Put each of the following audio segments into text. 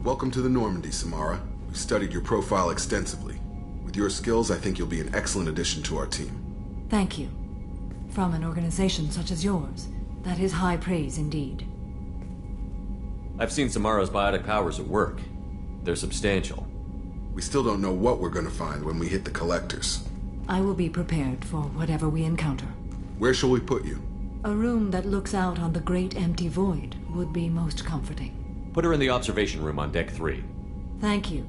Welcome to the Normandy, Samara. We studied your profile extensively. With your skills, I think you'll be an excellent addition to our team. Thank you. From an organization such as yours, that is high praise indeed. I've seen Samara's biotic powers at work. They're substantial. We still don't know what we're going to find when we hit the collectors. I will be prepared for whatever we encounter. Where shall we put you? A room that looks out on the great empty void would be most comforting. Put her in the observation room on Deck 3. Thank you.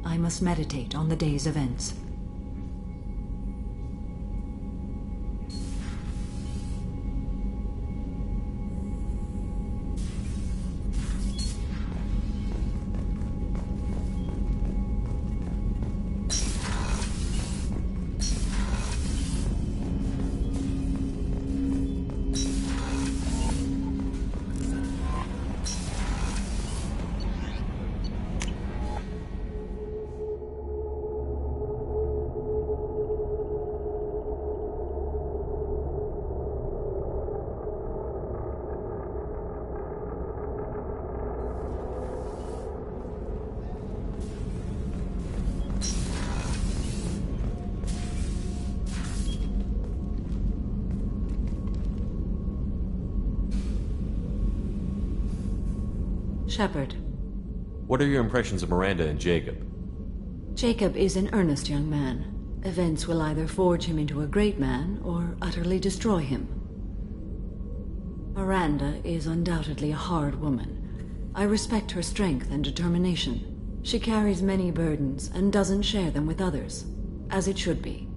I must meditate on the day's events. Shepard. What are your impressions of Miranda and Jacob? Jacob is an earnest young man. Events will either forge him into a great man or utterly destroy him. Miranda is undoubtedly a hard woman. I respect her strength and determination. She carries many burdens and doesn't share them with others, as it should be.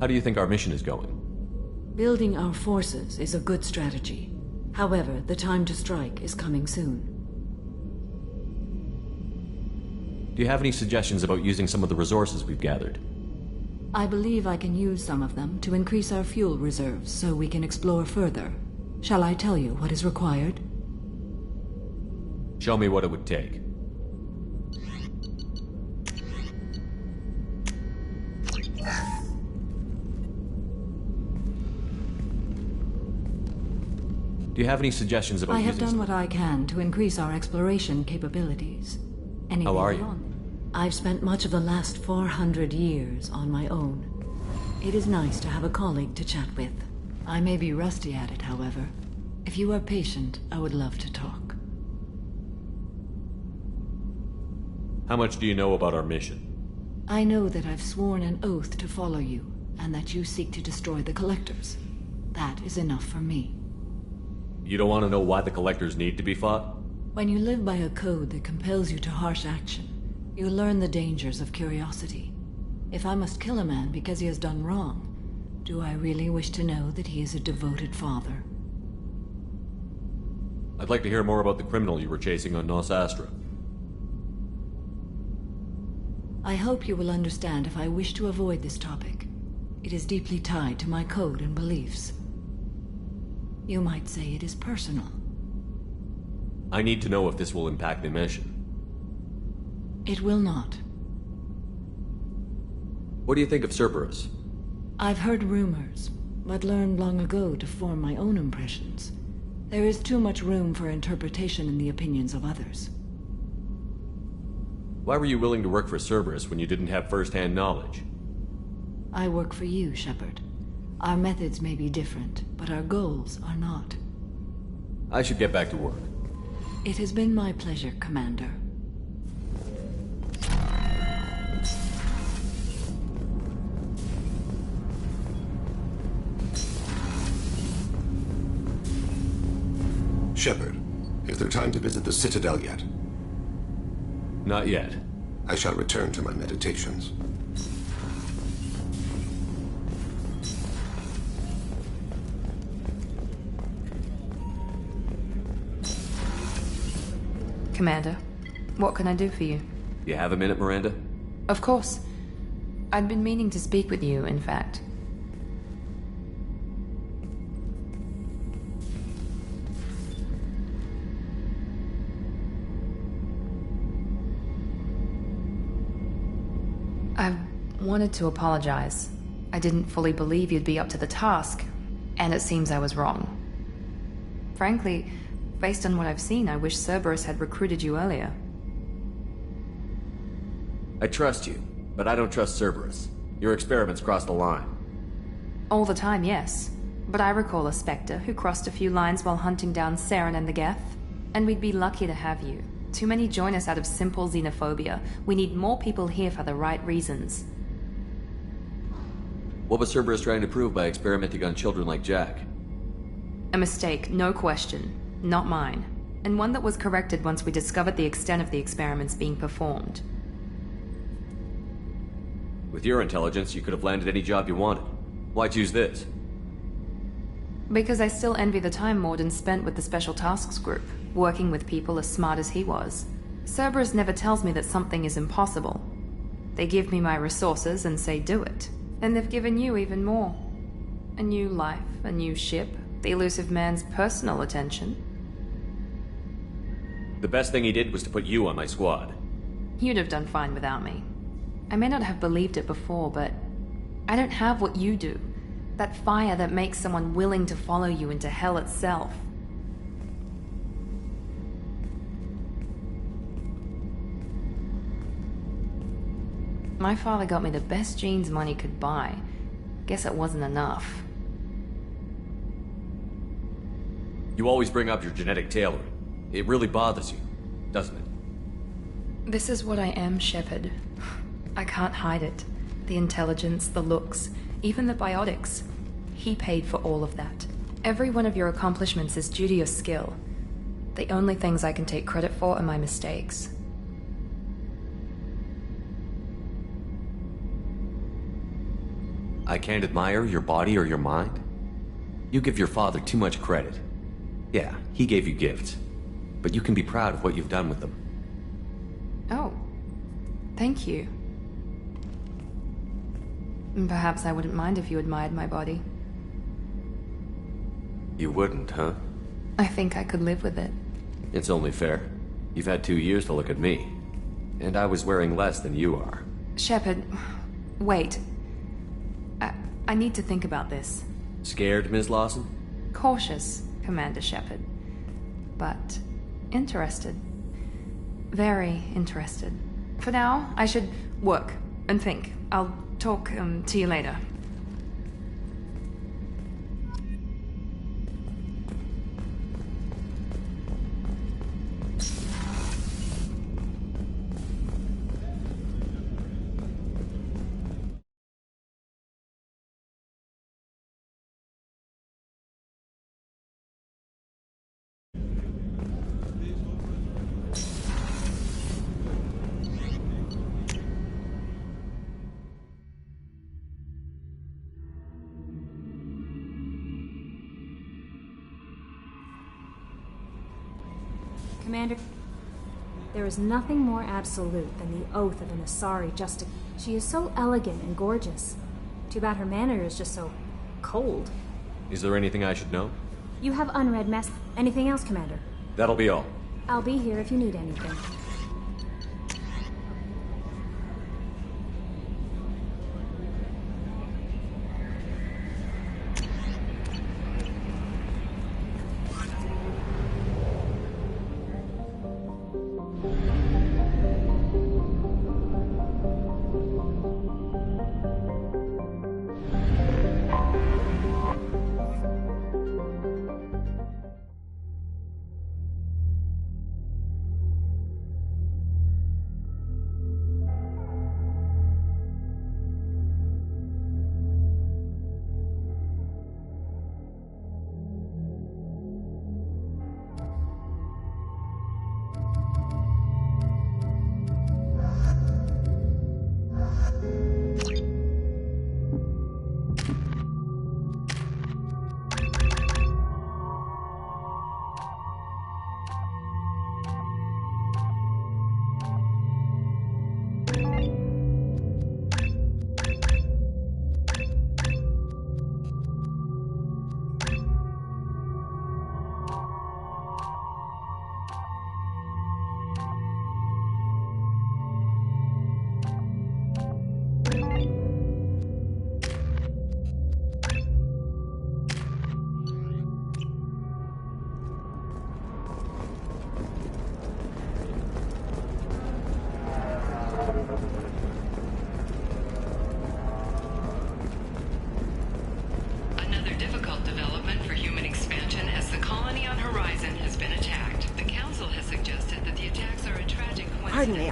How do you think our mission is going? Building our forces is a good strategy. However, the time to strike is coming soon. Do you have any suggestions about using some of the resources we've gathered? I believe I can use some of them to increase our fuel reserves so we can explore further. Shall I tell you what is required? Show me what it would take. Do you have any suggestions about I have using done what I can to increase our exploration capabilities. Anything How are you? beyond? I've spent much of the last 400 years on my own. It is nice to have a colleague to chat with. I may be rusty at it, however. If you are patient, I would love to talk. How much do you know about our mission? I know that I've sworn an oath to follow you, and that you seek to destroy the Collectors. That is enough for me. You don't want to know why the Collectors need to be fought? When you live by a code that compels you to harsh action, you learn the dangers of curiosity. If I must kill a man because he has done wrong, do I really wish to know that he is a devoted father? I'd like to hear more about the criminal you were chasing on Nos Astra. I hope you will understand if I wish to avoid this topic. It is deeply tied to my code and beliefs. You might say it is personal. I need to know if this will impact the mission. It will not. What do you think of Cerberus? I've heard rumors, but learned long ago to form my own impressions. There is too much room for interpretation in the opinions of others. Why were you willing to work for Cerberus when you didn't have first-hand knowledge? I work for you, Shepard. Our methods may be different, but our goals are not. I should get back to work. It has been my pleasure, Commander. Shepard, is there time to visit the Citadel yet? Not yet. I shall return to my meditations. Commander, what can I do for you? You have a minute, Miranda? Of course. I'd been meaning to speak with you, in fact. I wanted to apologize. I didn't fully believe you'd be up to the task, and it seems I was wrong. Frankly, based on what I've seen, I wish Cerberus had recruited you earlier. I trust you, but I don't trust Cerberus. Your experiments crossed the line. All the time, yes. But I recall a Spectre who crossed a few lines while hunting down Saren and the Geth. And we'd be lucky to have you. Too many join us out of simple xenophobia. We need more people here for the right reasons. What was Cerberus trying to prove by experimenting on children like Jack? A mistake, no question. Not mine. And one that was corrected once we discovered the extent of the experiments being performed. With your intelligence, you could have landed any job you wanted. Why choose this? Because I still envy the time Morden spent with the Special Tasks Group, working with people as smart as he was. Cerberus never tells me that something is impossible. They give me my resources and say do it. And they've given you even more. A new life, a new ship, the elusive man's personal attention. The best thing he did was to put you on my squad. You'd have done fine without me. I may not have believed it before, but I don't have what you do. That fire that makes someone willing to follow you into hell itself. My father got me the best genes money could buy. Guess it wasn't enough. You always bring up your genetic tailoring. It really bothers you, doesn't it? This is what I am, Shepard. I can't hide it. The intelligence, the looks, even the biotics. He paid for all of that. Every one of your accomplishments is due to your skill. The only things I can take credit for are my mistakes. I can't admire your body or your mind? You give your father too much credit. Yeah, he gave you gifts. But you can be proud of what you've done with them. Oh. Thank you. Perhaps I wouldn't mind if you admired my body. You wouldn't, huh? I think I could live with it. It's only fair. You've had 2 years to look at me. And I was wearing less than you are. Shepard, wait. I need to think about this. Scared, Ms. Lawson? Cautious, Commander Shepard. But interested. Very interested. For now, I should work and think. I'll talk to you later. Commander, there is nothing more absolute than the oath of an Asari Justice. She is so elegant and gorgeous. Too bad her manner is just so cold. Is there anything I should know? You have unread mess. Anything else, Commander? That'll be all. I'll be here if you need anything.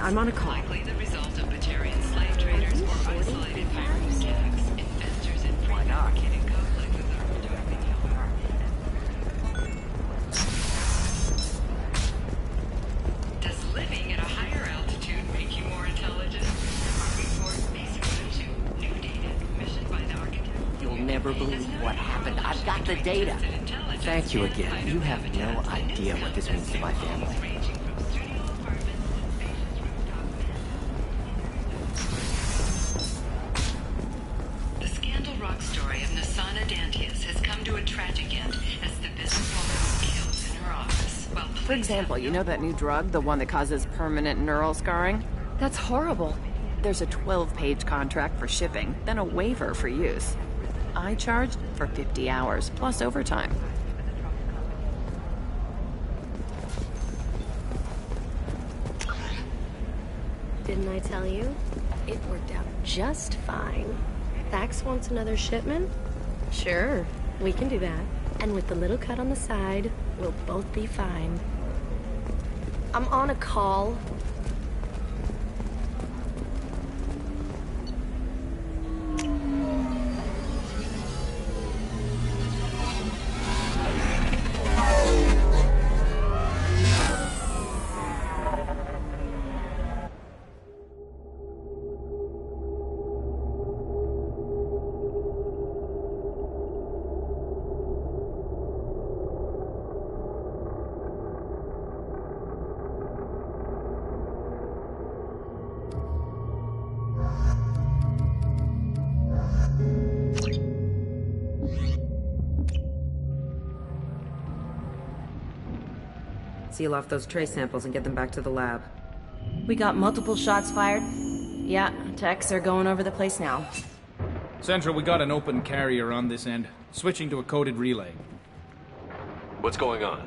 I'm on a call. Likely the result of Batarian slave traders or isolated pirate gangs. Investors in prefabricated complexes are producing Does living at a higher altitude make you more intelligent? Report basic issue. New data commissioned by the architect. You'll never believe what happened. I've got the data. Thank you again. You have no idea what this means to my family. The Scandal Rock story of Nasana Dantius has come to a tragic end as the businesswoman was killed in her office. While For example, you know that new drug, the one that causes permanent neural scarring? That's horrible. There's a 12-page contract for shipping, then a waiver for use. I charged for 50 hours, plus overtime. Didn't I tell you? It worked out just fine. Thax wants another shipment? Sure, we can do that. And with the little cut on the side, we'll both be fine. I'm on a call. Seal off those trace samples and get them back to the lab. We got multiple shots fired. Yeah, techs are going over the place now. Central, we got an open carrier on this end. Switching to a coded relay. What's going on?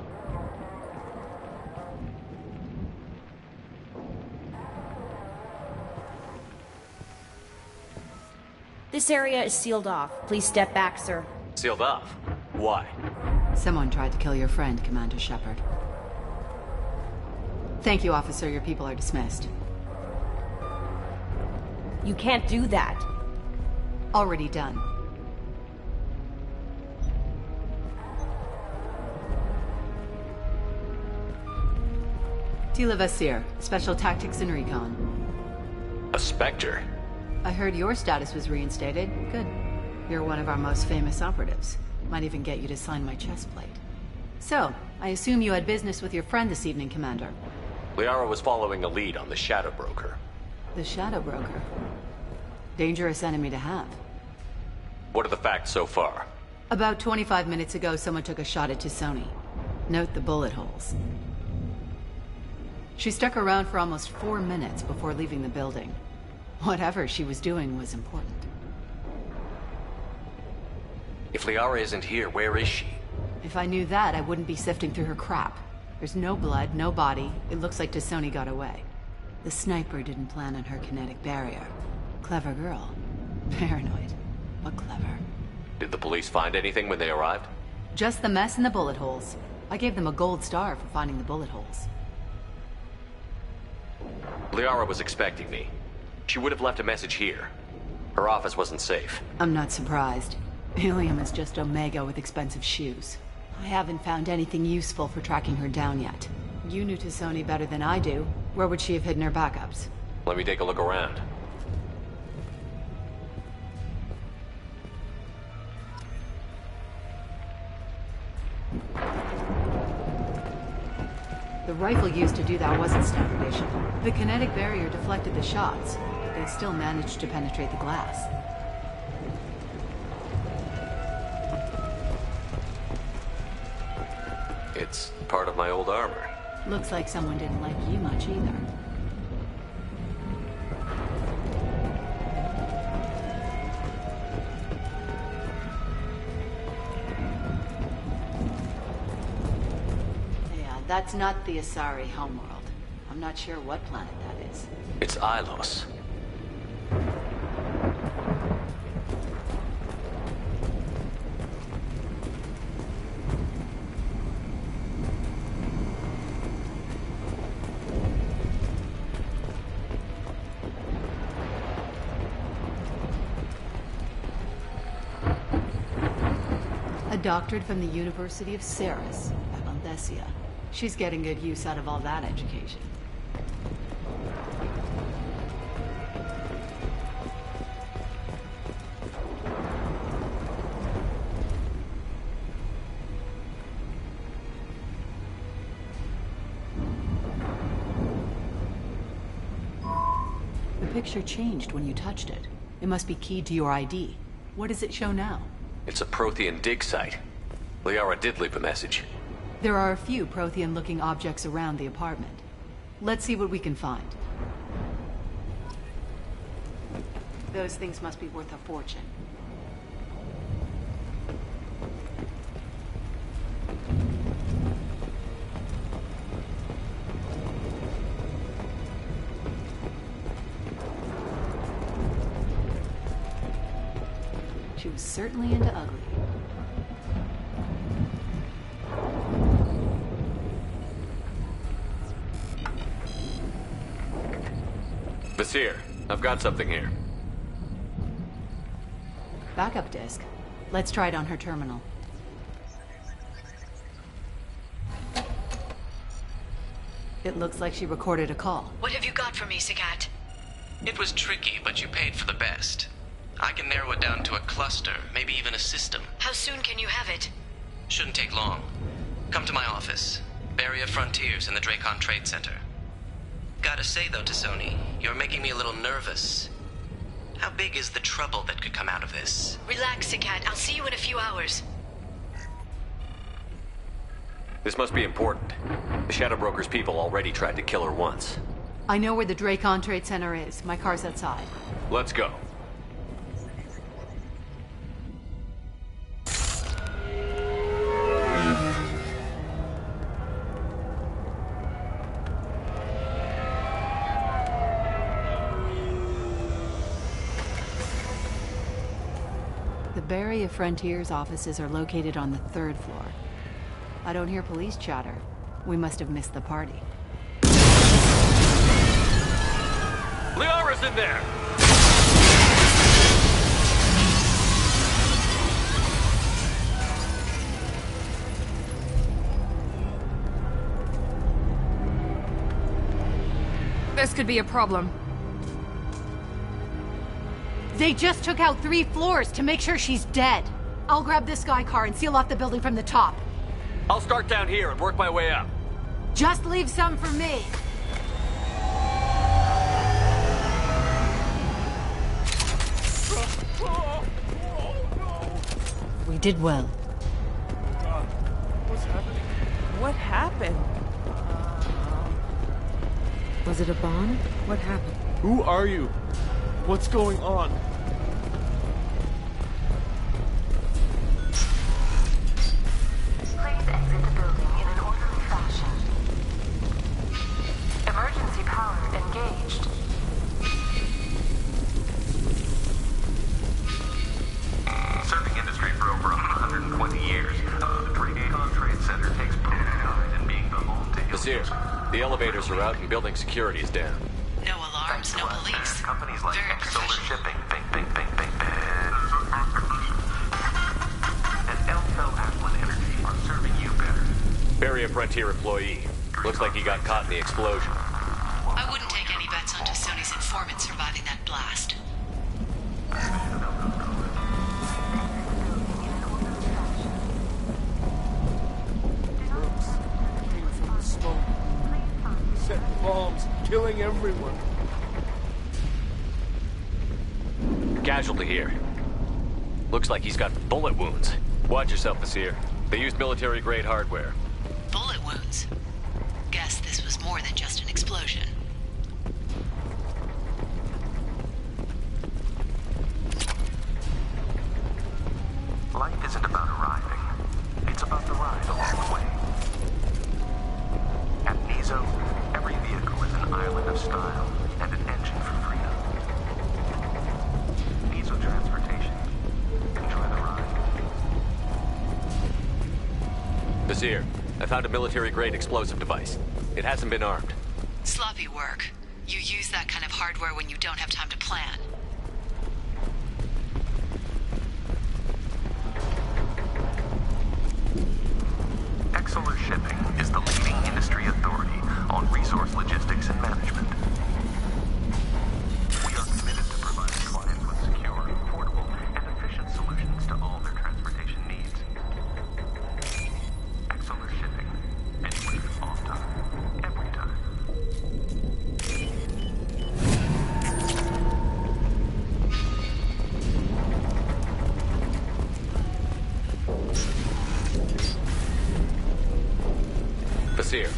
This area is sealed off. Please step back, sir. Sealed off? Why? Someone tried to kill your friend, Commander Shepard. Thank you, officer. Your people are dismissed. You can't do that. Already done. Tila Vasir, Special Tactics and Recon. A Spectre? I heard your status was reinstated. Good. You're one of our most famous operatives. Might even get you to sign my chest plate. So, I assume you had business with your friend this evening, Commander. Liara was following a lead on the Shadow Broker. The Shadow Broker? Dangerous enemy to have. What are the facts so far? About 25 minutes ago, someone took a shot at T'Soni. Note the bullet holes. She stuck around for almost 4 minutes before leaving the building. Whatever she was doing was important. If Liara isn't here, where is she? If I knew that, I wouldn't be sifting through her crap. There's no blood, no body. It looks like T'Soni got away. The sniper didn't plan on her kinetic barrier. Clever girl. Paranoid, but clever. Did the police find anything when they arrived? Just the mess and the bullet holes. I gave them a gold star for finding the bullet holes. Liara was expecting me. She would have left a message here. Her office wasn't safe. I'm not surprised. Helium is just Omega with expensive shoes. I haven't found anything useful for tracking her down yet. You knew T'Soni better than I do. Where would she have hidden her backups? Let me take a look around. The rifle used to do that wasn't standard issue. The kinetic barrier deflected the shots. They still managed to penetrate the glass. It's part of my old armor. Looks like someone didn't like you much either. Yeah, that's not the Asari homeworld. I'm not sure what planet that is. It's Ilos. Doctorate from the University of Ceres at Aldesia. She's getting good use out of all that education. The picture changed when you touched it. It must be keyed to your ID. What does it show now? It's a Prothean dig site. Liara did leave a message. There are a few Prothean-looking objects around the apartment. Let's see what we can find. Those things must be worth a fortune. She was certainly into ugly. Basir, I've got something here. Backup disk. Let's try it on her terminal. It looks like she recorded a call. What have you got for me, Sagat? It was tricky, but you paid for the best. I can narrow it down to a cluster, maybe even a system. How soon can you have it? Shouldn't take long. Come to my office. Barrier Frontiers in the Dracon Trade Center. Gotta say though, T'Soni, you're making me a little nervous. How big is the trouble that could come out of this? Relax, Sagat. I'll see you in a few hours. This must be important. The Shadow Broker's people already tried to kill her once. I know where the Dracon Trade Center is. My car's outside. Let's go. The Barrier Frontiers offices are located on the 3rd floor. I don't hear police chatter. We must have missed the party. Liara's in there! This could be a problem. They just took out 3 floors to make sure she's dead. I'll grab this Sky car and seal off the building from the top. I'll start down here and work my way up. Just leave some for me. We did well. What's happening? What happened? Was it a bomb? What happened? Who are you? What's going on? Please exit the building in an orderly fashion. Emergency power engaged. Serving industry for over 120 years, the Dracon Trade Center takes pride in being the home to Basir, the elevators are out and building security is down. No alarms, no police. Companies like Very Solar Shipping, and Elto Aquan Energy are serving you better. Barrier Frontier employee. Looks like he got caught in the explosion. I wouldn't take any bets on T'Soni's informant surviving that blast. From the smoke. Set bombs, killing everyone. Casualty here. Looks like he's got bullet wounds. Watch yourself, Basir. They used military-grade hardware. Bullet wounds? Guess this was more than just an explosion. Life isn't about arriving. It's about the ride along the way. At Nizo, every vehicle is an island of style and an engine for freedom. Nizo Transportation. Enjoy the ride. Basir, I found a military-grade explosive device. It hasn't been armed. Sloppy work. You use that kind of hardware when you don't have time to plan. Basir,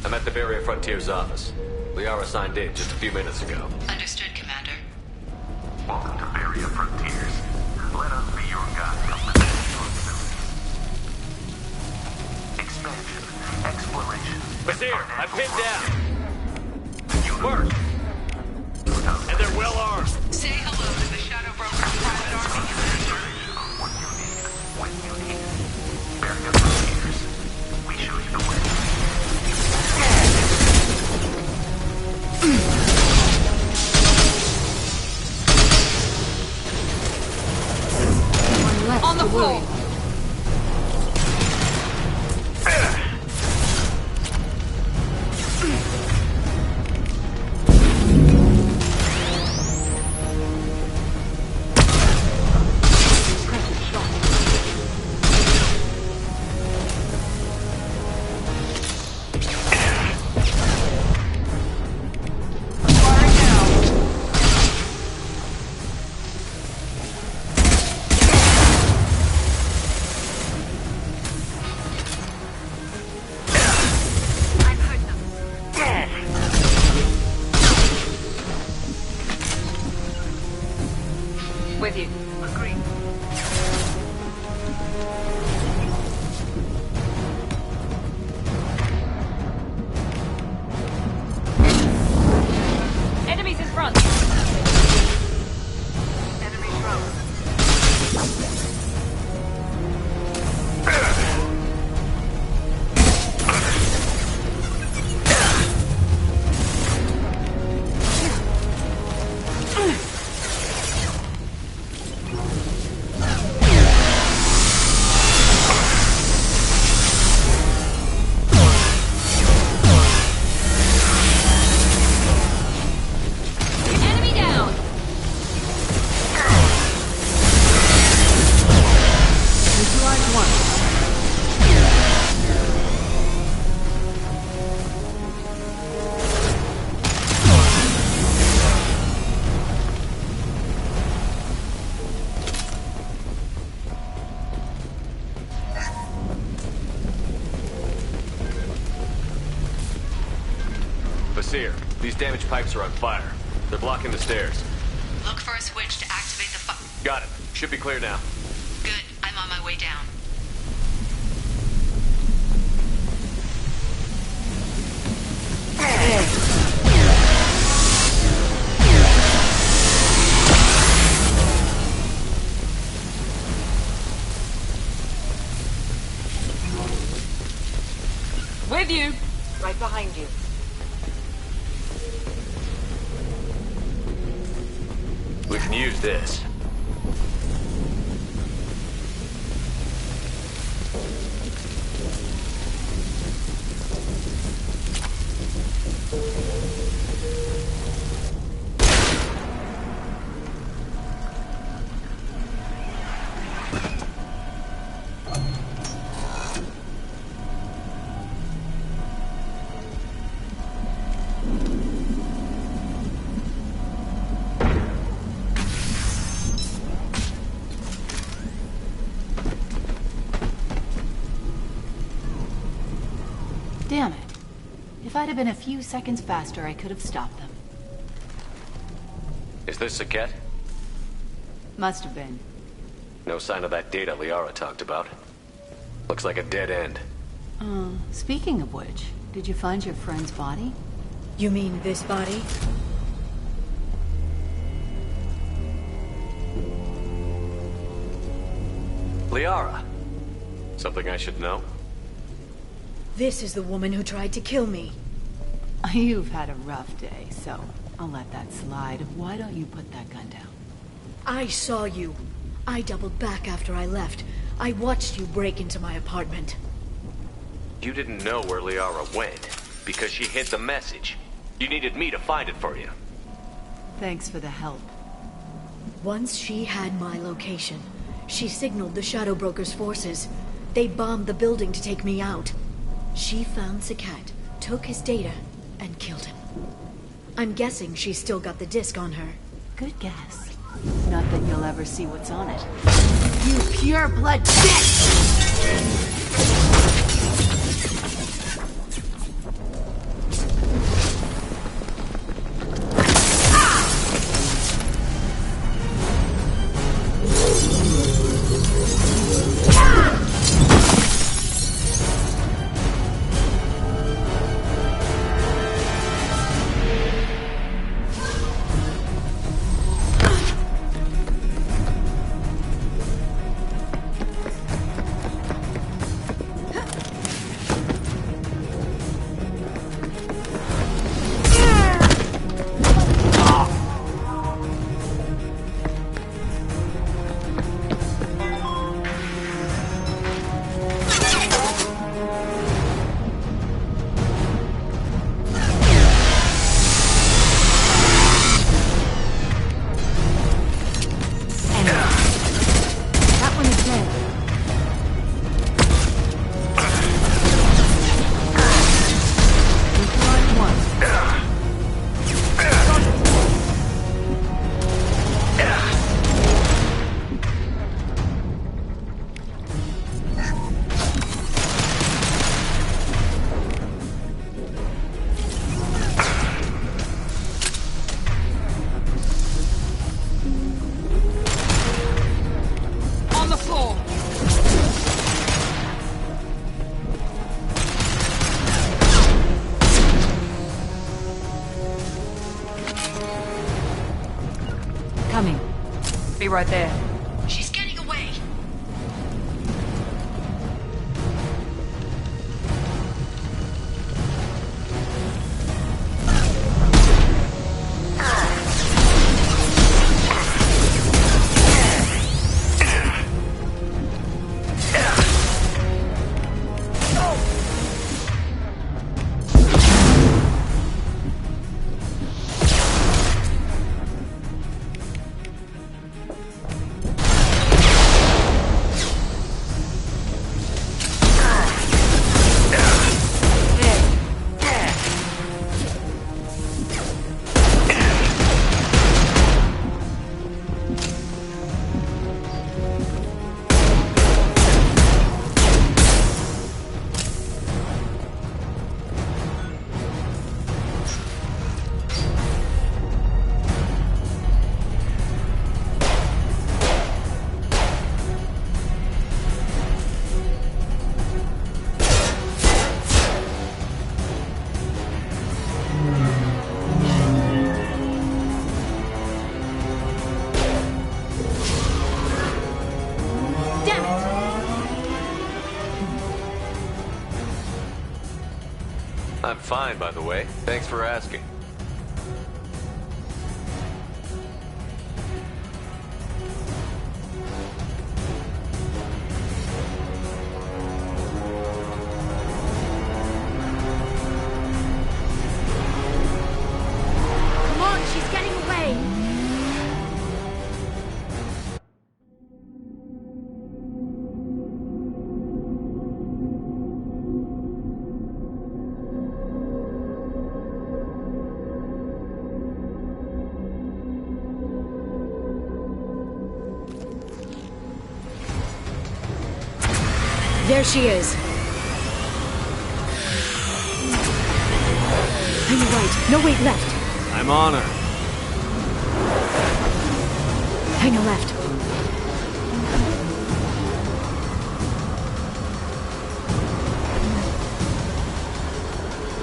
I'm at the Barrier Frontiers office. Liara signed in just a few minutes ago. Understood, Commander. Welcome to Barrier Frontiers. Let us be your guide from the expansion, exploration. Basir, I'm pinned down. Work. And they're well armed. Say hello to the Shadow Broker's private army, Commander. What you need, when you need it. Barrier Frontiers. We show you the way. On the floor! With you. Agreed. Enemies in front. Enemy drone. Enemy down. Neutralize one. Basir, these damaged pipes are on fire. They're blocking the stairs. Look for a switch to activate the Got it. Should be clear now. Good. I'm on my way down. With you. Right behind you. We can use this. Damn it. If I'd have been a few seconds faster, I could have stopped them. Is this Saket? Must have been. No sign of that data Liara talked about. Looks like a dead end. Speaking of which, did you find your friend's body? You mean this body? Liara. Something I should know? This is the woman who tried to kill me. You've had a rough day, so I'll let that slide. Why don't you put that gun down? I saw you. I doubled back after I left. I watched you break into my apartment. You didn't know where Liara went, because she hid the message. You needed me to find it for you. Thanks for the help. Once she had my location, she signaled the Shadow Broker's forces. They bombed the building to take me out. She found Saket, took his data, and killed him. I'm guessing she's still got the disc on her. Good guess. Not that you'll ever see what's on it. You pure-blood bitch! asshole! Coming. Be right there. She's getting away. I'm fine, by the way. Thanks for asking. Come on, she's getting away! There she is. Hang right. No, wait, left. I'm on her. Hang a left.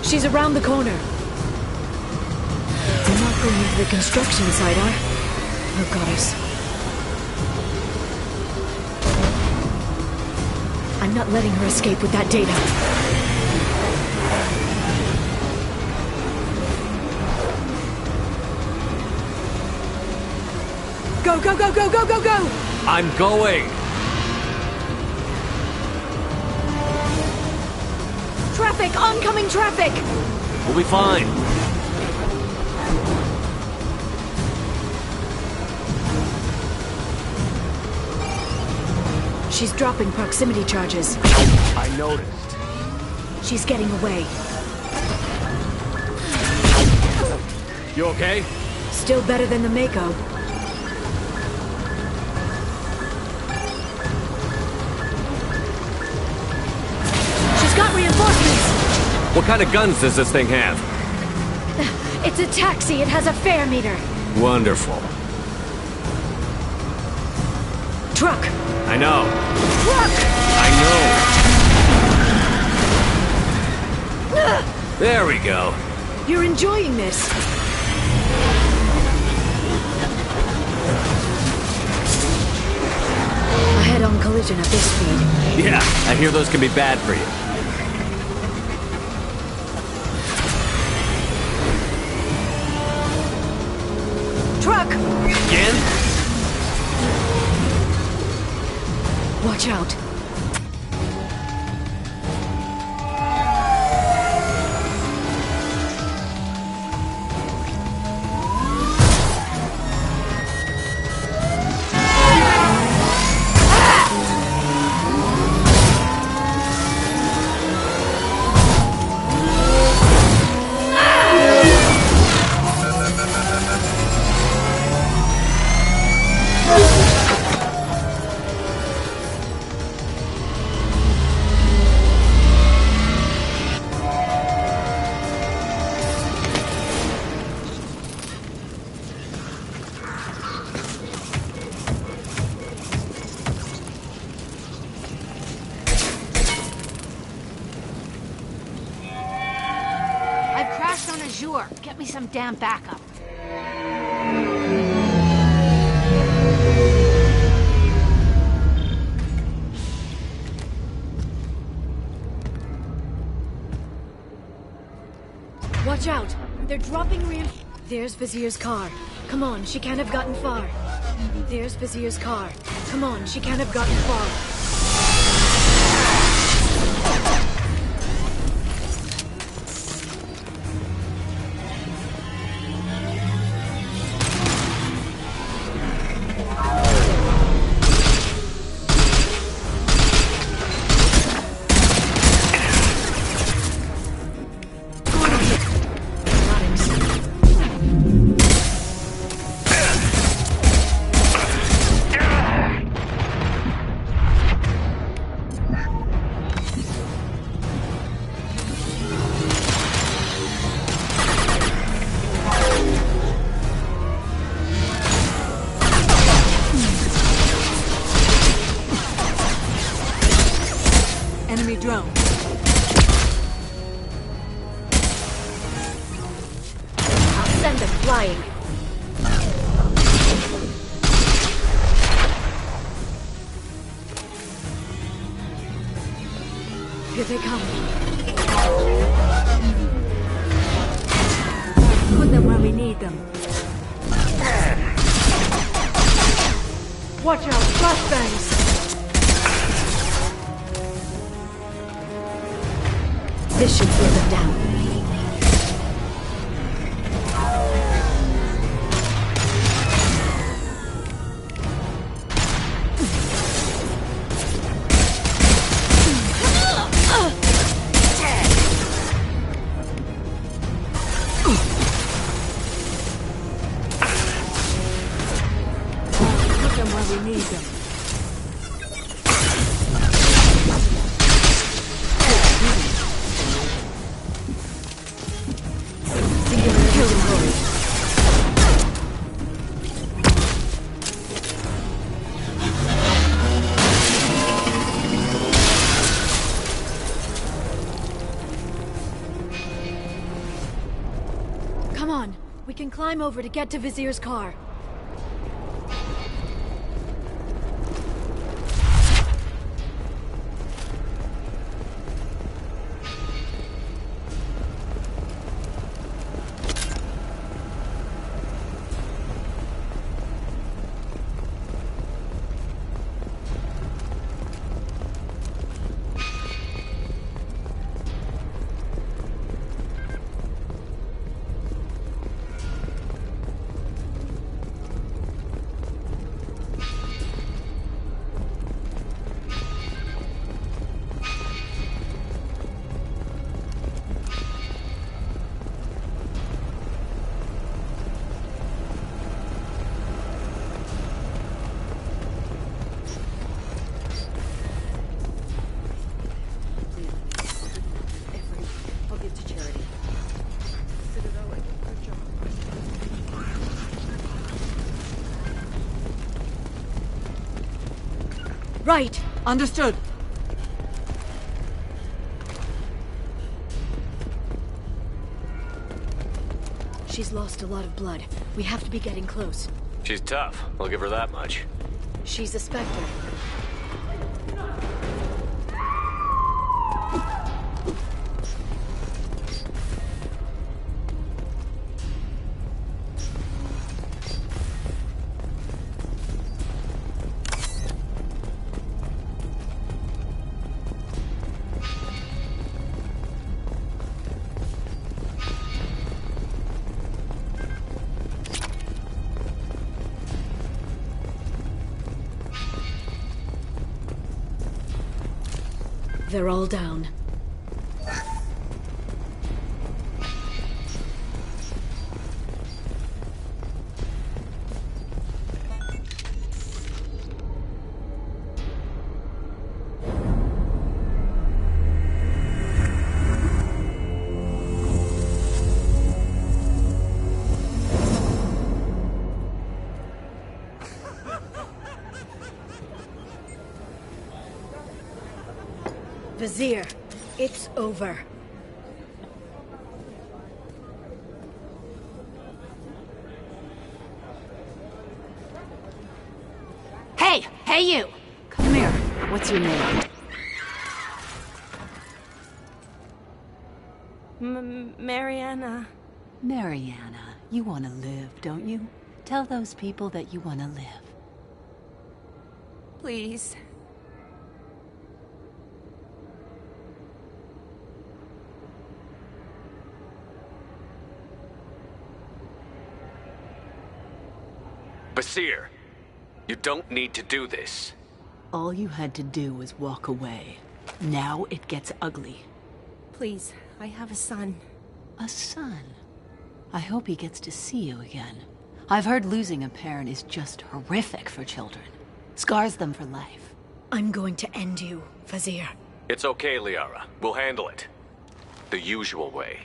She's around the corner. We're not going into the construction site, huh? Oh, goddess. I'm not letting her escape with that data. Go, go, go, go, go, go, go! I'm going! Traffic! Oncoming traffic! We'll be fine. She's dropping proximity charges. I noticed. She's getting away. You okay? Still better than the Mako. She's got reinforcements! What kind of guns does this thing have? It's a taxi. It has a fare meter. Wonderful. Truck! I know. Truck! I know. There we go. You're enjoying this. A head-on collision at this speed. Yeah, I hear those can be bad for you. Truck! Again? Watch out. Bonjour. Get me some damn backup. Watch out! They're dropping There's Vizier's car. Come on, she can't have gotten far. There's Vizier's car. Come on, she can't have gotten far. Enemy drone. I'll send them flying. Here they come. Put them where we need them. Watch out, flashbangs! This should slow them down. Put them where we need them. Come on, we can climb over to get to Vizier's car. Right. Understood. She's lost a lot of blood. We have to be getting close. She's tough. I'll give her that much. She's a Spectre. They're all down. Vizier, it's over. Hey, you! Come here. What's your name? Mariana. Mariana. You want to live, don't you? Tell those people that you want to live. Please. Basir, you don't need to do this. All you had to do was walk away. Now it gets ugly. Please, I have a son. A son? I hope he gets to see you again. I've heard losing a parent is just horrific for children. Scars them for life. I'm going to end you, Fazir. It's okay, Liara. We'll handle it. The usual way.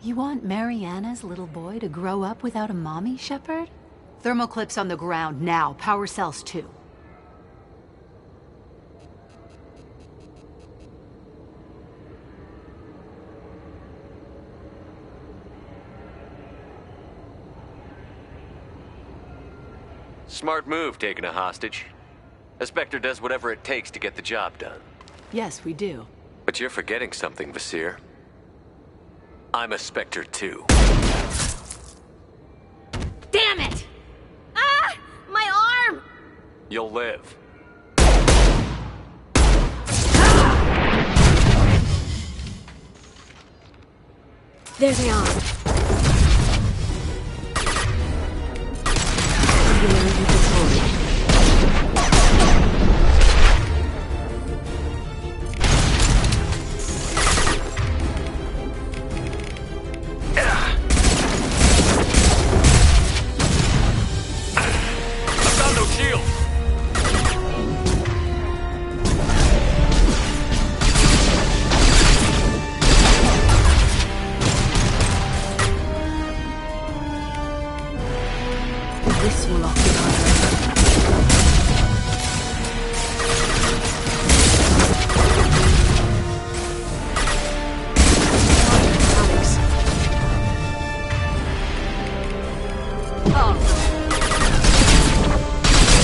You want Mariana's little boy to grow up without a mommy, Shepard? Thermal clips on the ground now. Power cells too. Smart move, taking a hostage. A Spectre does whatever it takes to get the job done. Yes, we do. But you're forgetting something, Vasir. I'm a Spectre too. Damn it! Ah! My arm! You'll live. There they are. This will occupy.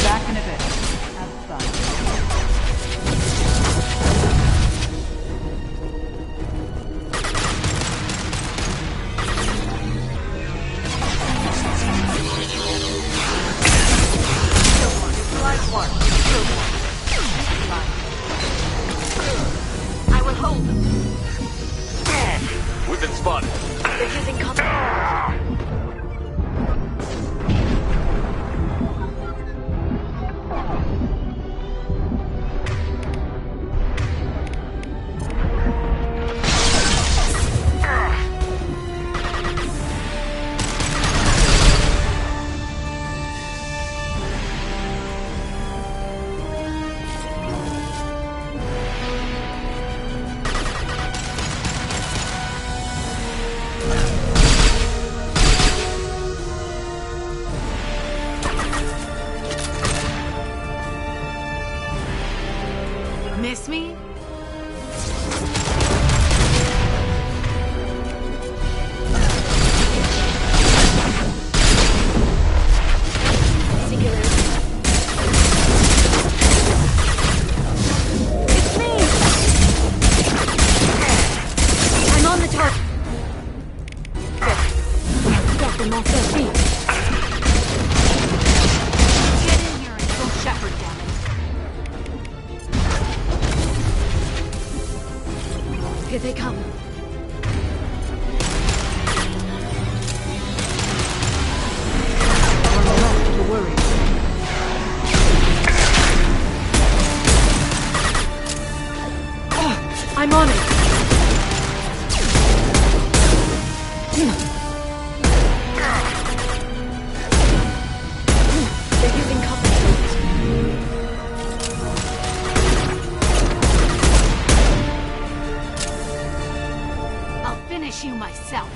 Back in a bit. Have fun. I will hold them. We've been spotted. They're using cover. Miss me? I'm on the target. Get them off their feet. Get in here and kill Shepard, damn it. Here they come. I'm on it. They're using copper tools. I'll finish you myself.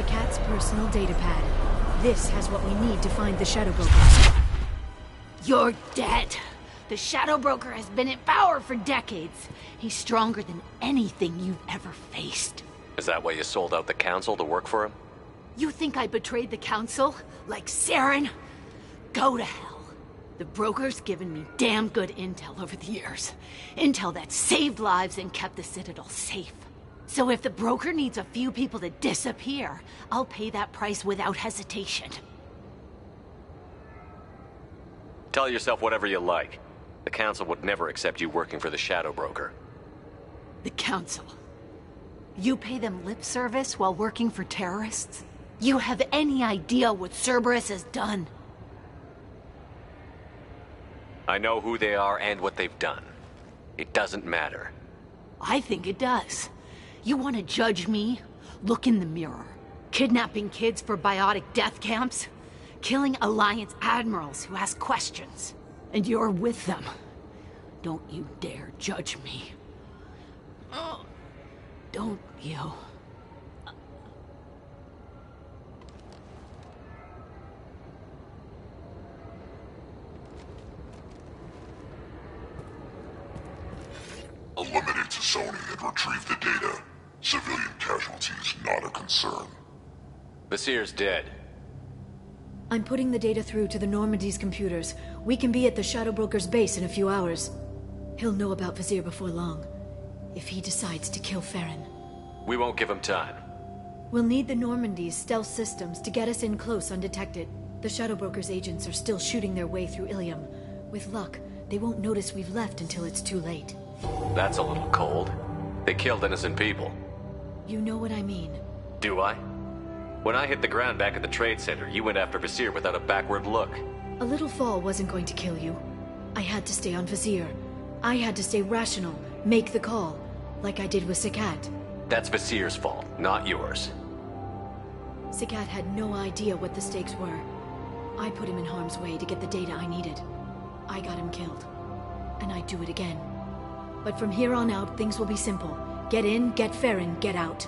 Sakat's personal data pad. This has what we need to find the Shadow Broker. You're dead. The Shadow Broker has been in power for decades. He's stronger than anything you've ever faced. Is that why you sold out the Council to work for him? You think I betrayed the Council? Like Saren? Go to hell. The Broker's given me damn good intel over the years. Intel that saved lives and kept the Citadel safe. So if the Broker needs a few people to disappear, I'll pay that price without hesitation. Tell yourself whatever you like. The Council would never accept you working for the Shadow Broker. The Council? You pay them lip service while working for terrorists? You have any idea what Cerberus has done? I know who they are and what they've done. It doesn't matter. I think it does. You want to judge me? Look in the mirror. Kidnapping kids for biotic death camps? Killing Alliance admirals who ask questions. And you're with them. Don't you dare judge me. Don't you? Eliminate Sony and retrieve the data. Civilian casualties not a concern. Vazir's dead. I'm putting the data through to the Normandy's computers. We can be at the Shadow Broker's base in a few hours. He'll know about Vazir before long. If he decides to kill Farron. We won't give him time. We'll need the Normandy's stealth systems to get us in close undetected. The Shadow Broker's agents are still shooting their way through Ilium. With luck, they won't notice we've left until it's too late. That's a little cold. They killed innocent people. You know what I mean. Do I? When I hit the ground back at the trade center, you went after Vazir without a backward look. A little fall wasn't going to kill you. I had to stay on Vazir. I had to stay rational, make the call, like I did with Sakat. That's Vazir's fault, not yours. Sakat had no idea what the stakes were. I put him in harm's way to get the data I needed. I got him killed. And I'd do it again. But from here on out, things will be simple. Get in, get Farron, get out.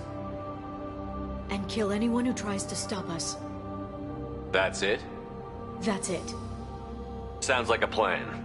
And kill anyone who tries to stop us. That's it? That's it. Sounds like a plan.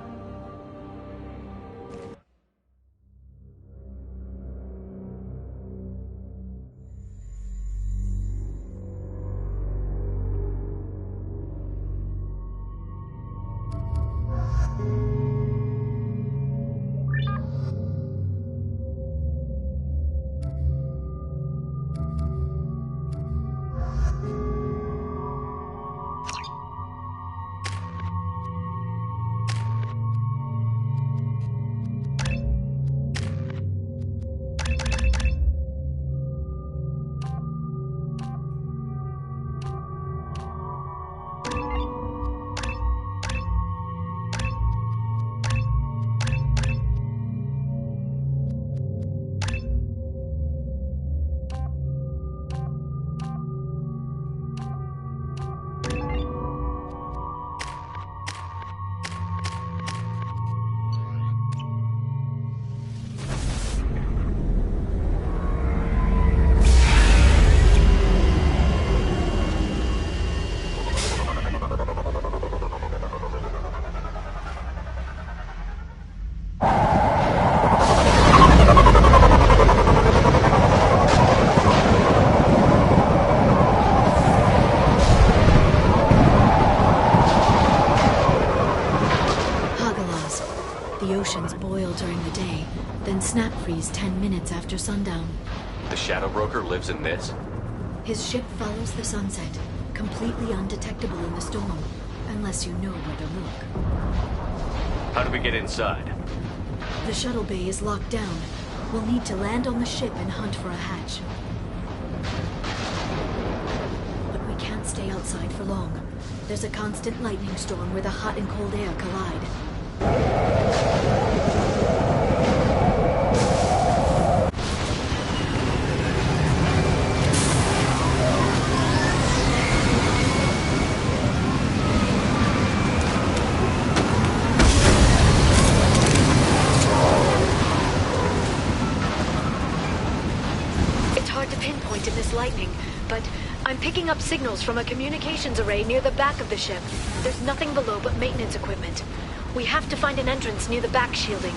Snap freeze 10 minutes after sundown. The Shadow Broker lives in this? His ship follows the sunset, completely undetectable in the storm, unless you know where to look. How do we get inside? The shuttle bay is locked down. We'll need to land on the ship and hunt for a hatch. But we can't stay outside for long. There's a constant lightning storm where the hot and cold air collide. I'm picking up signals from a communications array near the back of the ship. There's nothing below but maintenance equipment. We have to find an entrance near the back shielding.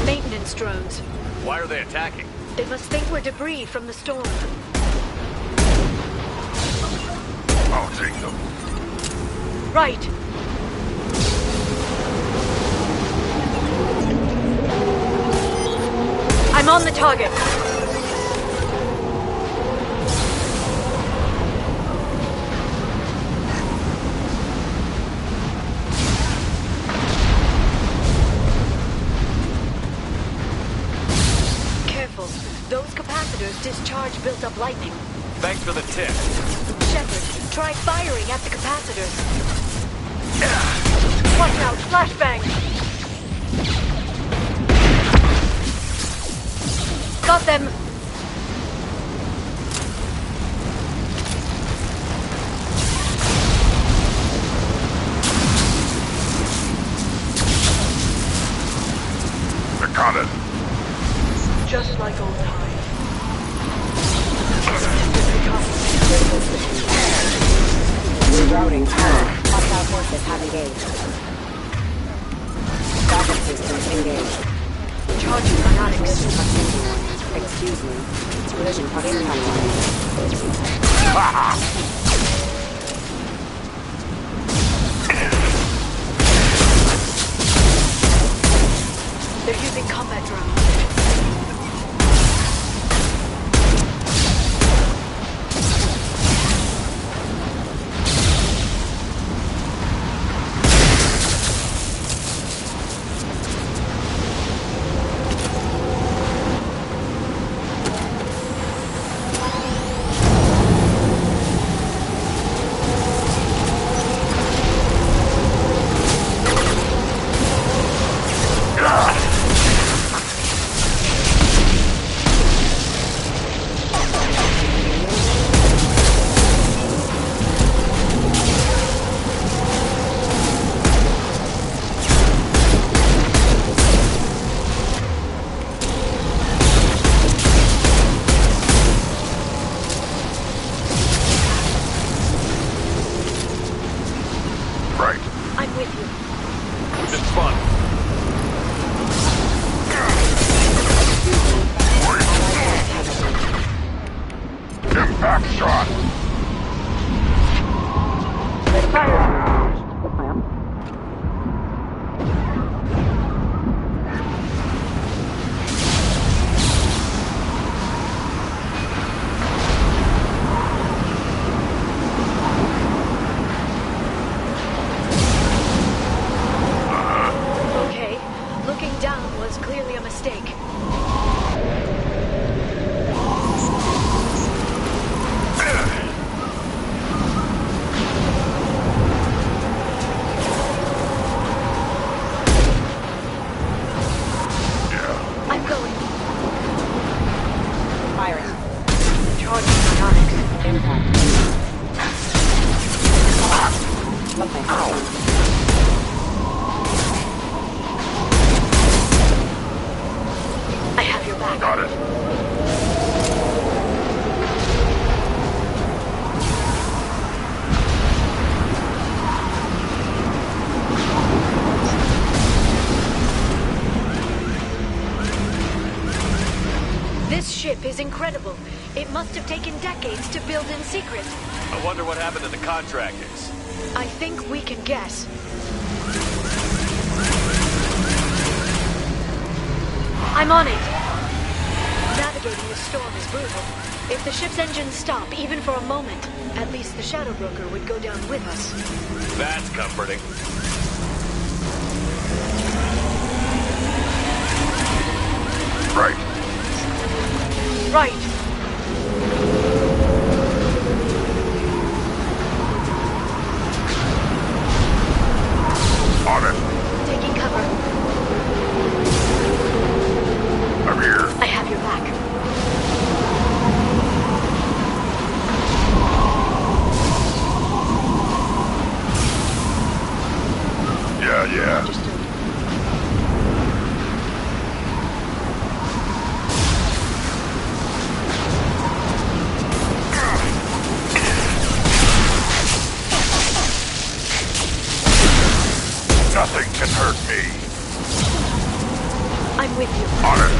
Maintenance drones. Why are they attacking? They must think we're debris from the storm. I'll take them. Right. I'm on the target. Careful. Those capacitors discharge built-up lightning. Thanks for the tip. Shepard, try firing at the capacitors. Watch out, flashbang! Got them! I got it. Just like old times. Rerouting power. Hostile forces have engaged. Backup systems engaged. Charging fanatics. Excuse me. Collision proximity. They're using combat drones. Is incredible. It must have taken decades to build in secret. I wonder what happened to the contractors. I think we can guess. I'm on it. Navigating this storm is brutal. If the ship's engines stop, even for a moment, at least the Shadow Broker would go down with us. That's comforting. Right. Right. On it. Taking cover. I'm here. I have your back. Yeah. Understood. Nothing can hurt me. I'm with you. On it.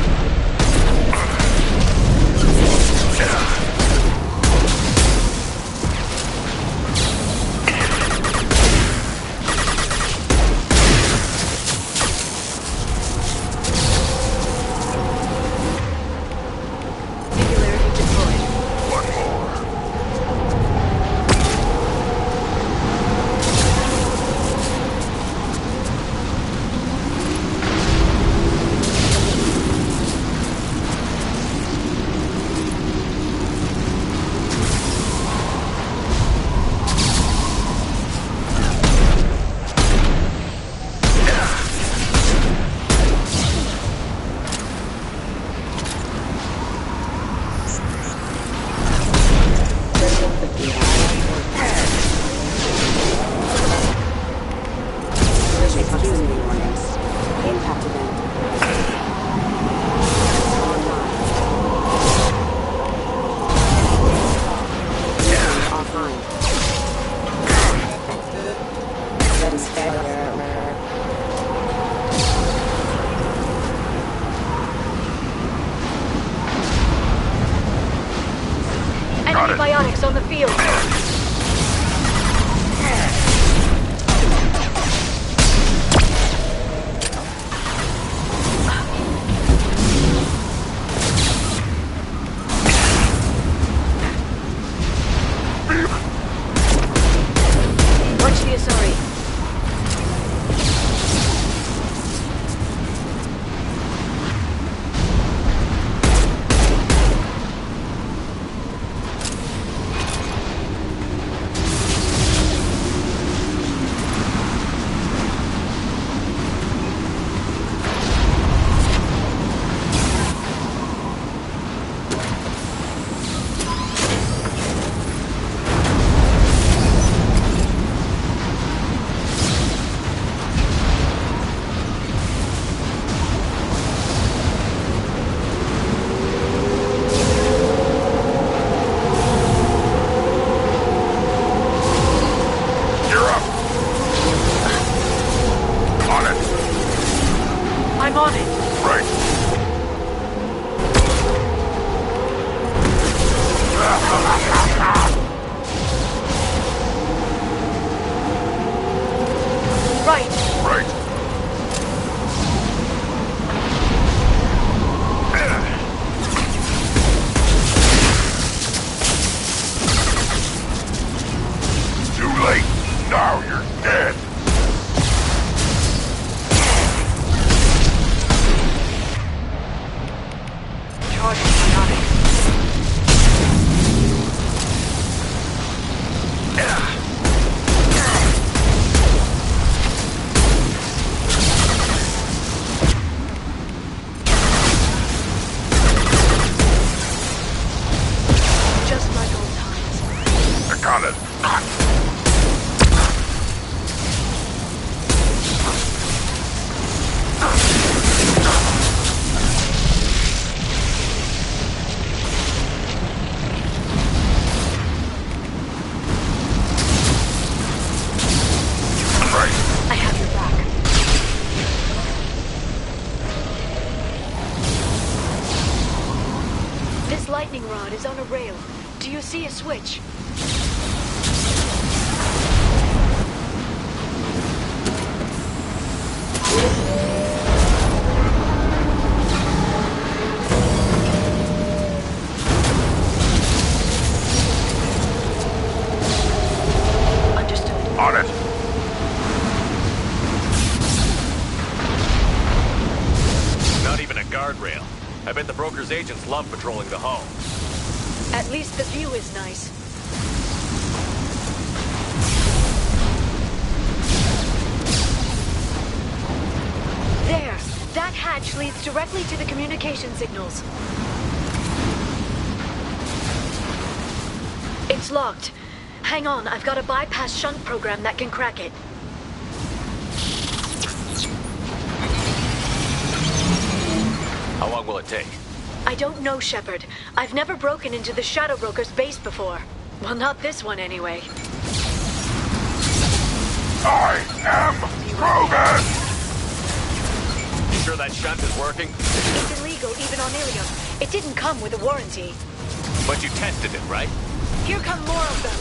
Singularity deployed. One more. Biotics on the field. Watch the Asari. I'm on it. Right. Right. Right. Too late. Now you're dead. Just like old times. I got it. I have your back. This lightning rod is on a rail. Do you see a switch? Understood. On it. Not even a guardrail. I bet the broker's agents love patrolling the hull. At least the view is nice. There! That hatch leads directly to the communication signals. It's locked. Hang on, I've got a bypass shunt program that can crack it. How long will it take? I don't know, Shepard. I've never broken into the Shadow Broker's base before. Well, not this one anyway. I am Be Krogan! You sure that shunt is working? It's illegal, even on Ilium. It didn't come with a warranty. But you tested it, right? Here come more of them.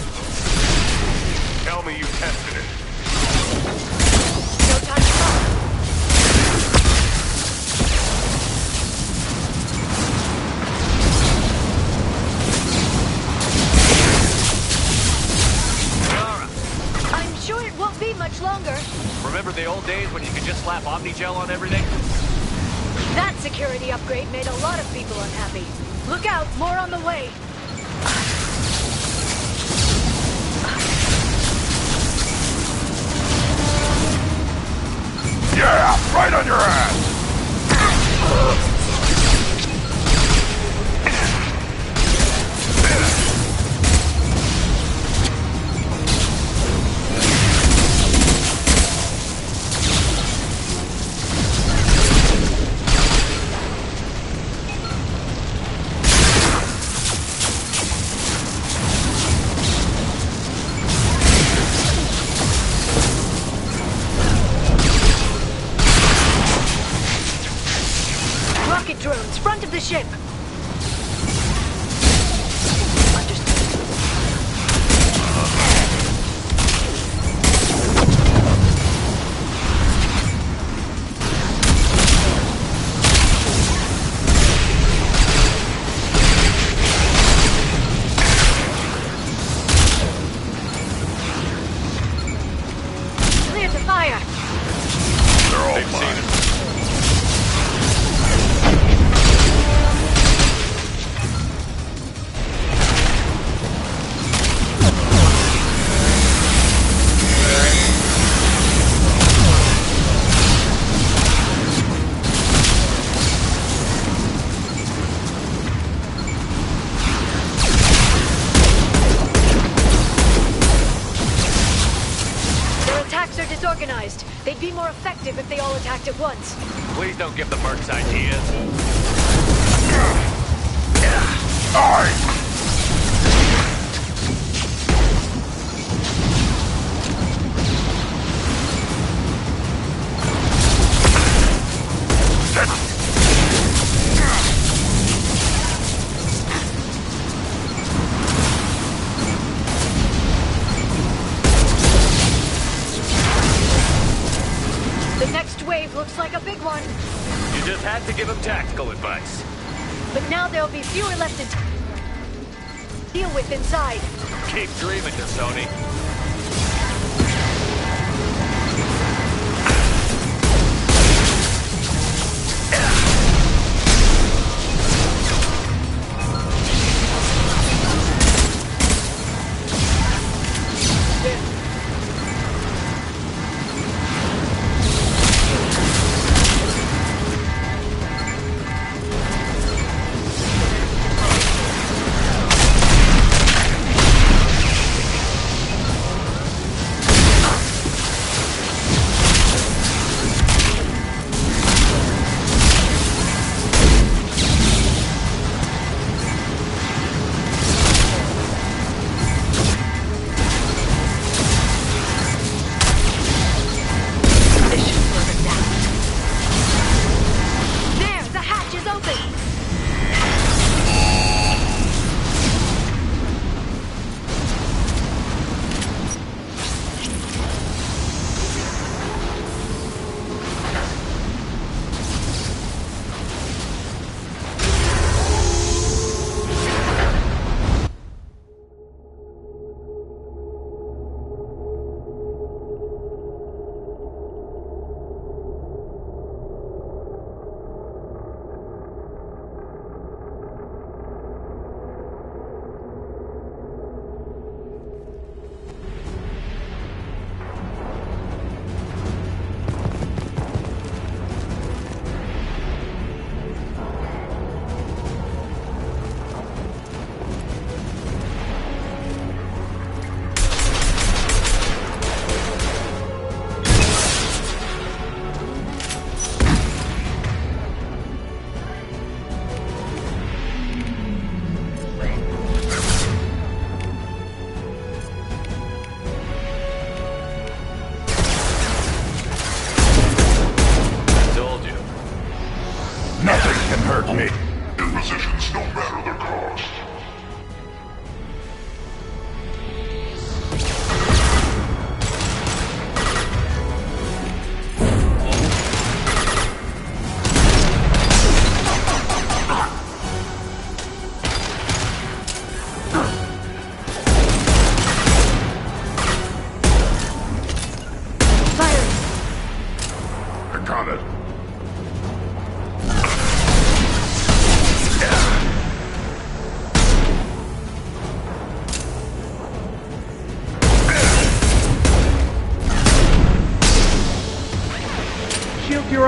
Tell me you tested it. No time to talk. I'm sure it won't be much longer. Remember the old days when you could just slap Omnigel on everything? That security upgrade made a lot of people unhappy. Look out, more on the way. Yeah, right on your ass! Rocket drones, front of the ship. Clear to fire. They're all They've seen it. Their attacks are disorganized. They'd be more effective if they all attacked at once. Please don't give the mercs ideas. The next wave looks like a big one. You just had to give him tactical advice. But now there'll be fewer left to deal with inside. Keep dreaming, Sony.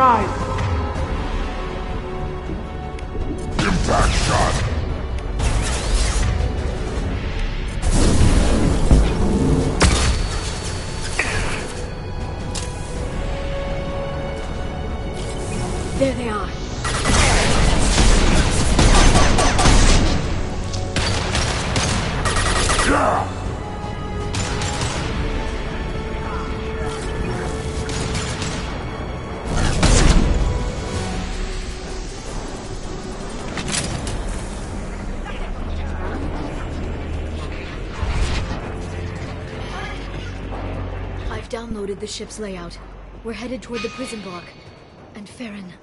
eyes! Impact shot! There they are. Yeah! I've downloaded the ship's layout. We're headed toward the prison block. And Farron.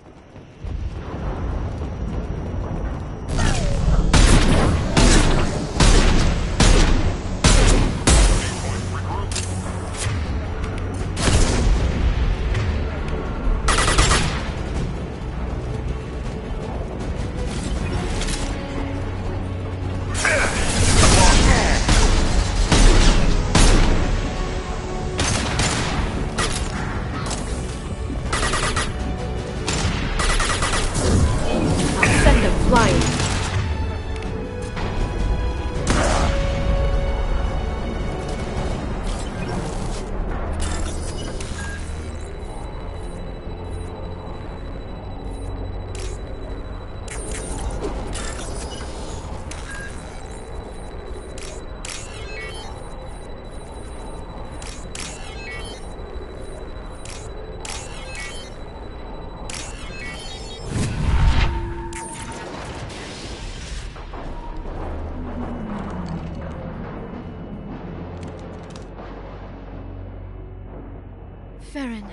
Farron.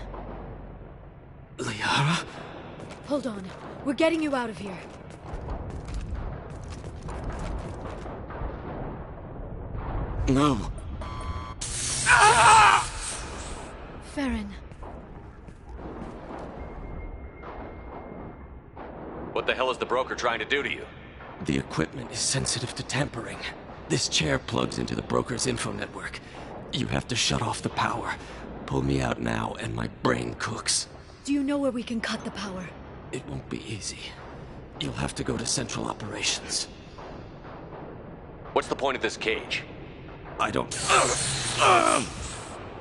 Liara? Hold on. We're getting you out of here. No. Farron. What the hell is the broker trying to do to you? The equipment is sensitive to tampering. This chair plugs into the broker's info network. You have to shut off the power. Pull me out now and my brain cooks. Do you know where we can cut the power? It won't be easy. You'll have to go to Central Operations. What's the point of this cage? I don't...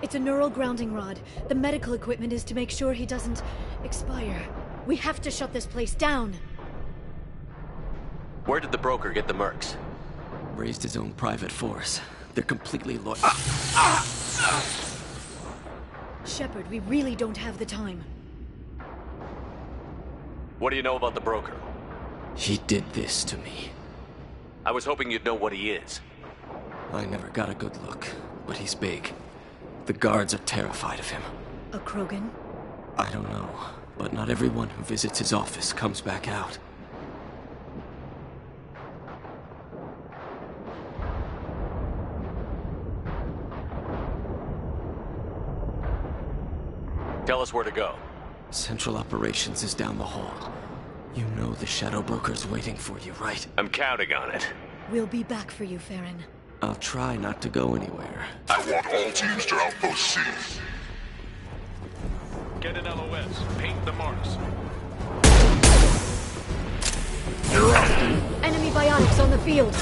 It's a neural grounding rod. The medical equipment is to make sure he doesn't expire. We have to shut this place down. Where did the broker get the mercs? Raised his own private force. They're completely loyal. Shepard, we really don't have the time. What do you know about the broker? He did this to me. I was hoping you'd know what he is. I never got a good look, but he's big. The guards are terrified of him. A Krogan? I don't know, but not everyone who visits his office comes back out. Tell us where to go. Central Operations is down the hall. You know the Shadow Broker's waiting for you, right? I'm counting on it. We'll be back for you, Farron. I'll try not to go anywhere. I want all teams to Outpost C. Get an LOS. Paint the marks. You're up. Enemy biotics on the field.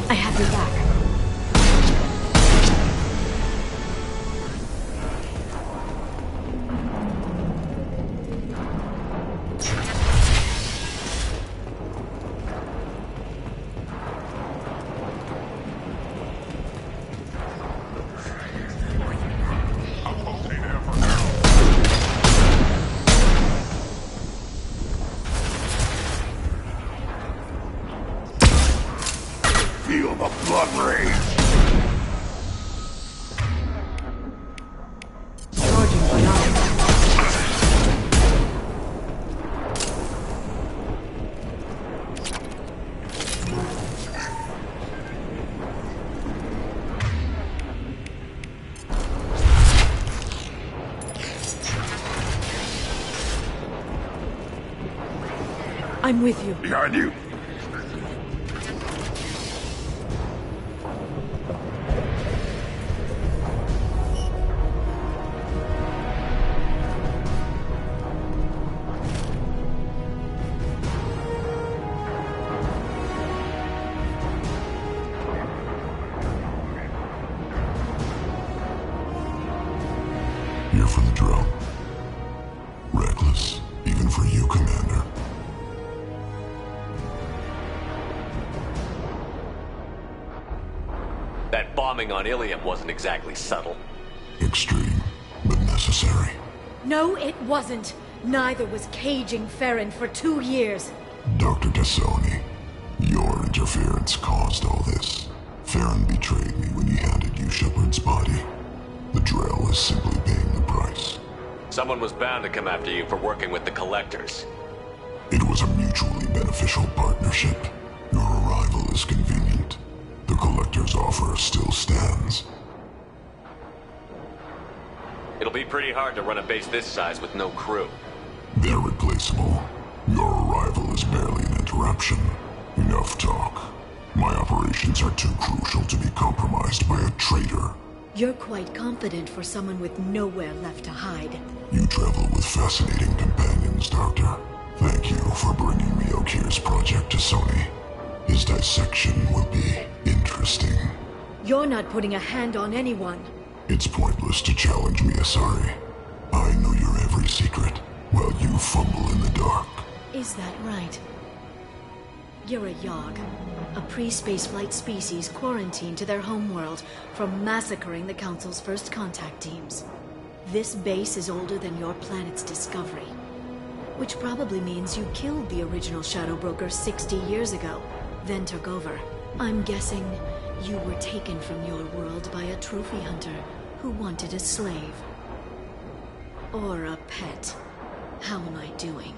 I have your back. Feel the blood rage! Charging biotics. I'm with you. Behind you. Here for the drone. Reckless, even for you, Commander. That bombing on Ilium wasn't exactly subtle. Extreme, but necessary. No, it wasn't. Neither was caging Farron for 2 years. Dr. Tassoni, your interference caused all this. Farron betrayed me when he handed you Shepard's body. The Drell is simply paying the price. Someone was bound to come after you for working with the Collectors. It was a mutually beneficial partnership. Your arrival is convenient. The Collector's offer still stands. It'll be pretty hard to run a base this size with no crew. They're replaceable. Your arrival is barely an interruption. Enough talk. My operations are too crucial to be compromised by a traitor. You're quite confident for someone with nowhere left to hide. You travel with fascinating companions, Doctor. Thank you for bringing me Okir's project to Sony. His dissection will be interesting. You're not putting a hand on anyone. It's pointless to challenge me, Asari. I know your every secret, while you fumble in the dark. Is that right? You're a Yogg, a pre-spaceflight species quarantined to their homeworld from massacring the Council's first contact teams. This base is older than your planet's discovery, which probably means you killed the original Shadow Broker 60 years ago, then took over. I'm guessing you were taken from your world by a trophy hunter who wanted a slave. Or a pet. How am I doing?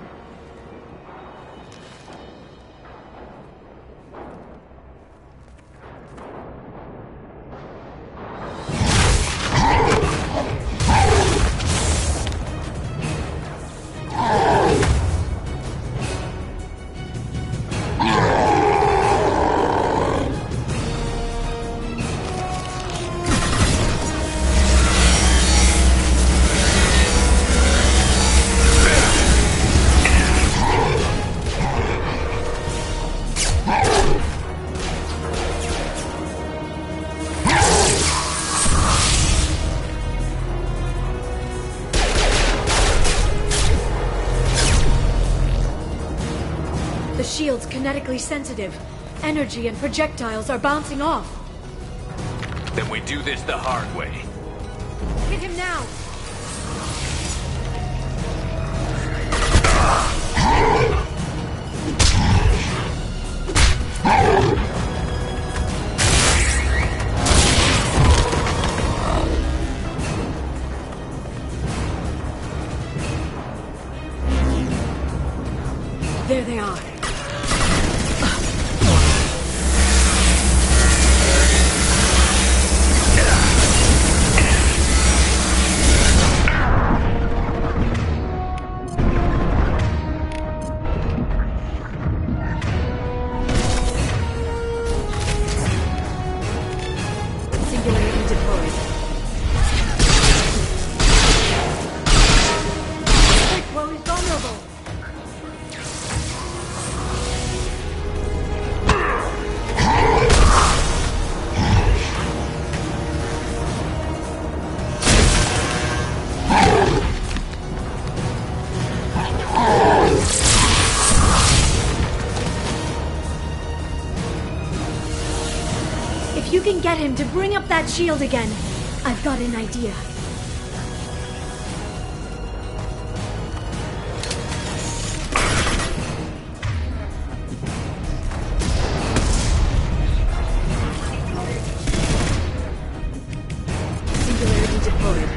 The shield's kinetically sensitive. Energy and projectiles are bouncing off. Then we do this the hard way. Hit him now! There they are. Singularity deployed. Quick, while he's vulnerable. If you can get him to bring up that shield again, I've got an idea. Singularity deployed.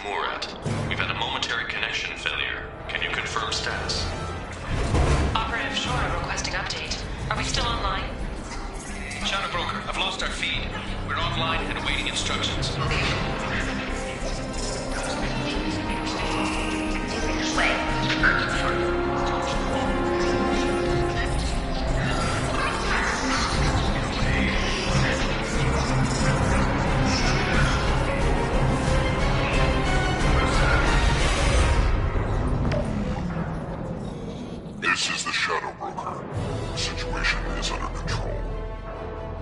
Murat. We've had a momentary connection failure. Can you confirm status? Operative Shora requesting update. Are we still online? Shadow Broker, I've lost our feed. We're offline and awaiting instructions. This is the Shadow Broker. The situation is under control.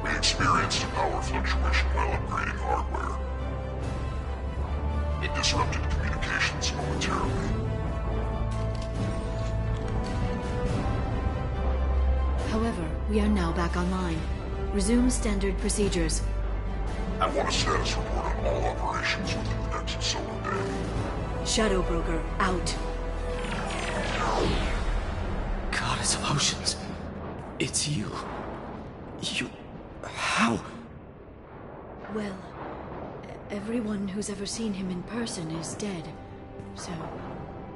We experienced a power fluctuation while upgrading hardware. It disrupted communications momentarily. However, we are now back online. Resume standard procedures. I want a status report on all operations within the next solar day. Shadow Broker, out. Goddess of Oceans. It's you. You... How? Well, everyone who's ever seen him in person is dead, so...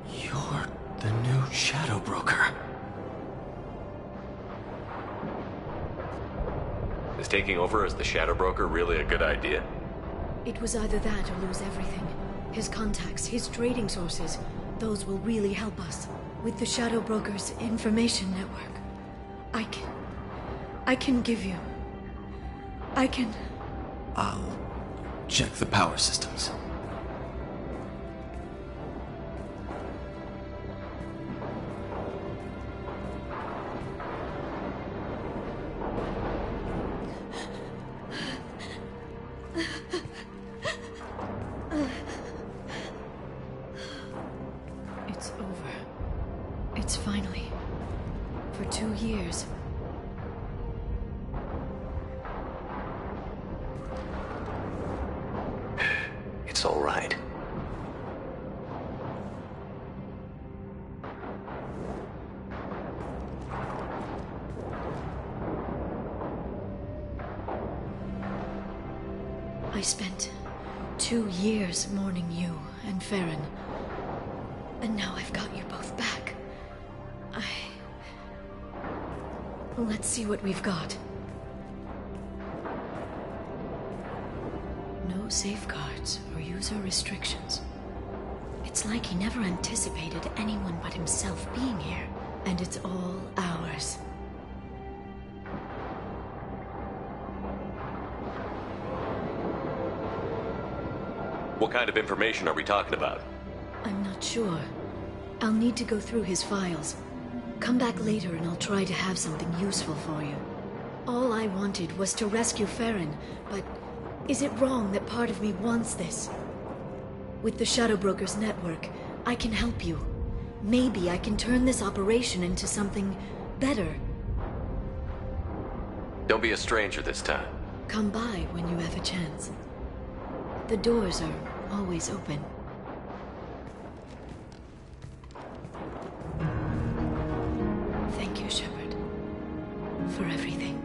You're the new Shadow Broker. Is taking over as the Shadow Broker really a good idea? It was either that or lose everything. His contacts, his trading sources, those will really help us. With the Shadow Broker's information network, I can give you... I'll check the power systems. It's over. It's finally... For 2 years. It's all right. I spent 2 years mourning you and Farron. And now I've got you both back. Let's see what we've got. No safeguards or user restrictions. It's like he never anticipated anyone but himself being here. And it's all ours. What kind of information are we talking about? I'm not sure. I'll need to go through his files. Come back later and I'll try to have something useful for you. All I wanted was to rescue Farron, but is it wrong that part of me wants this? With the Shadow Broker's network, I can help you. Maybe I can turn this operation into something better. Don't be a stranger this time. Come by when you have a chance. The doors are always open. Thank you, Shepard, for everything.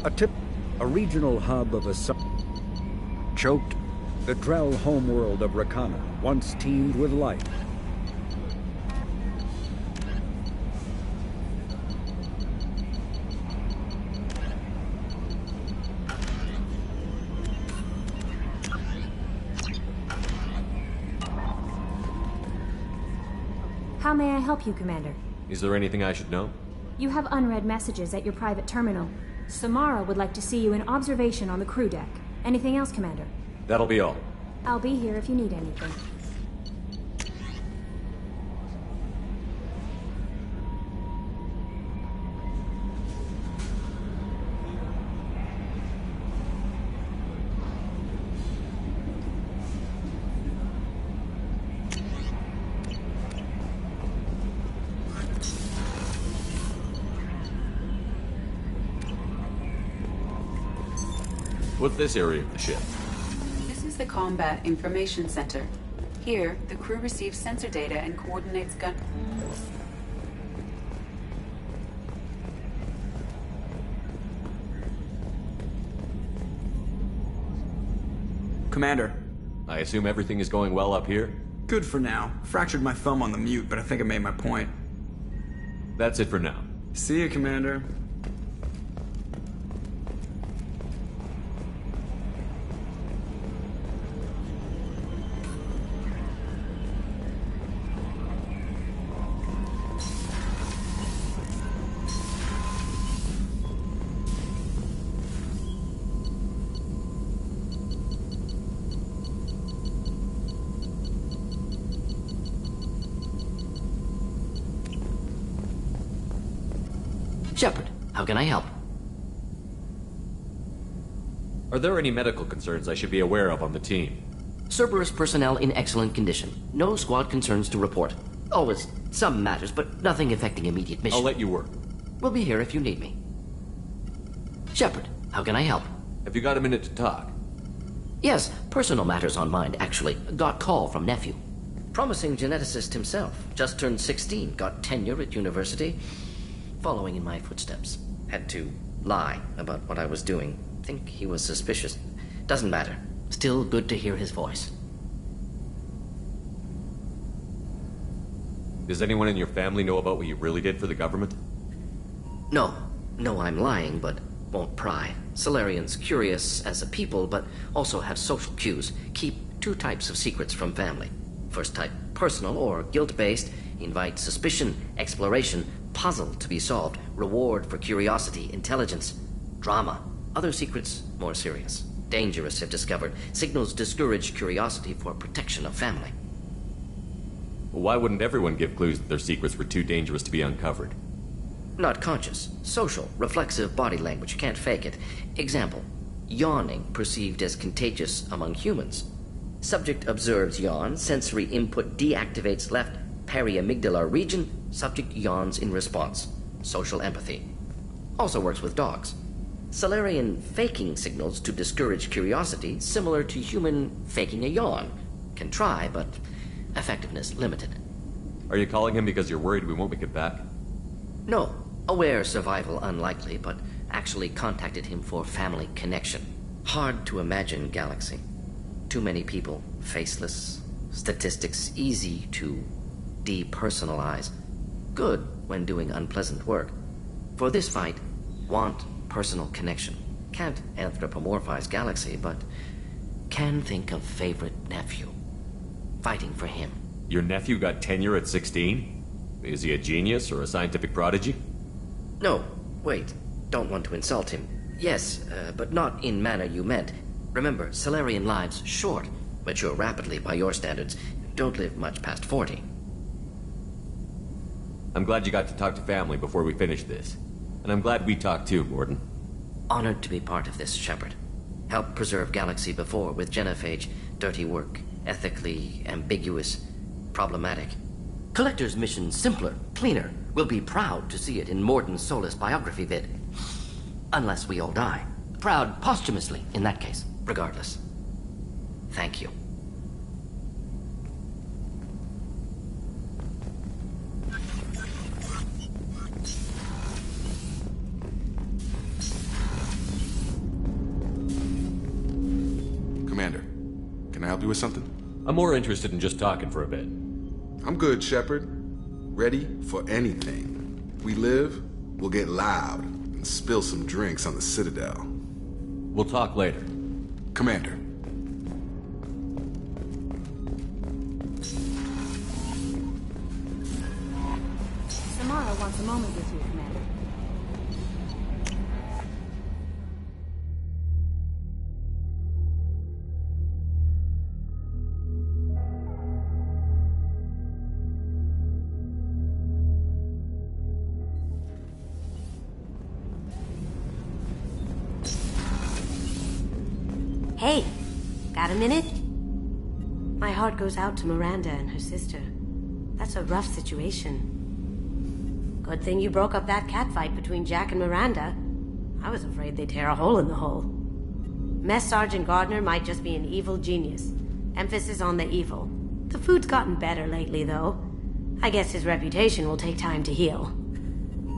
A regional hub of a choked, the Drell homeworld of Rakana once teemed with life. How may I help you, Commander? Is there anything I should know? You have unread messages at your private terminal. Samara would like to see you in observation on the crew deck. Anything else, Commander? That'll be all. I'll be here if you need anything. What's this area of the ship? This is the Combat Information Center. Here, the crew receives sensor data and coordinates gun... Commander. I assume everything is going well up here? Good for now. Fractured my thumb on the mute, but I think I made my point. That's it for now. See you, Commander. Shepard, how can I help? Are there any medical concerns I should be aware of on the team? Cerberus personnel in excellent condition. No squad concerns to report. Always some matters, but nothing affecting immediate mission. I'll let you work. We'll be here if you need me. Shepard, how can I help? Have you got a minute to talk? Yes, personal matters on mind, actually. Got call from nephew. Promising geneticist himself. Just turned 16, got tenure at university. Following in my footsteps. Had to lie about what I was doing. Think he was suspicious. Doesn't matter. Still good to hear his voice. Does anyone in your family know about what you really did for the government? No. No, I'm lying, but won't pry. Solarians curious as a people, but also have social cues. Keep two types of secrets from family. First type, personal or guilt-based. Invite suspicion, exploration, puzzle to be solved, reward for curiosity, intelligence, drama. Other secrets, more serious. Dangerous if discovered. Signals discourage curiosity for protection of family. Well, why wouldn't everyone give clues that their secrets were too dangerous to be uncovered? Not conscious. Social, reflexive body language, can't fake it. Example, yawning perceived as contagious among humans. Subject observes yawn, sensory input deactivates left periamygdalar region, subject yawns in response. Social empathy. Also works with dogs. Solarian faking signals to discourage curiosity, similar to human faking a yawn. Can try, but effectiveness limited. Are you calling him because you're worried we won't make it back? No. Aware survival unlikely, but actually contacted him for family connection. Hard to imagine galaxy. Too many people, faceless. Statistics easy to depersonalize. Good when doing unpleasant work. For this fight, want personal connection. Can't anthropomorphize galaxy, but can think of favorite nephew. Fighting for him. Your nephew got tenure at 16? Is he a genius or a scientific prodigy? No, wait. Don't want to insult him. Yes, but not in manner you meant. Remember, Solarian lives short. Mature rapidly by your standards. Don't live much past 40. I'm glad you got to talk to family before we finish this. And I'm glad we talked too, Gordon. Honored to be part of this, Shepard. Helped preserve Galaxy before with Genophage. Dirty work. Ethically ambiguous. Problematic. Collector's mission simpler, cleaner. We'll be proud to see it in Mordin Solus biography vid. Unless we all die. Proud posthumously, in that case. Regardless. Thank you. help you with something? I'm more interested in just talking for a bit. I'm good, Shepard. Ready for anything. We live, we'll get loud, and spill some drinks on the Citadel. We'll talk later. Commander. Samara wants a moment with you, Commander. Hey, got a minute? My heart goes out to Miranda and her sister. That's a rough situation. Good thing you broke up that catfight between Jack and Miranda. I was afraid they'd tear a hole in the hull. Mess Sergeant Gardner might just be an evil genius. Emphasis on the evil. The food's gotten better lately, though. I guess his reputation will take time to heal.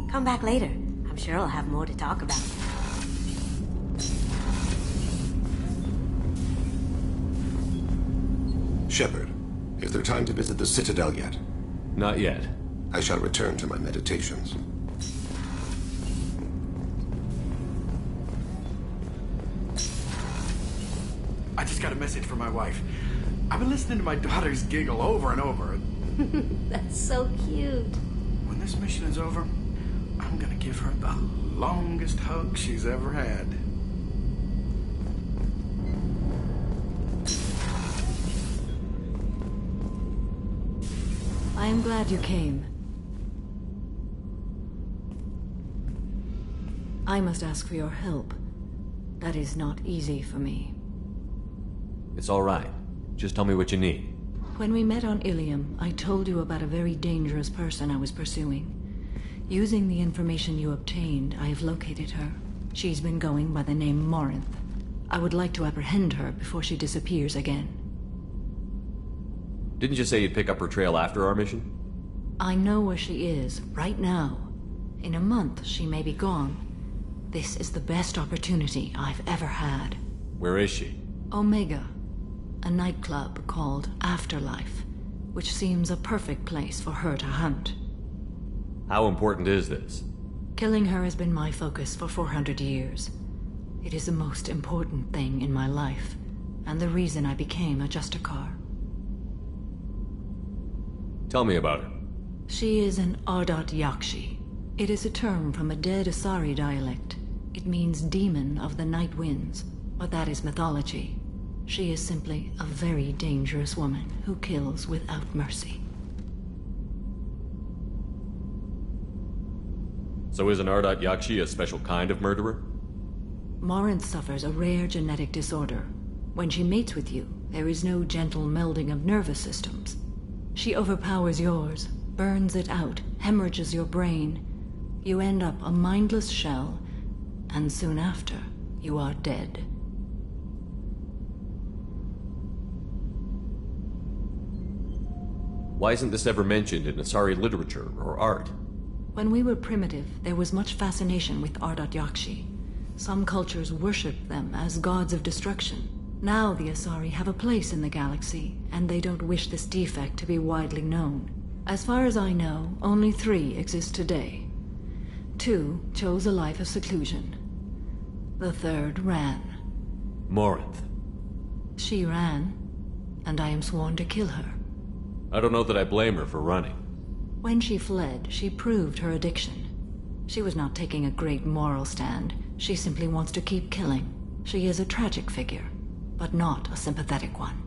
Come back later. I'm sure I'll have more to talk about. Shepard, is there time to visit the Citadel yet? Not yet. I shall return to my meditations. I just got a message from my wife. I've been listening to my daughter's giggle over and over. That's so cute. When this mission is over, I'm gonna give her the longest hug she's ever had. I am glad you came. I must ask for your help. That is not easy for me. It's all right. Just tell me what you need. When we met on Ilium, I told you about a very dangerous person I was pursuing. Using the information you obtained, I have located her. She's been going by the name Morinth. I would like to apprehend her before she disappears again. Didn't you say you'd pick up her trail after our mission? I know where she is, right now. In a month, she may be gone. This is the best opportunity I've ever had. Where is she? Omega. A nightclub called Afterlife, which seems a perfect place for her to hunt. How important is this? Killing her has been my focus for 400 years. It is the most important thing in my life, and the reason I became a Justicar. Tell me about her. She is an Ardat Yakshi. It is a term from a dead Asari dialect. It means demon of the night winds, but that is mythology. She is simply a very dangerous woman who kills without mercy. So is an Ardat Yakshi a special kind of murderer? Morinth suffers a rare genetic disorder. When she mates with you, there is no gentle melding of nervous systems. She overpowers yours, burns it out, hemorrhages your brain. You end up a mindless shell, and soon after, you are dead. Why isn't this ever mentioned in Asari literature or art? When we were primitive, there was much fascination with Ardat Yakshi. Some cultures worshipped them as gods of destruction. Now the Asari have a place in the galaxy, and they don't wish this defect to be widely known. As far as I know, only 3 exist today. 2 chose a life of seclusion. The 3rd ran. Morinth. She ran, and I am sworn to kill her. I don't know that I blame her for running. When she fled, she proved her addiction. She was not taking a great moral stand. She simply wants to keep killing. She is a tragic figure, but not a sympathetic one.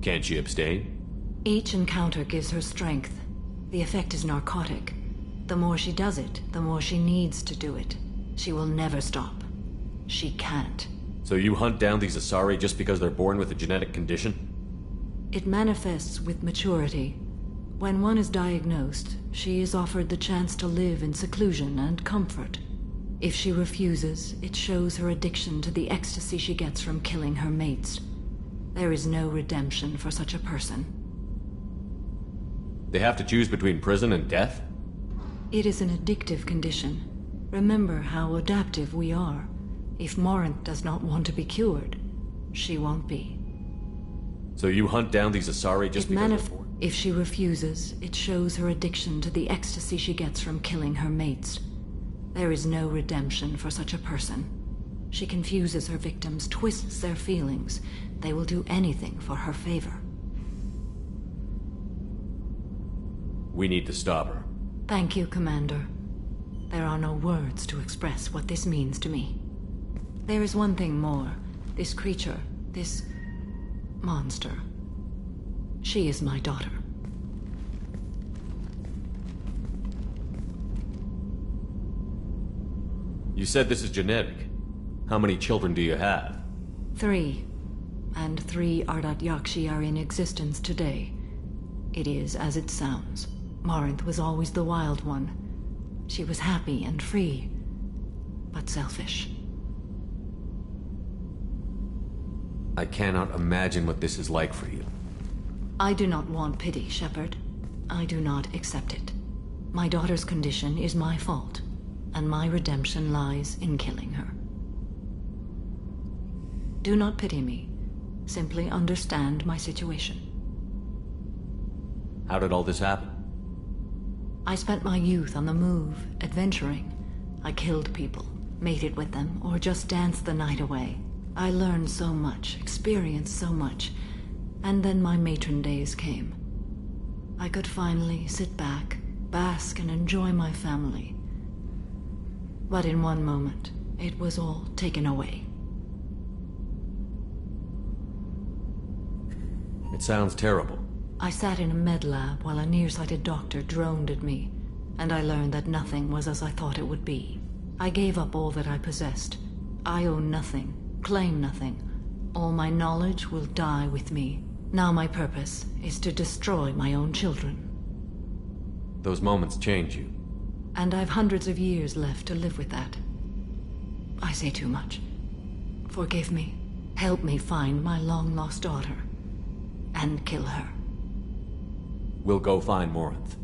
Can't she abstain? Each encounter gives her strength. The effect is narcotic. The more she does it, the more she needs to do it. She will never stop. She can't. So you hunt down these Asari just because they're born with a genetic condition? It manifests with maturity. When one is diagnosed, she is offered the chance to live in seclusion and comfort. If she refuses, it shows her addiction to the ecstasy she gets from killing her mates. There is no redemption for such a person. They have to choose between prison and death? It is an addictive condition. Remember how adaptive we are. If Morinth does not want to be cured, she won't be. So you hunt down these Asari just because they're... If she refuses, it shows her addiction to the ecstasy she gets from killing her mates. There is no redemption for such a person. She confuses her victims, twists their feelings. They will do anything for her favor. We need to stop her. Thank you, Commander. There are no words to express what this means to me. There is one thing more. This creature, this monster. She is my daughter. You said this is genetic. How many children do you have? 3. And 3 Ardat Yakshi are in existence today. It is as it sounds. Morinth was always the wild one. She was happy and free, but selfish. I cannot imagine what this is like for you. I do not want pity, Shepard. I do not accept it. My daughter's condition is my fault, and my redemption lies in killing her. Do not pity me. Simply understand my situation. How did all this happen? I spent my youth on the move, adventuring. I killed people, mated with them, or just danced the night away. I learned so much, experienced so much, and then my matron days came. I could finally sit back, bask and enjoy my family. But in one moment, it was all taken away. It sounds terrible. I sat in a med lab while a nearsighted doctor droned at me, and I learned that nothing was as I thought it would be. I gave up all that I possessed. I own nothing, claim nothing. All my knowledge will die with me. Now my purpose is to destroy my own children. Those moments change you. And I've hundreds of years left to live with that. I say too much. Forgive me. Help me find my long-lost daughter. And kill her. We'll go find Morinth.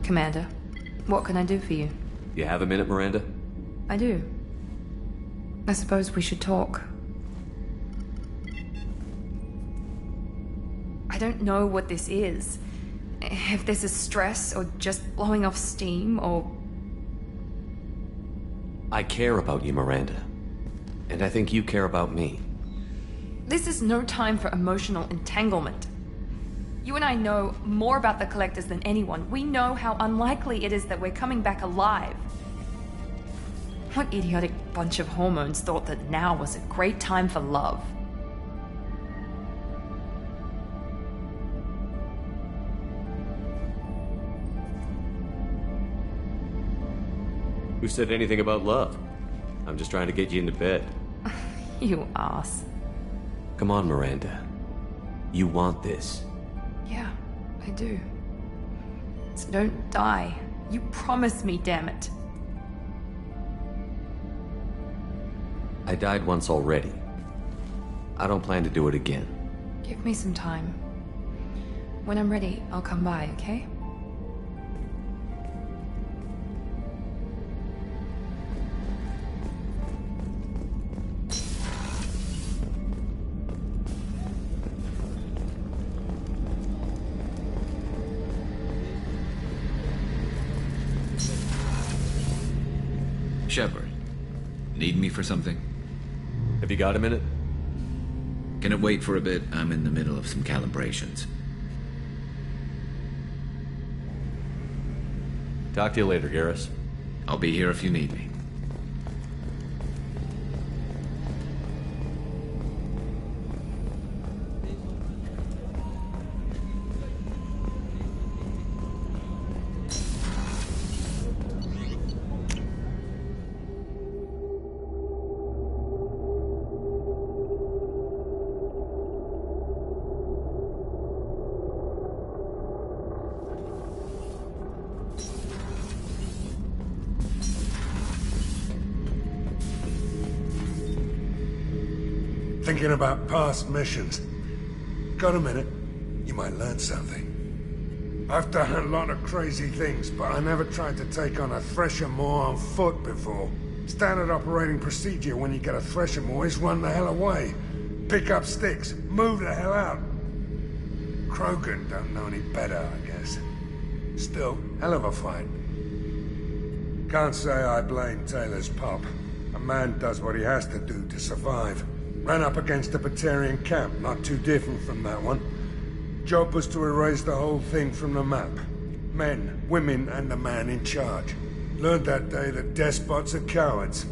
Commander, what can I do for you? You have a minute, Miranda? I do. I suppose we should talk. I don't know what this is. If this is stress, or just blowing off steam, or... I care about you, Miranda. And I think you care about me. This is no time for emotional entanglement. You and I know more about the Collectors than anyone. We know how unlikely it is that we're coming back alive. What idiotic bunch of hormones thought that now was a great time for love? Who said anything about love? I'm just trying to get you into bed. You ass. Come on, Miranda. You want this. Yeah, I do. So don't die. You promised me, damn it. I died once already. I don't plan to do it again. Give me some time. When I'm ready, I'll come by, okay? Shepard, need me for something? Have you got a minute? Can it wait for a bit? I'm in the middle of some calibrations. Talk to you later, Garrus. I'll be here if you need me. Thinking about past missions. Got a minute? You might learn something. I've done a lot of crazy things, but I never tried to take on a Thresher Maw on foot before. Standard operating procedure when you get a Thresher Maw is run the hell away. Pick up sticks, move the hell out. Krogan don't know any better, I guess. Still, hell of a fight. Can't say I blame Taylor's pop. A man does what he has to do to survive. Ran up against a Batarian camp, not too different from that one. Job was to erase the whole thing from the map. Men, women, and the man in charge. Learned that day that despots are cowards.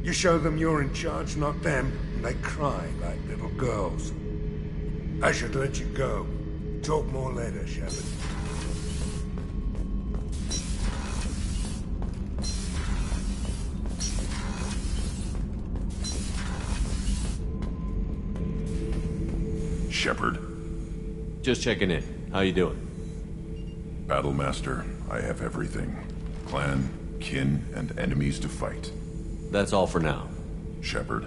You show them you're in charge, not them, and they cry like little girls. I should let you go. Talk more later, Shepard. Shepard. Just checking in. How you doing? Battlemaster, I have everything. Clan, kin, and enemies to fight. That's all for now. Shepard.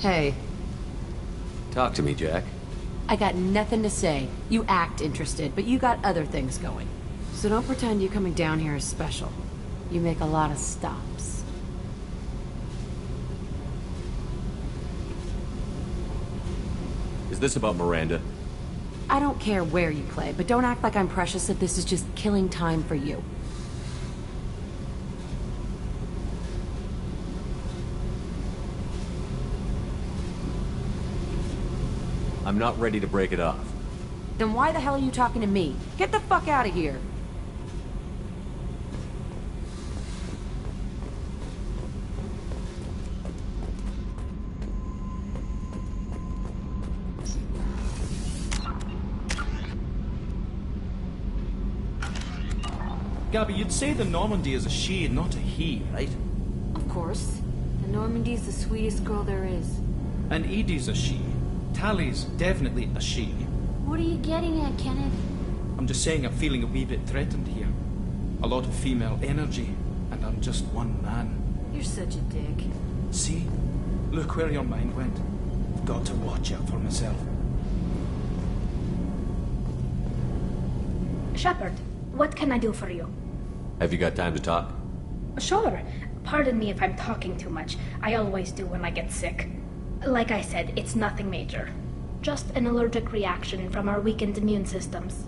Hey. Talk to me, Jack. I got nothing to say. You act interested, but you got other things going. So don't pretend you coming down here is special. You make a lot of stops. Is this about Miranda? I don't care where you play, but don't act like I'm precious if this is just killing time for you. I'm not ready to break it off. Then why the hell are you talking to me? Get the fuck out of here! Gabby, you'd say the Normandy is a she and not a he, right? Of course. The Normandy's the sweetest girl there is. And Edie's a she. Tally's definitely a she. What are you getting at, Kenneth? I'm just saying I'm feeling a wee bit threatened here. A lot of female energy, and I'm just one man. You're such a dick. See? Look where your mind went. I've got to watch out for myself. Shepard, what can I do for you? Have you got time to talk? Sure. Pardon me if I'm talking too much. I always do when I get sick. Like I said, it's nothing major. Just an allergic reaction from our weakened immune systems.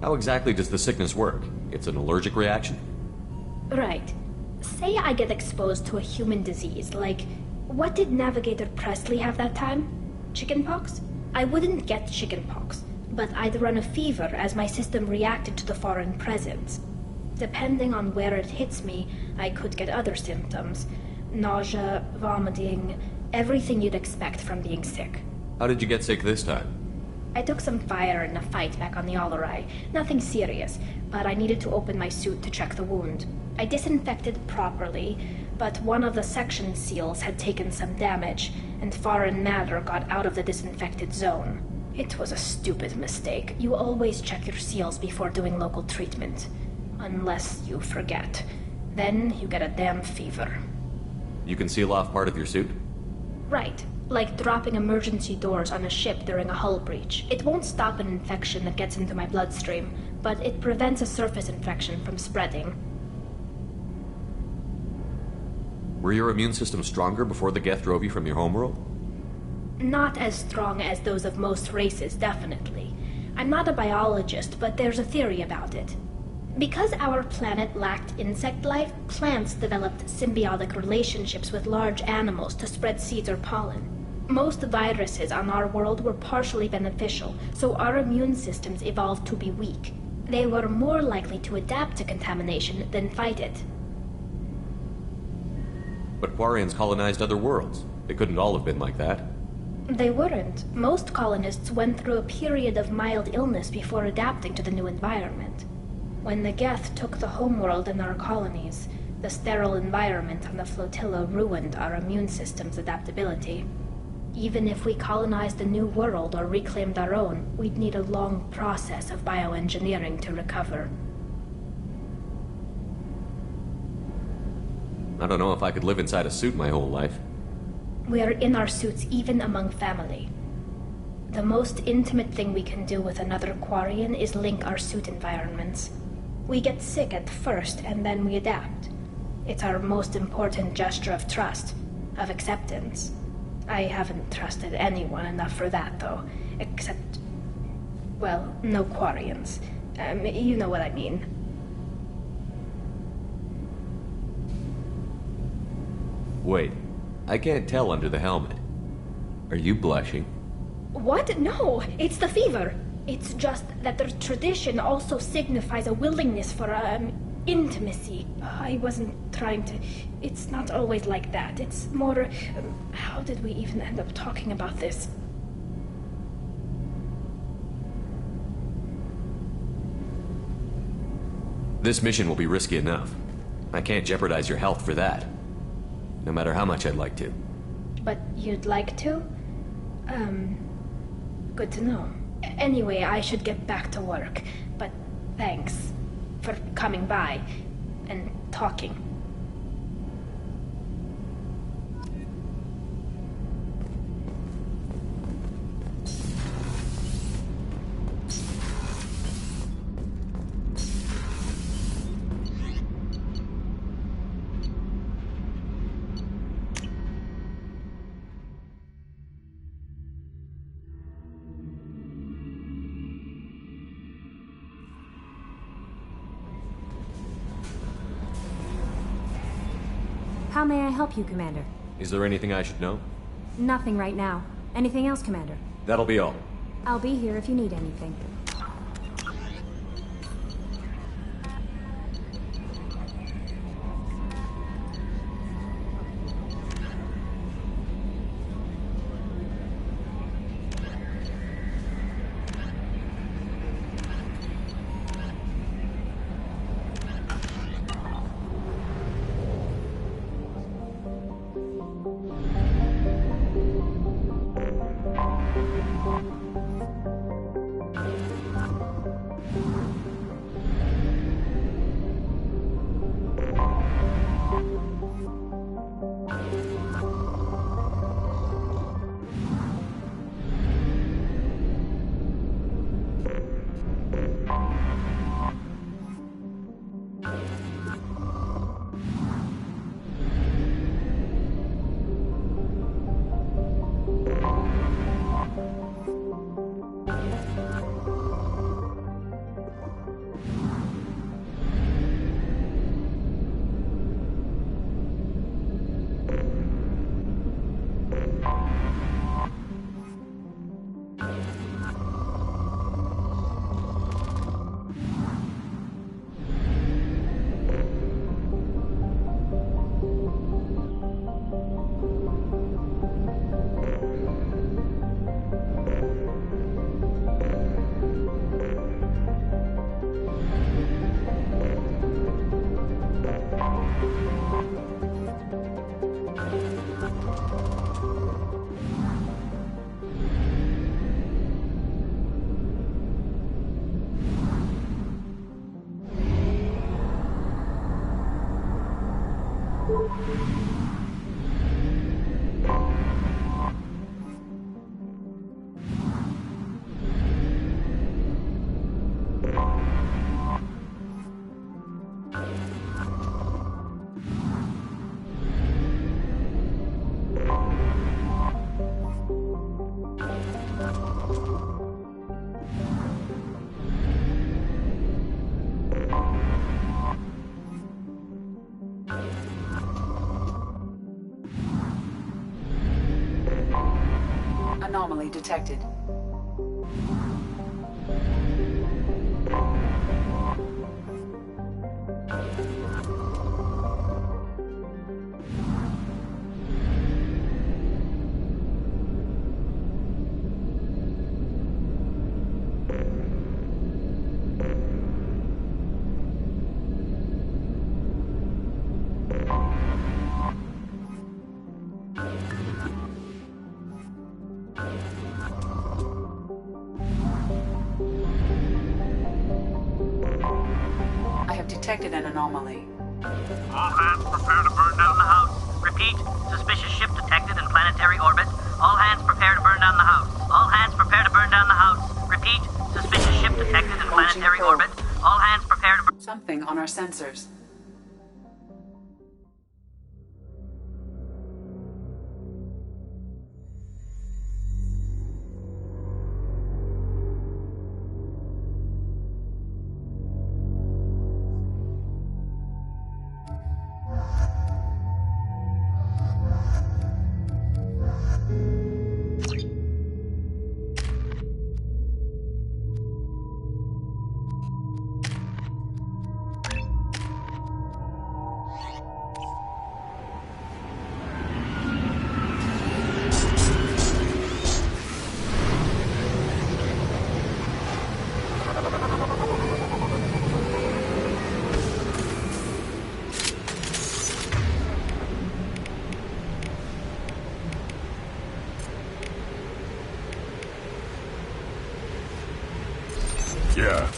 How exactly does the sickness work? It's an allergic reaction? Right. Say I get exposed to a human disease, like... What did Navigator Presley have that time? Chickenpox? I wouldn't get chickenpox, but I'd run a fever as my system reacted to the foreign presence. Depending on where it hits me, I could get other symptoms. Nausea, vomiting, everything you'd expect from being sick. How did you get sick this time? I took some fire in a fight back on the Allerai. Nothing serious, but I needed to open my suit to check the wound. I disinfected properly, but one of the section seals had taken some damage, and foreign matter got out of the disinfected zone. It was a stupid mistake. You always check your seals before doing local treatment. Unless you forget. Then you get a damn fever. You can seal off part of your suit? Right. Like dropping emergency doors on a ship during a hull breach. It won't stop an infection that gets into my bloodstream, but it prevents a surface infection from spreading. Were your immune system stronger before the Geth drove you from your homeworld? Not as strong as those of most races, definitely. I'm not a biologist, but there's a theory about it. Because our planet lacked insect life, plants developed symbiotic relationships with large animals to spread seeds or pollen. Most viruses on our world were partially beneficial, so our immune systems evolved to be weak. They were more likely to adapt to contamination than fight it. But Quarians colonized other worlds. They couldn't all have been like that. They weren't. Most colonists went through a period of mild illness before adapting to the new environment. When the Geth took the homeworld and our colonies, The sterile environment on the flotilla ruined our immune system's adaptability. Even if we colonized a new world or reclaimed our own, we'd need a long process of bioengineering to recover. I don't know if I could live inside a suit my whole life. We are in our suits even among family. The most intimate thing we can do with another Quarian is link our suit environments. We get sick at first, and then we adapt. It's our most important gesture of trust, of acceptance. I haven't trusted anyone enough for that, though. Except... well, no Quarians. You know what I mean. Wait, I can't tell under the helmet. Are you blushing? What? No, it's the fever. It's just that the tradition also signifies a willingness for, intimacy. I wasn't trying to... It's not always like that. It's more... how did we even end up talking about this? This mission will be risky enough. I can't jeopardize your health for that. No matter how much I'd like to. But you'd like to? Good to know. Anyway, I should get back to work. But thanks for coming by and talking. How may I help you, Commander? Is there anything I should know? Nothing right now. Anything else, Commander? That'll be all. I'll be here if you need anything. Anomaly detected. detected an anomaly. All hands prepare to burn down the house. Repeat, suspicious ship detected in planetary orbit. All hands prepare to burn down the house. All hands prepare to burn down the house. Repeat, suspicious ship detected in planetary orbit. All hands prepare to burn... Something on our sensors. Yeah.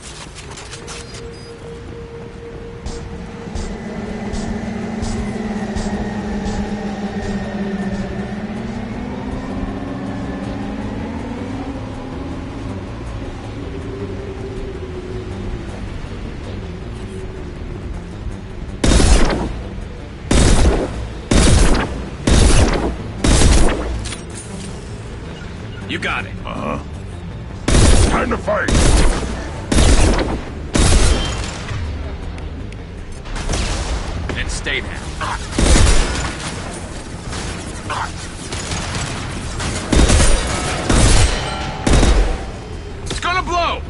You got it. Uh-huh. Time to fight! Then stay there. It's gonna blow!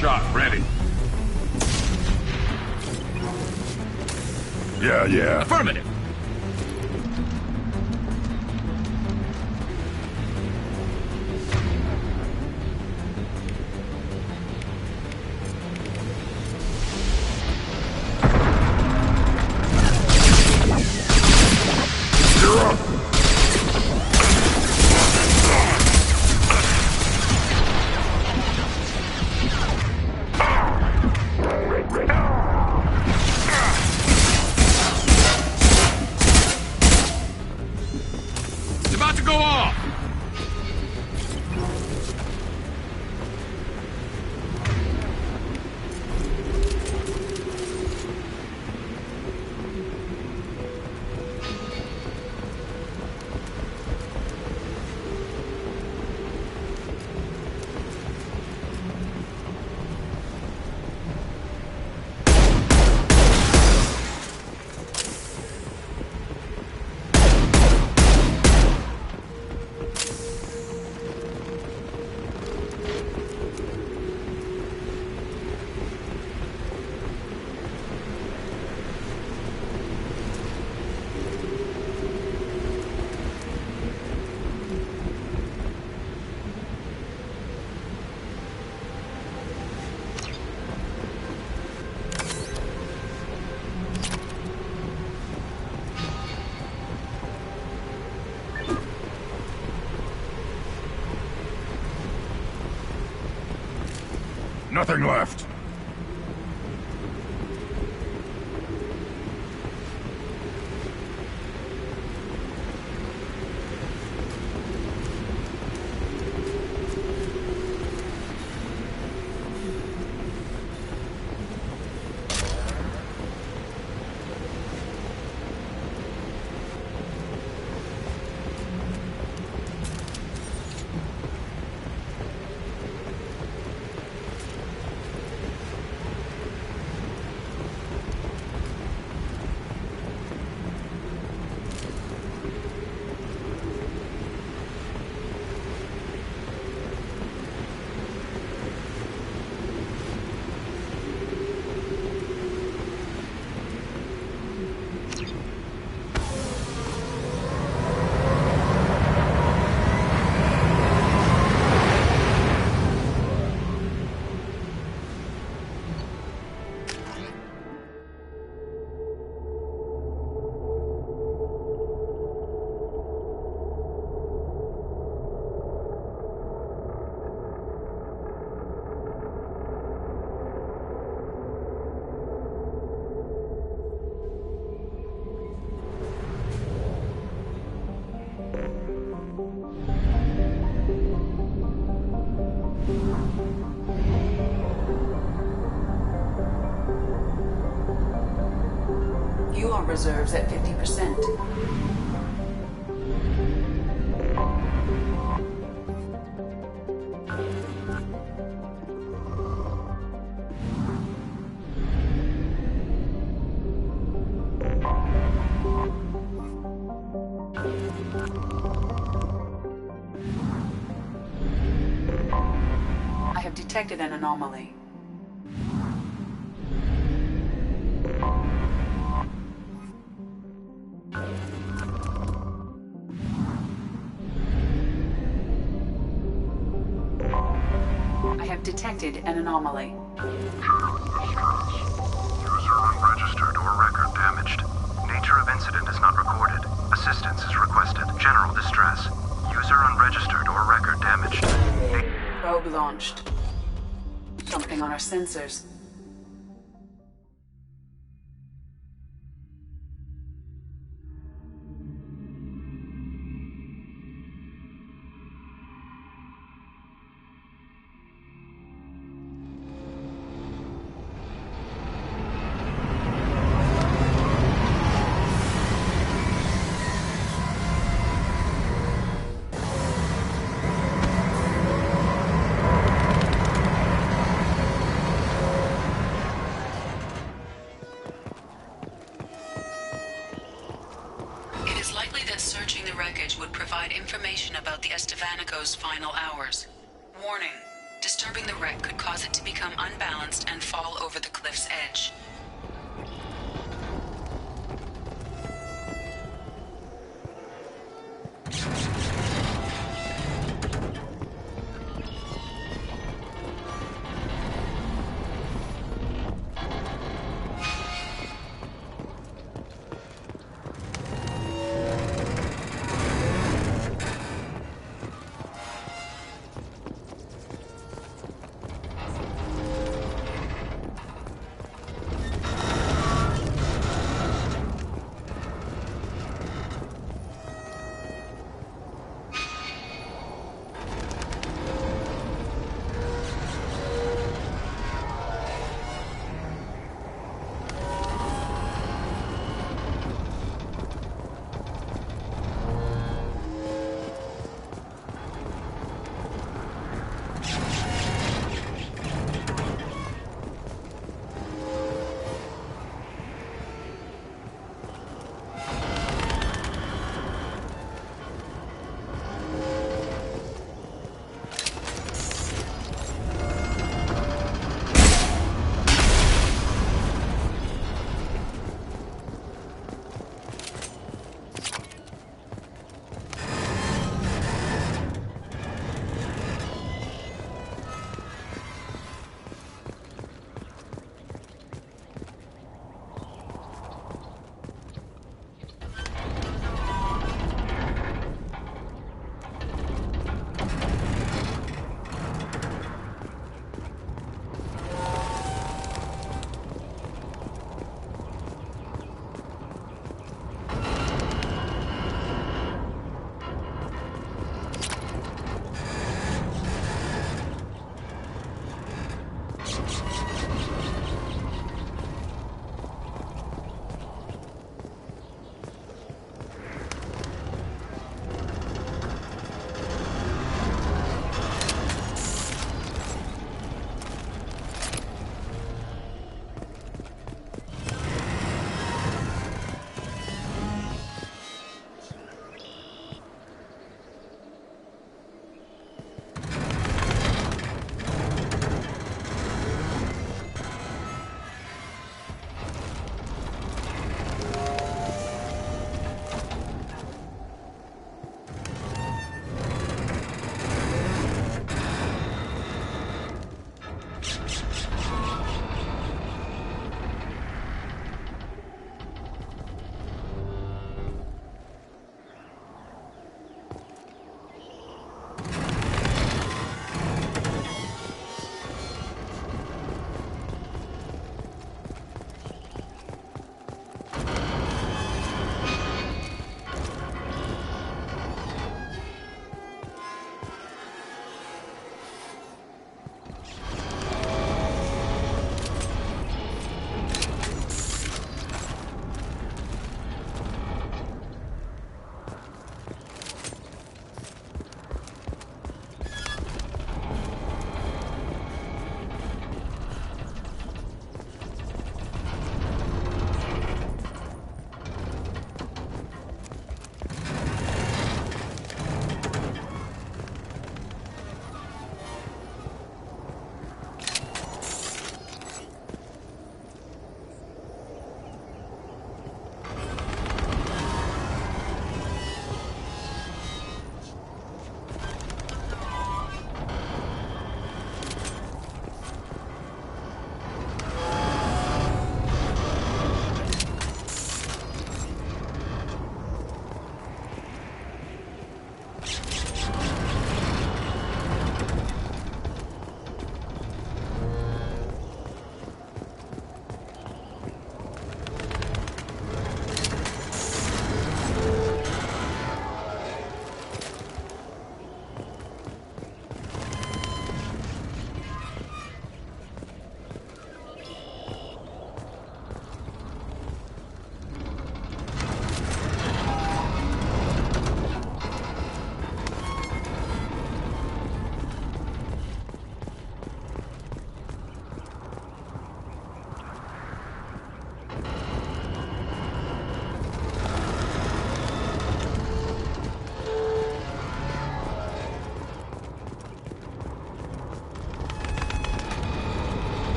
Shot ready. Yeah. Affirmative. You're up. It's about to go off! Nothing left. Reserves at 50%. I have detected an anomaly. I have detected an anomaly. User unregistered or record damaged. Nature of incident is not recorded. Assistance is requested. General distress. User unregistered or record damaged. Probe launched. Something on our sensors. It is likely that searching the wreckage would provide information about the Estevanico's final hours. Warning: disturbing the wreck could cause it to become unbalanced and fall over the cliff's edge.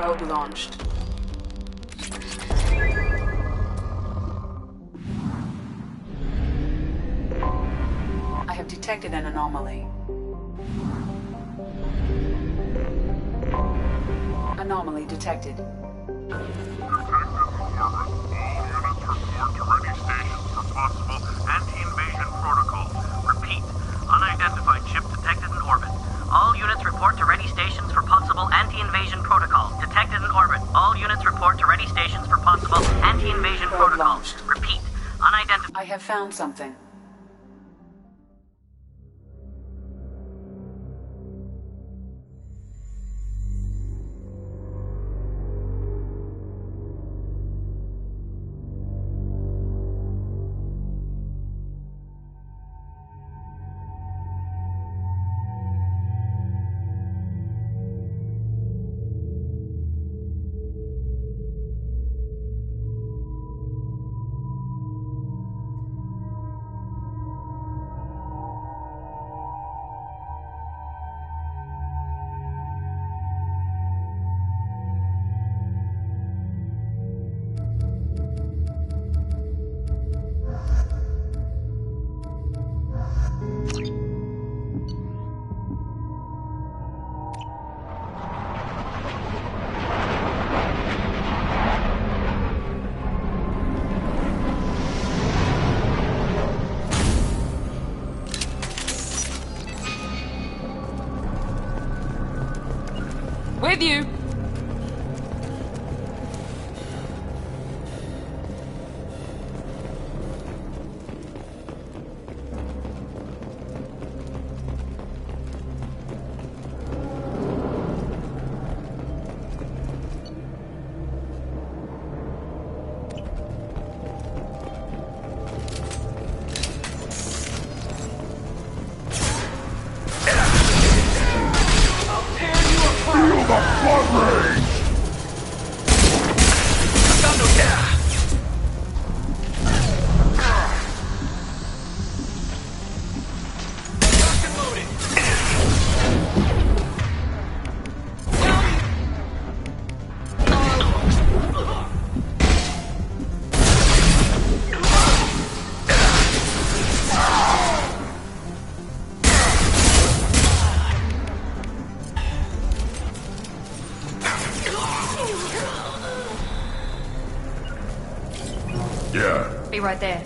Probe launched. I have detected an anomaly. Anomaly detected. Anti-invasion protocol. Repeat. Unidentified ship detected in orbit. All units report to ready stations for possible anti-invasion protocol. Detected in orbit. All units report to ready stations for possible anti-invasion protocol. Repeat. Unidentified. I have found something. With you! Be right there.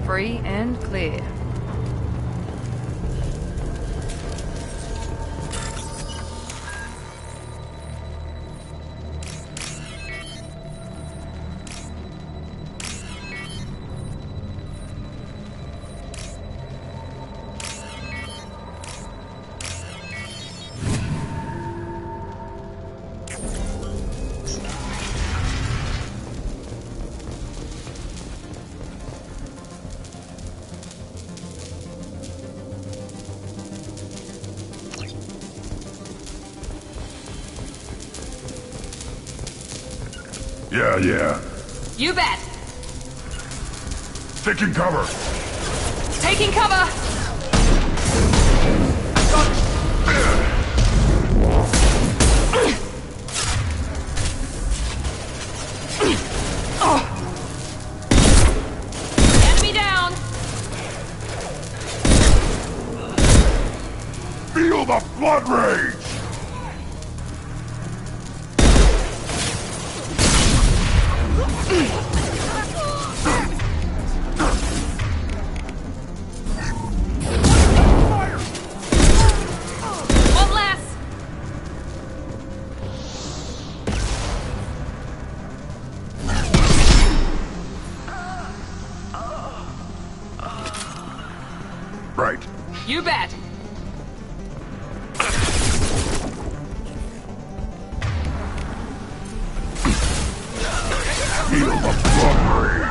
Free and clear. Yeah. You bet. Taking cover. Taking cover. Enemy down. Feel the blood rage. One less. Right. You bet. Feel the blood rage.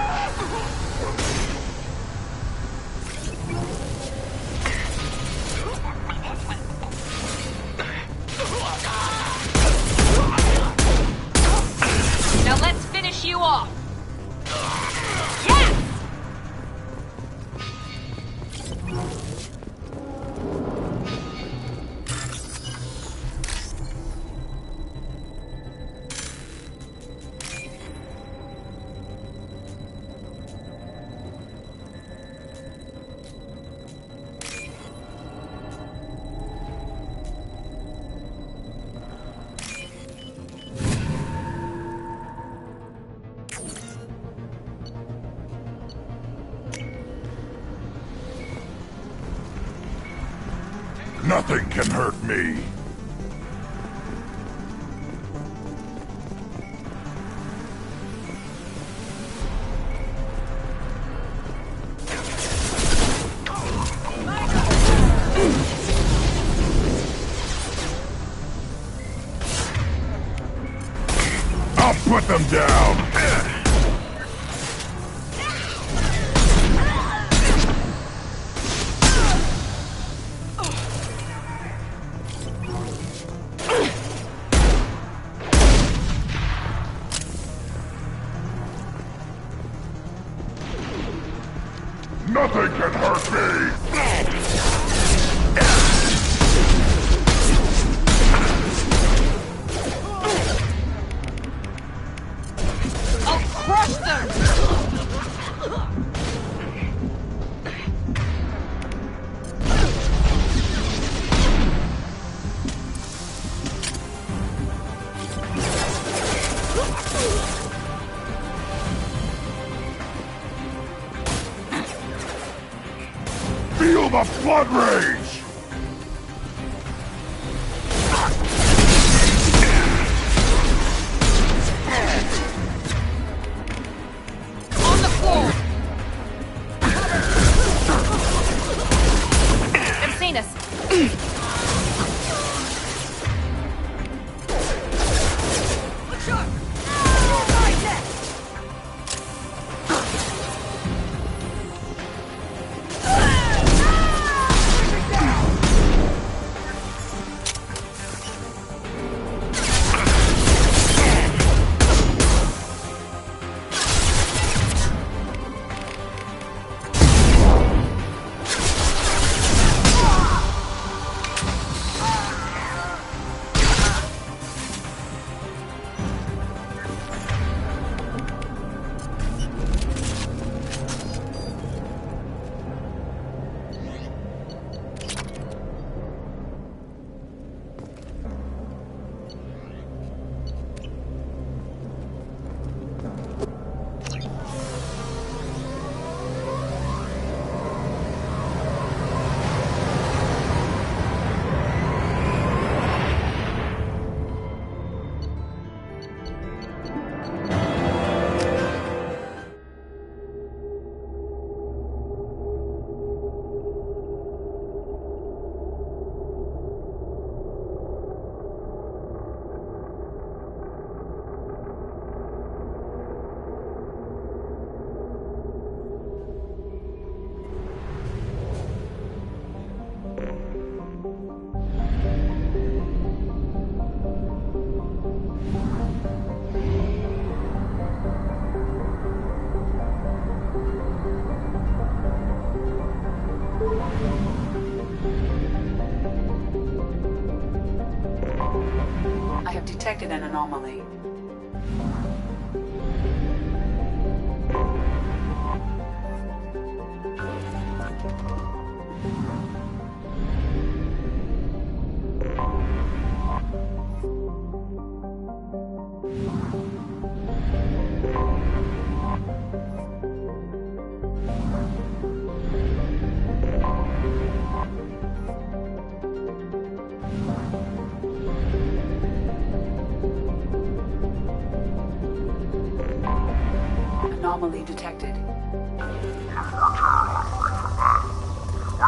Nothing can hurt me. I'll put them down. Nothing can hurt me! I'll crush them! Feel the blood rage! On the floor! They've seen us. Look sharp! Right there! I have detected an anomaly. Anomaly detected. We're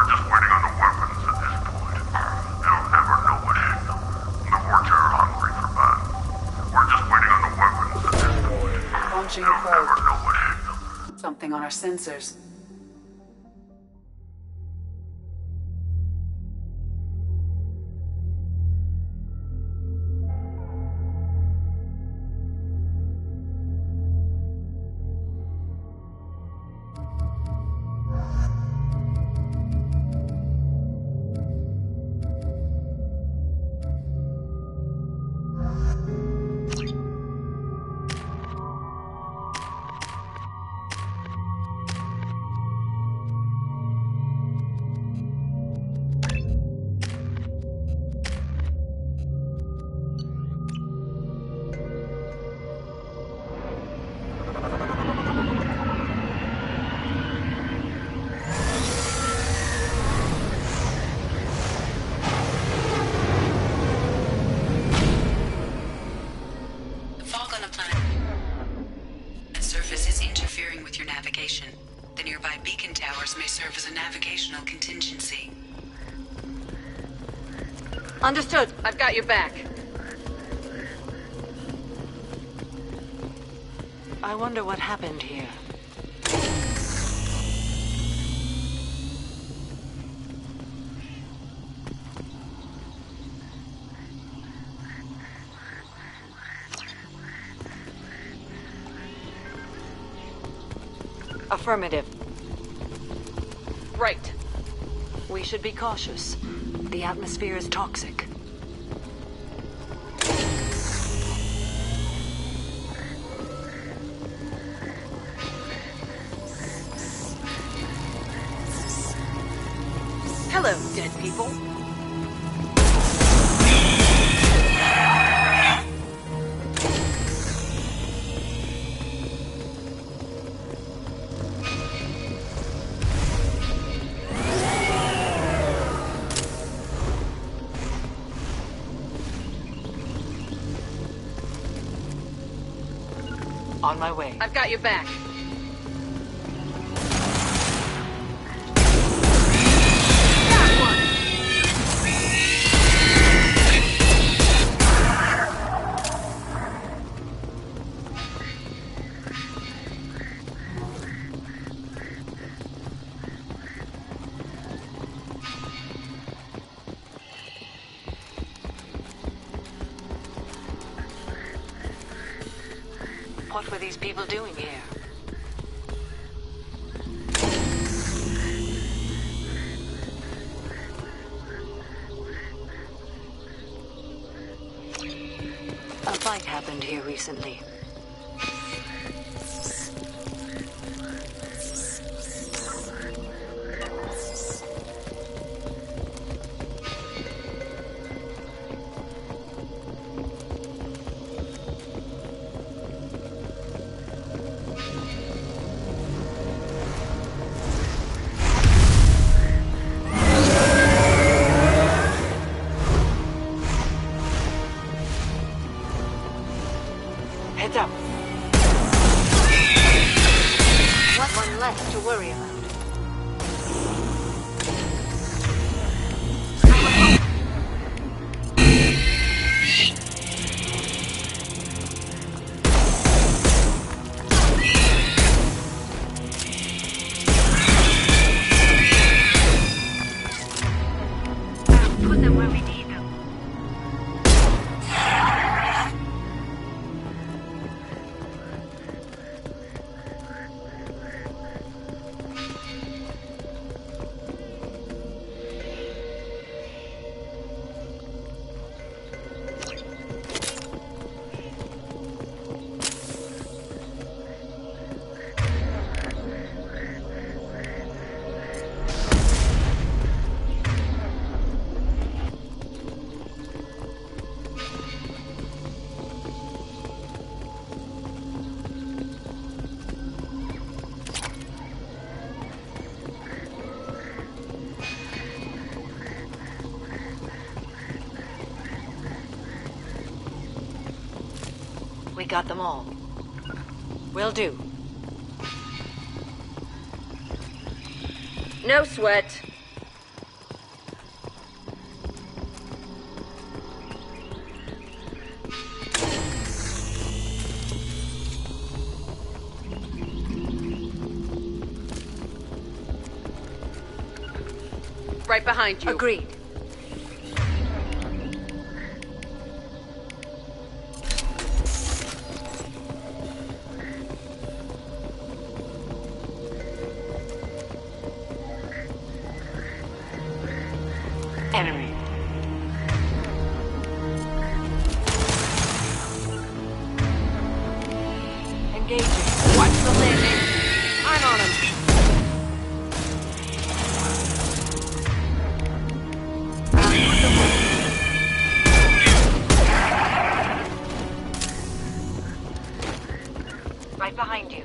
just waiting on the weapons at this point. They'll never know what hit them. The Vortex are hungry for battle. We're just waiting on the weapons at this point. Launching They'll the probe. never know what hit them. Something on our sensors. location. The nearby beacon towers may serve as a navigational contingency. Understood. I've got your back. I wonder what happened here. Affirmative. Right. We should be cautious. The atmosphere is toxic. Hello, dead people. On my way. I've got your back. What were these people doing here? A fight happened here recently. Heads up. One less to worry about. Put them where we need them. We got them all. Will do. No sweat. Right behind you. Agreed. Enemy. Engaging. Watch the landing. I'm on him. Right behind you.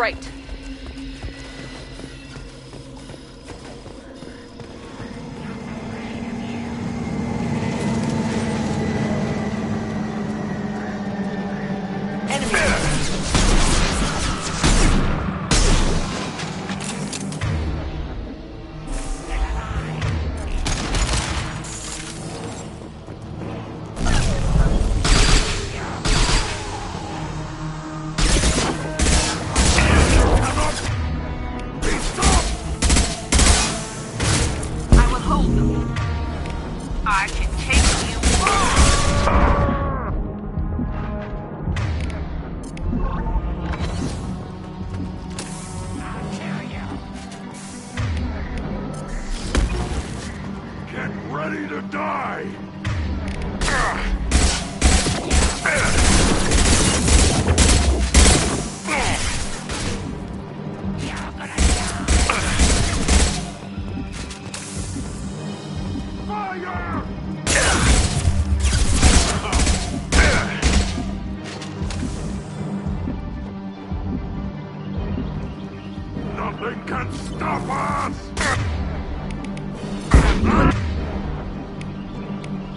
right. Ready to die! Nothing can stop us!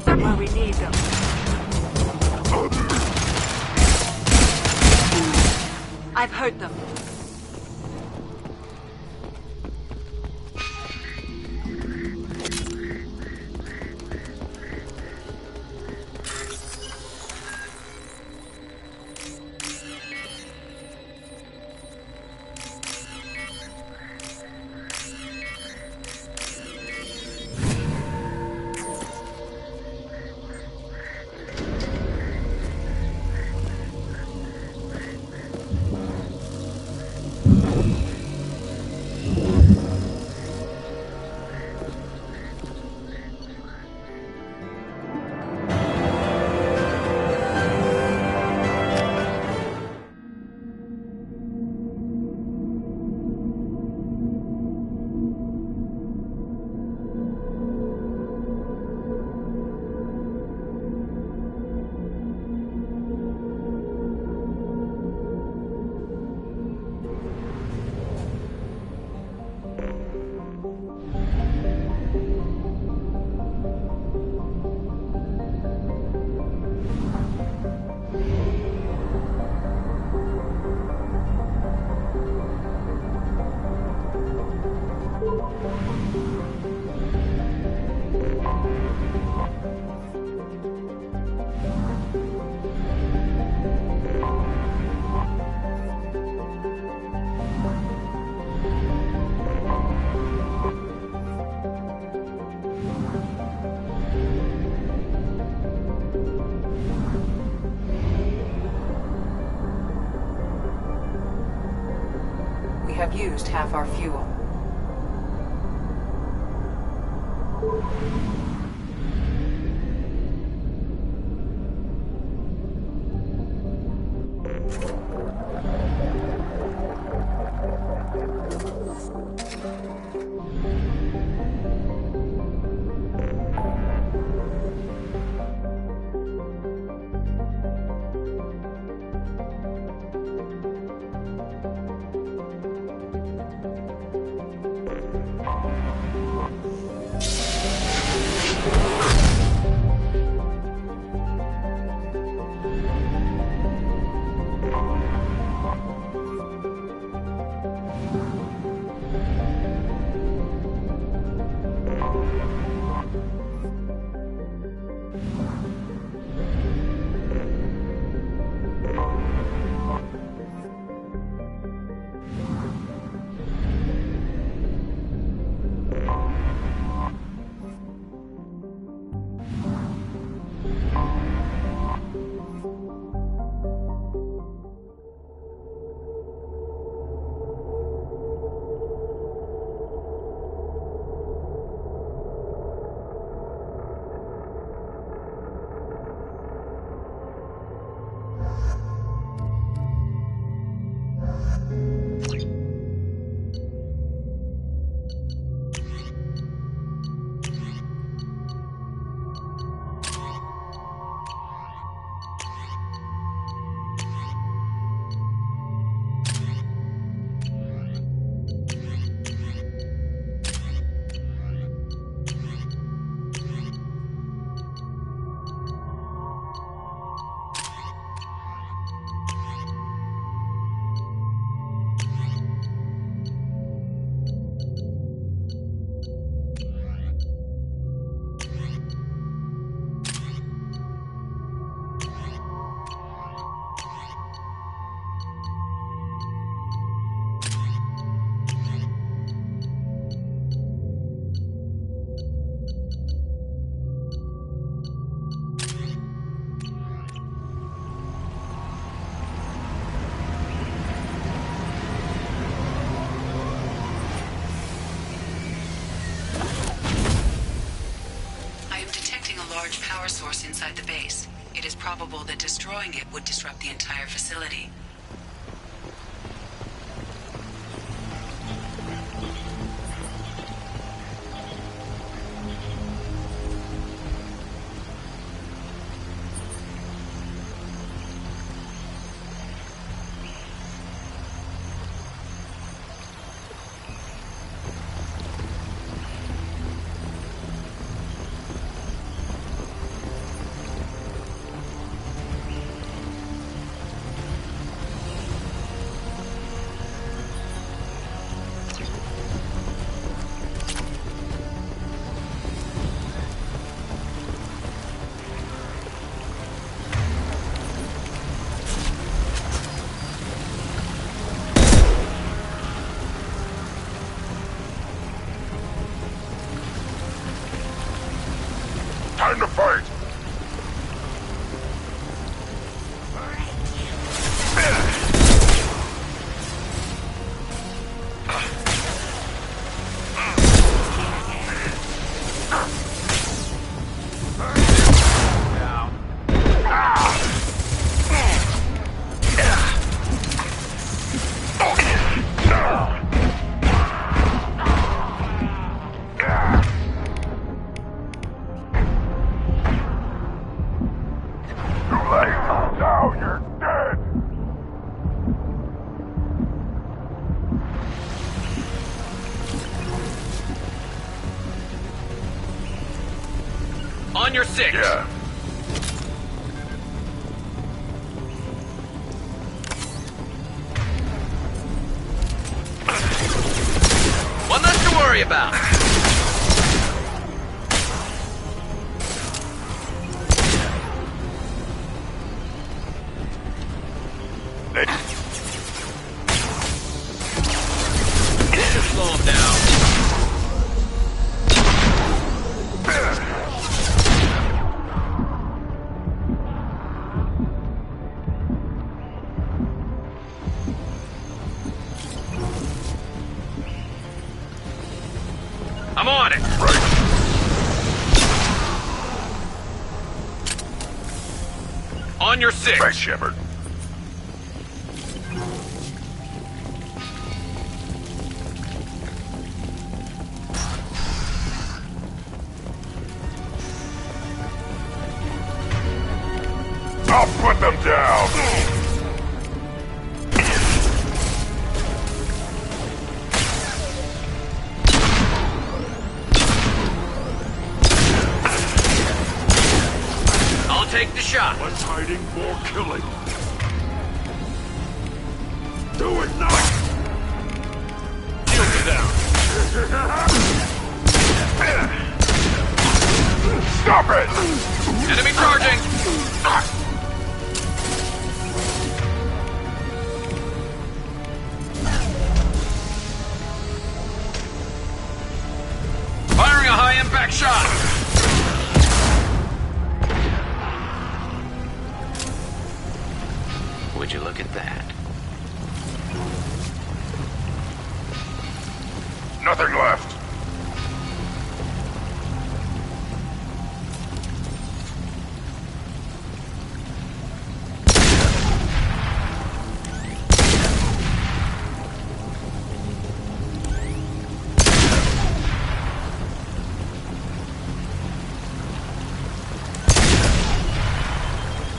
Where we need them. I've heard them. We have used half our fuel. large power source inside the base. It is probable that destroying it would disrupt the entire facility. Time to fight! Now you're dead! On your six! Yeah. One less to worry about! Slow him down. I'm on it. Right. On your six. Thanks, Shepard. I'll put them down! I'll take the shot. Less hiding, more killing. Do it now! Shield me down. Stop it! Enemy charging! Firing a high-impact shot! Would you look at that? Nothing left.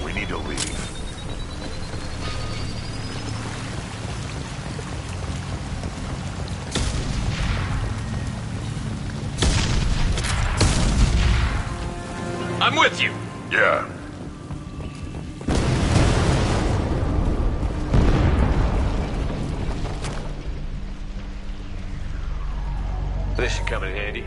We need to leave. I'm with you. Yeah. This should come in handy.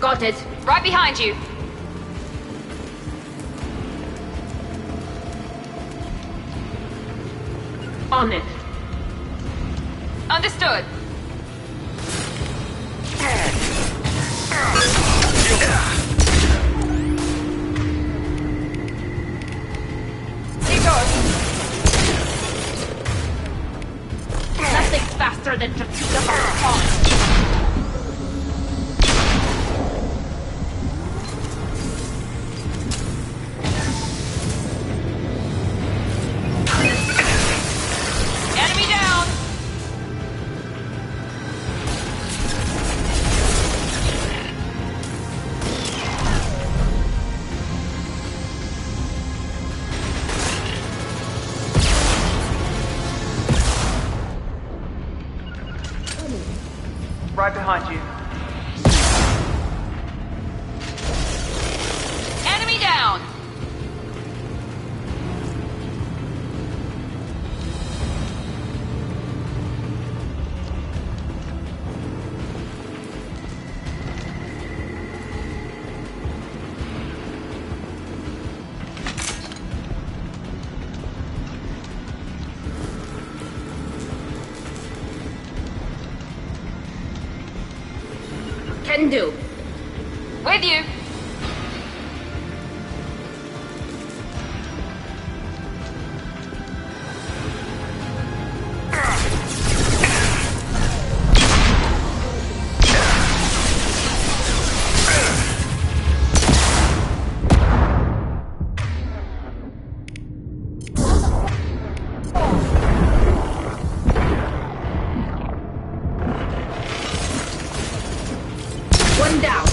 Got it. Right behind you. On it. Understood. Here goes. Nothing faster than Tortuga on. Enemy down. Right behind you. Enemy down. Can do. With you. One down.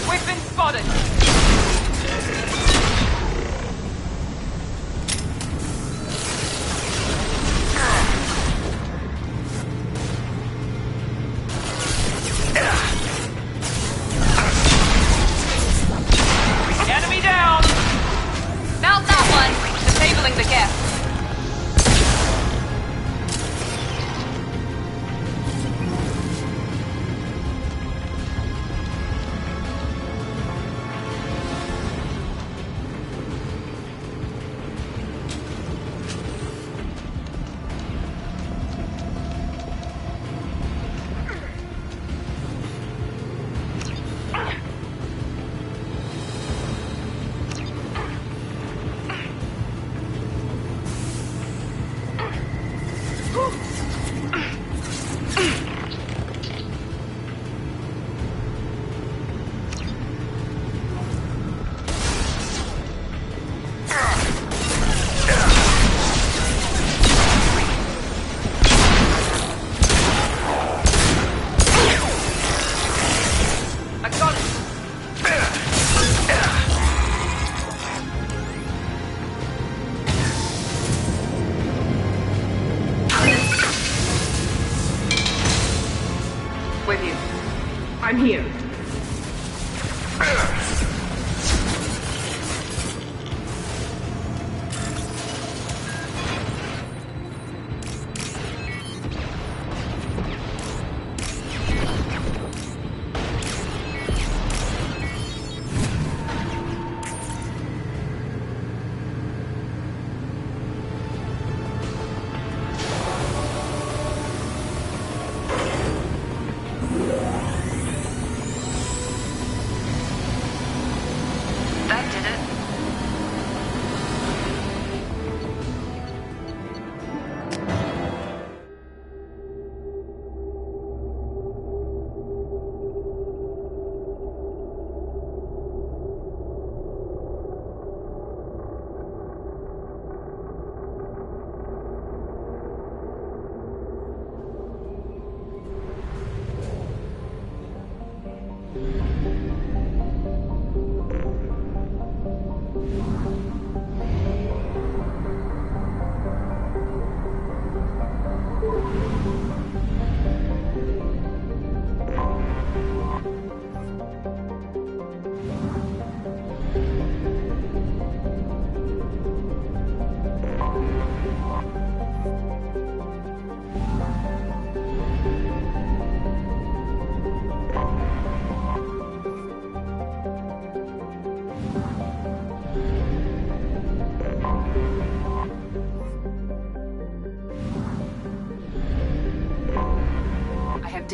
We've been spotted. Enemy down. Mount that one. Disabling the guest. I got it. With you. I'm here.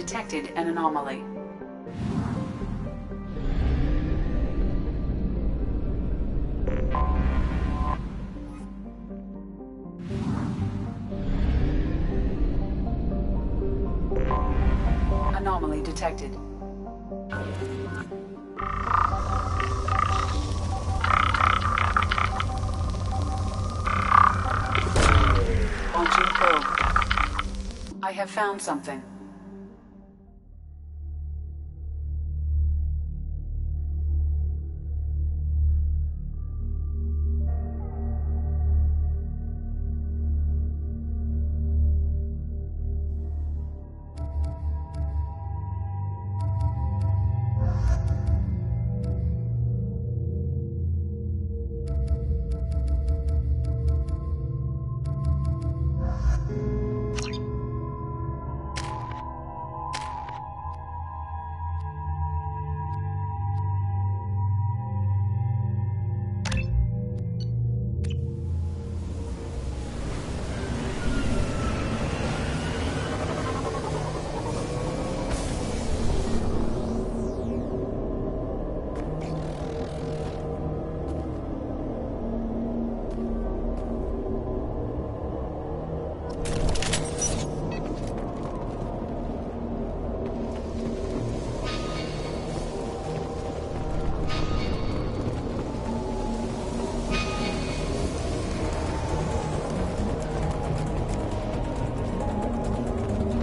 detected an anomaly. Anomaly detected. Launching probe. I have found something.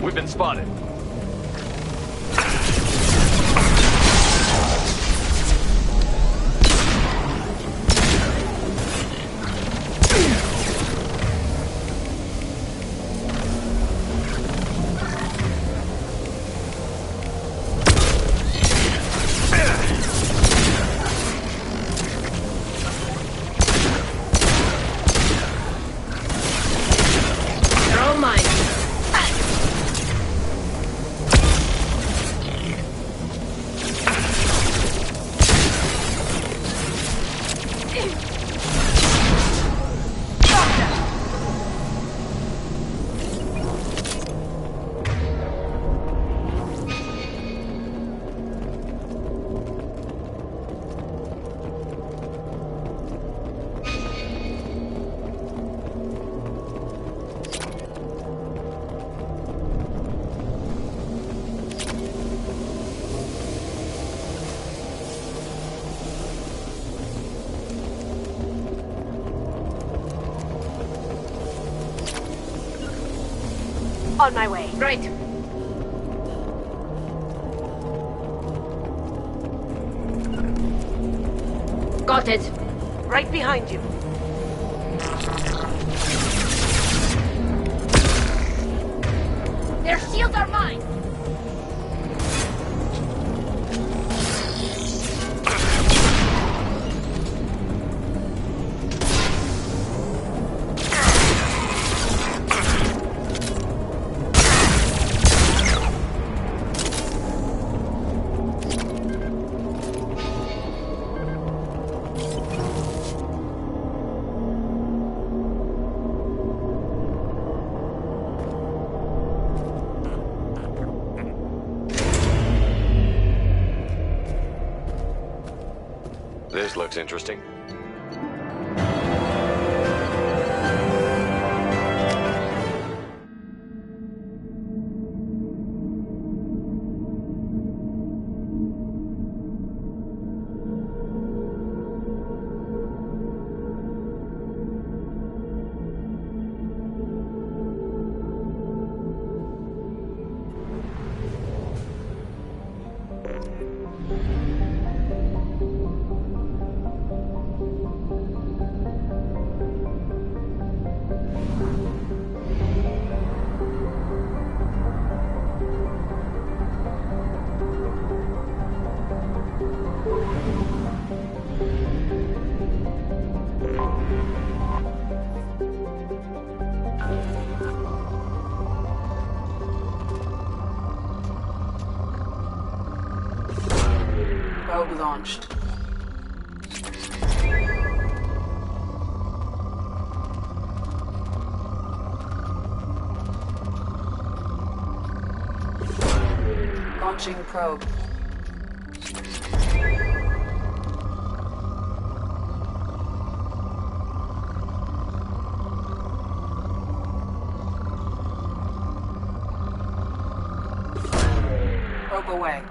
We've been spotted. Throw mine. On my way. Right. Got it. Right behind you. Their shields are mine. This looks interesting. Probe launched. Launching probe. Probe away.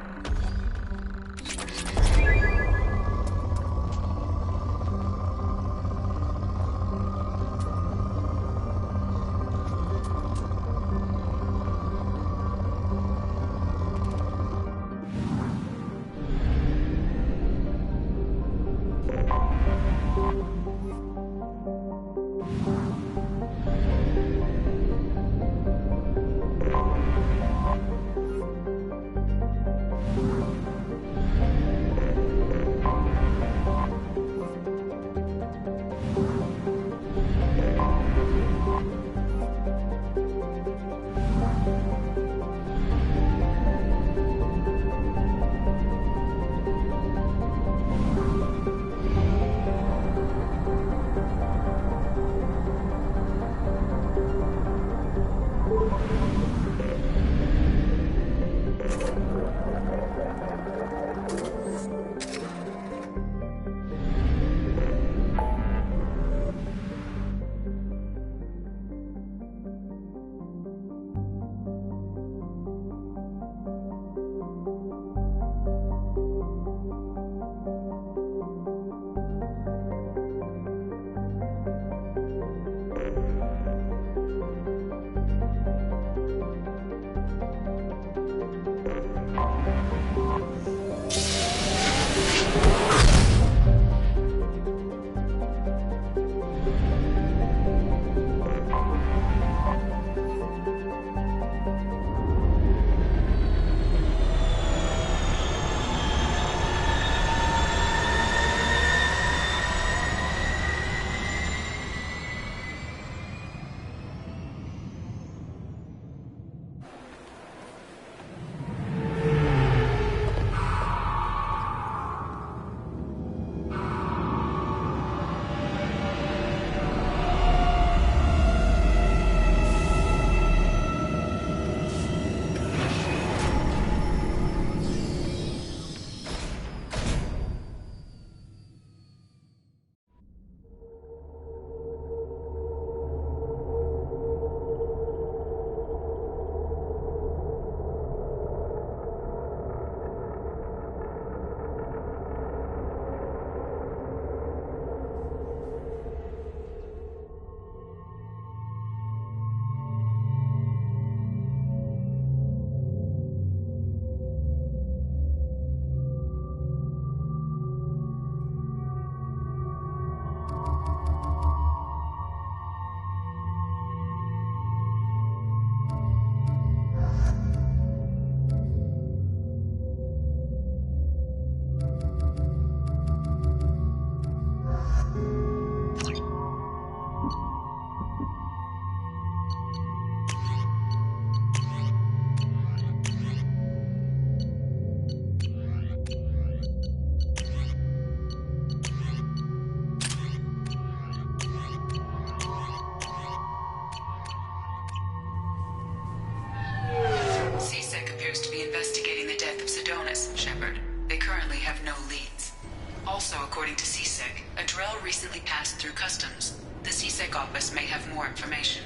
According to CSEC, a Drell recently passed through customs. The CSEC office may have more information.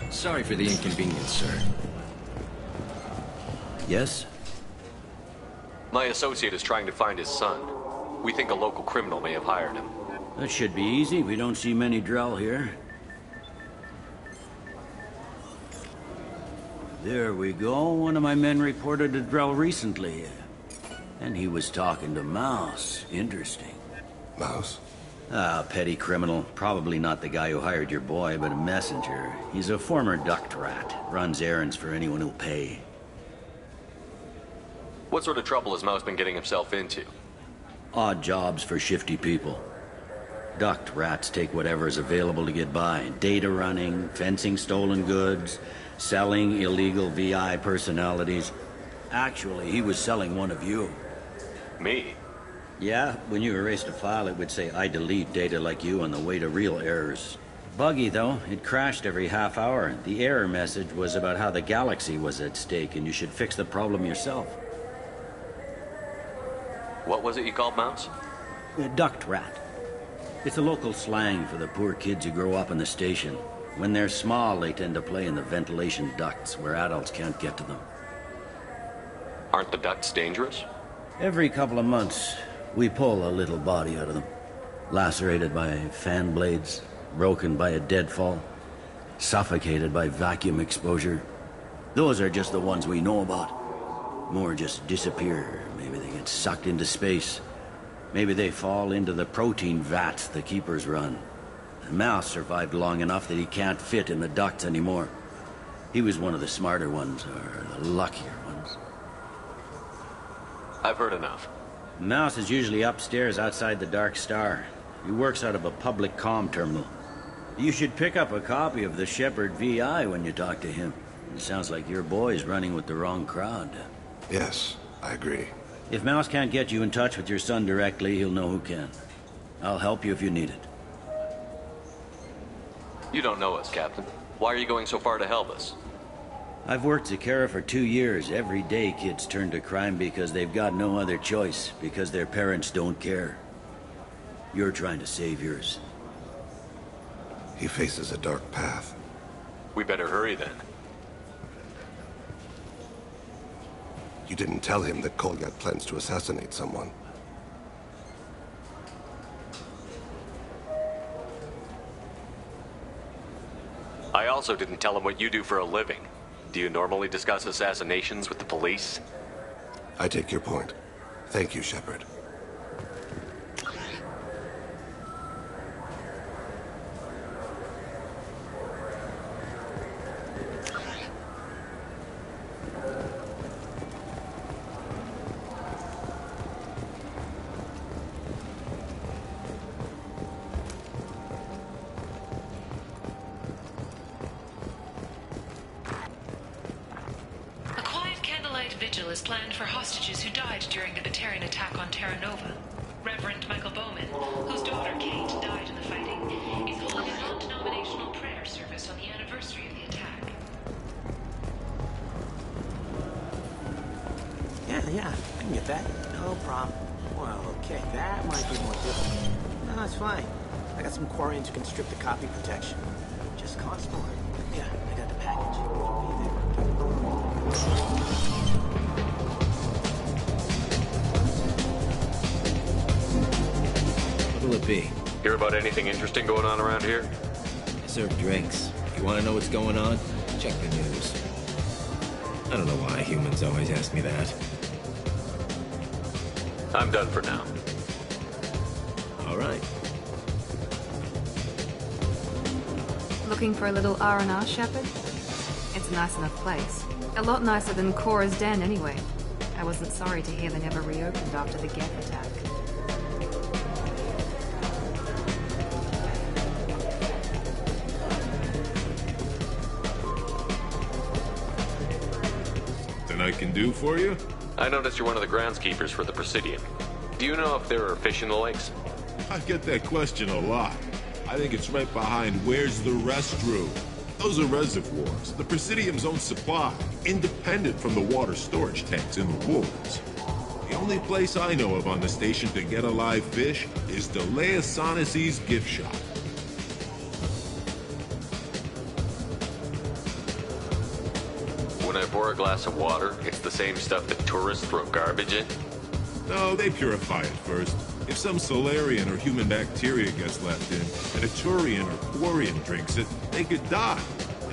Sorry for the inconvenience, sir. Yes? My associate is trying to find his son. We think a local criminal may have hired him. That should be easy. We don't see many Drell here. There we go. One of my men reported a Drell recently. And he was talking to Mouse. Interesting. Mouse? Ah, petty criminal. Probably not the guy who hired your boy, but a messenger. He's a former duct rat. Runs errands for anyone who'll pay. What sort of trouble has Mouse been getting himself into? Odd jobs for shifty people. Duct rats take whatever is available to get by. Data running, fencing stolen goods, selling illegal VI personalities. Actually, he was selling one of you. Me? Yeah, when you erased a file, it would say, I delete data like you on the way to real errors. Buggy, though. It crashed every half hour. The error message was about how the galaxy was at stake, and you should fix the problem yourself. What was it you called Mouse? A duct rat. It's a local slang for the poor kids who grow up in the station. When they're small, they tend to play in the ventilation ducts, where adults can't get to them. Aren't the ducts dangerous? Every couple of months, we pull a little body out of them. Lacerated by fan blades, broken by a deadfall, suffocated by vacuum exposure. Those are just the ones we know about. More just disappear. Maybe they get sucked into space. Maybe they fall into the protein vats the keepers run. The Mouse survived long enough that he can't fit in the ducts anymore. He was one of the smarter ones, or the luckier ones. I've heard enough. Mouse is usually upstairs outside the Dark Star. He works out of a public comm terminal. You should pick up a copy of the Shepard VI when you talk to him. It sounds like your boy's running with the wrong crowd. Yes, I agree. If Mouse can't get you in touch with your son directly, he'll know who can. I'll help you if you need it. You don't know us, Captain. Why are you going so far to help us? I've worked Zakera for 2 years. Every day kids turn to crime because they've got no other choice, because their parents don't care. You're trying to save yours. He faces a dark path. We better hurry then. You didn't tell him that Kolyat plans to assassinate someone. I also didn't tell him what you do for a living. Do you normally discuss assassinations with the police? I take your point. Thank you, Shepard. Vigil is planned for hostages who died during the Batarian attack on Terra Nova. Reverend Michael Bowman, whose daughter Kate died in the fighting, is holding a non-denominational prayer service on the anniversary of the attack. Yeah, I can get that. No problem. Well, okay, that might be more difficult. No, it's fine. I got some Quarians who can strip the copy protection. Just cost more. Yeah, I got the package. What'll it be? Hear about anything interesting going on around here? I serve drinks. If you want to know what's going on, check the news. I don't know why humans always ask me that. I'm done for now. All right. Looking for a little R&R, Shepard? It's a nice enough place. A lot nicer than Cora's den, anyway. I wasn't sorry to hear they never reopened after the Geth attack. Something I can do for you? I noticed you're one of the groundskeepers for the Presidium. Do you know if there are fish in the lakes? I get that question a lot. I think it's right behind where's the restroom. Those are reservoirs, the Presidium's own supply, independent from the water storage tanks in the woods. The only place I know of on the station to get a live fish is Delea Sonasy's gift shop. When I pour a glass of water, it's the same stuff that tourists throw garbage in? No, they purify it first. If some Solarian or human bacteria gets left in, and a Turian or Quarian drinks it, they could die.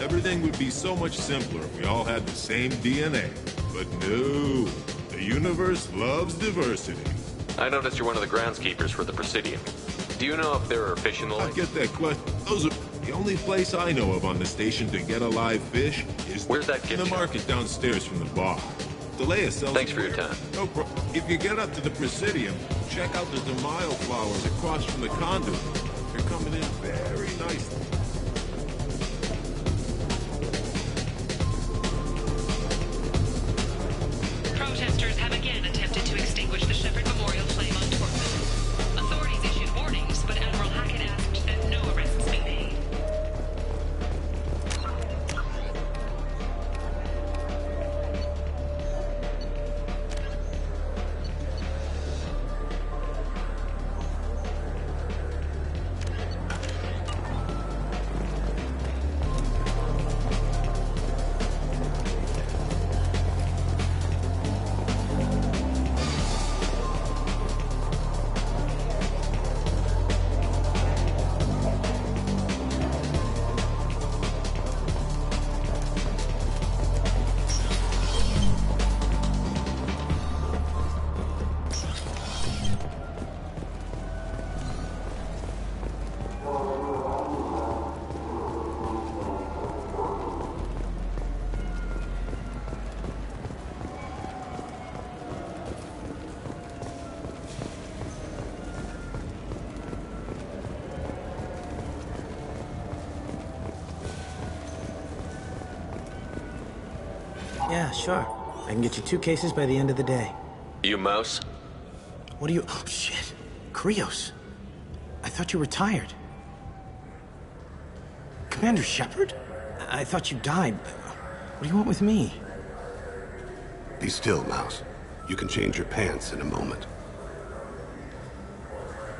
Everything would be so much simpler if we all had the same DNA. But no, the universe loves diversity. I noticed you're one of the groundskeepers for the Presidium. Do you know if there are fish in the lake? I get that question. Those are the only place I know of on the station to get a live fish is Where's that gift in the shop? market downstairs from the bar. Delea sells. Thanks for your time. No problem. If you get up to the Presidium, Check out the DeMaio flowers across from the conduit. They're coming in very nicely. Protesters have again attempted to extinguish the Shepherd Memorial flame on Tormund. Authorities issued warnings, but Admiral Hackett asked that no arrests be made. Yeah, sure. I can get you 2 cases by the end of the day. You Mouse? What are you... Oh, shit. Krios. I thought you were retired. Commander Shepard? I thought you died. What do you want with me? Be still, Mouse. You can change your pants in a moment.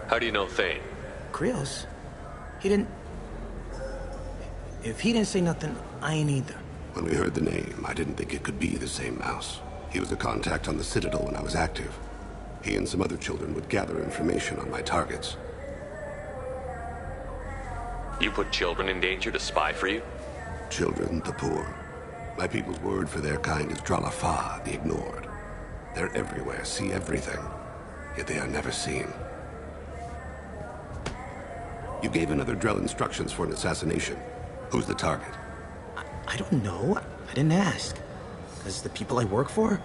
How do you know Thane? Krios? He didn't... If he didn't say nothing, I ain't either. When we heard the name, I didn't think it could be the same Mouse. He was a contact on the Citadel when I was active. He and some other children would gather information on my targets. You put children in danger to spy for you? Children, the poor. My people's word for their kind is Dralafa, the ignored. They're everywhere, see everything, yet they are never seen. You gave another Drell instructions for an assassination. Who's the target? I don't know. I didn't ask. Because the people I work for?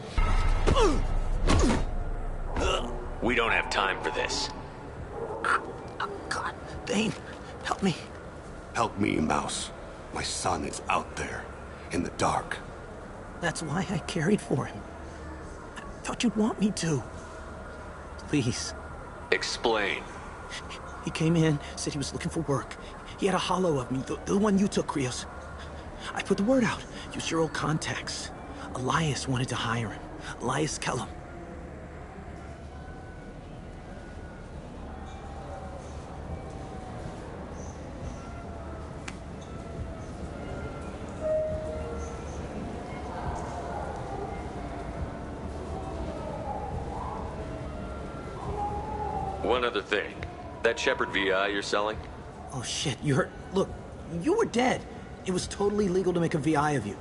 We don't have time for this. God, Thane, help me. Help me, Mouse. My son is out there, in the dark. That's why I carried for him. I thought you'd want me to. Please. Explain. He came in, said he was looking for work. He had a hollow of me, the one you took, Krios. I put the word out. Use your old contacts. Elias wanted to hire him. Elias Kellum. One other thing. That Shepard VI you're selling? Oh shit, you heard... Look, you were dead. It was totally legal to make a VI of you.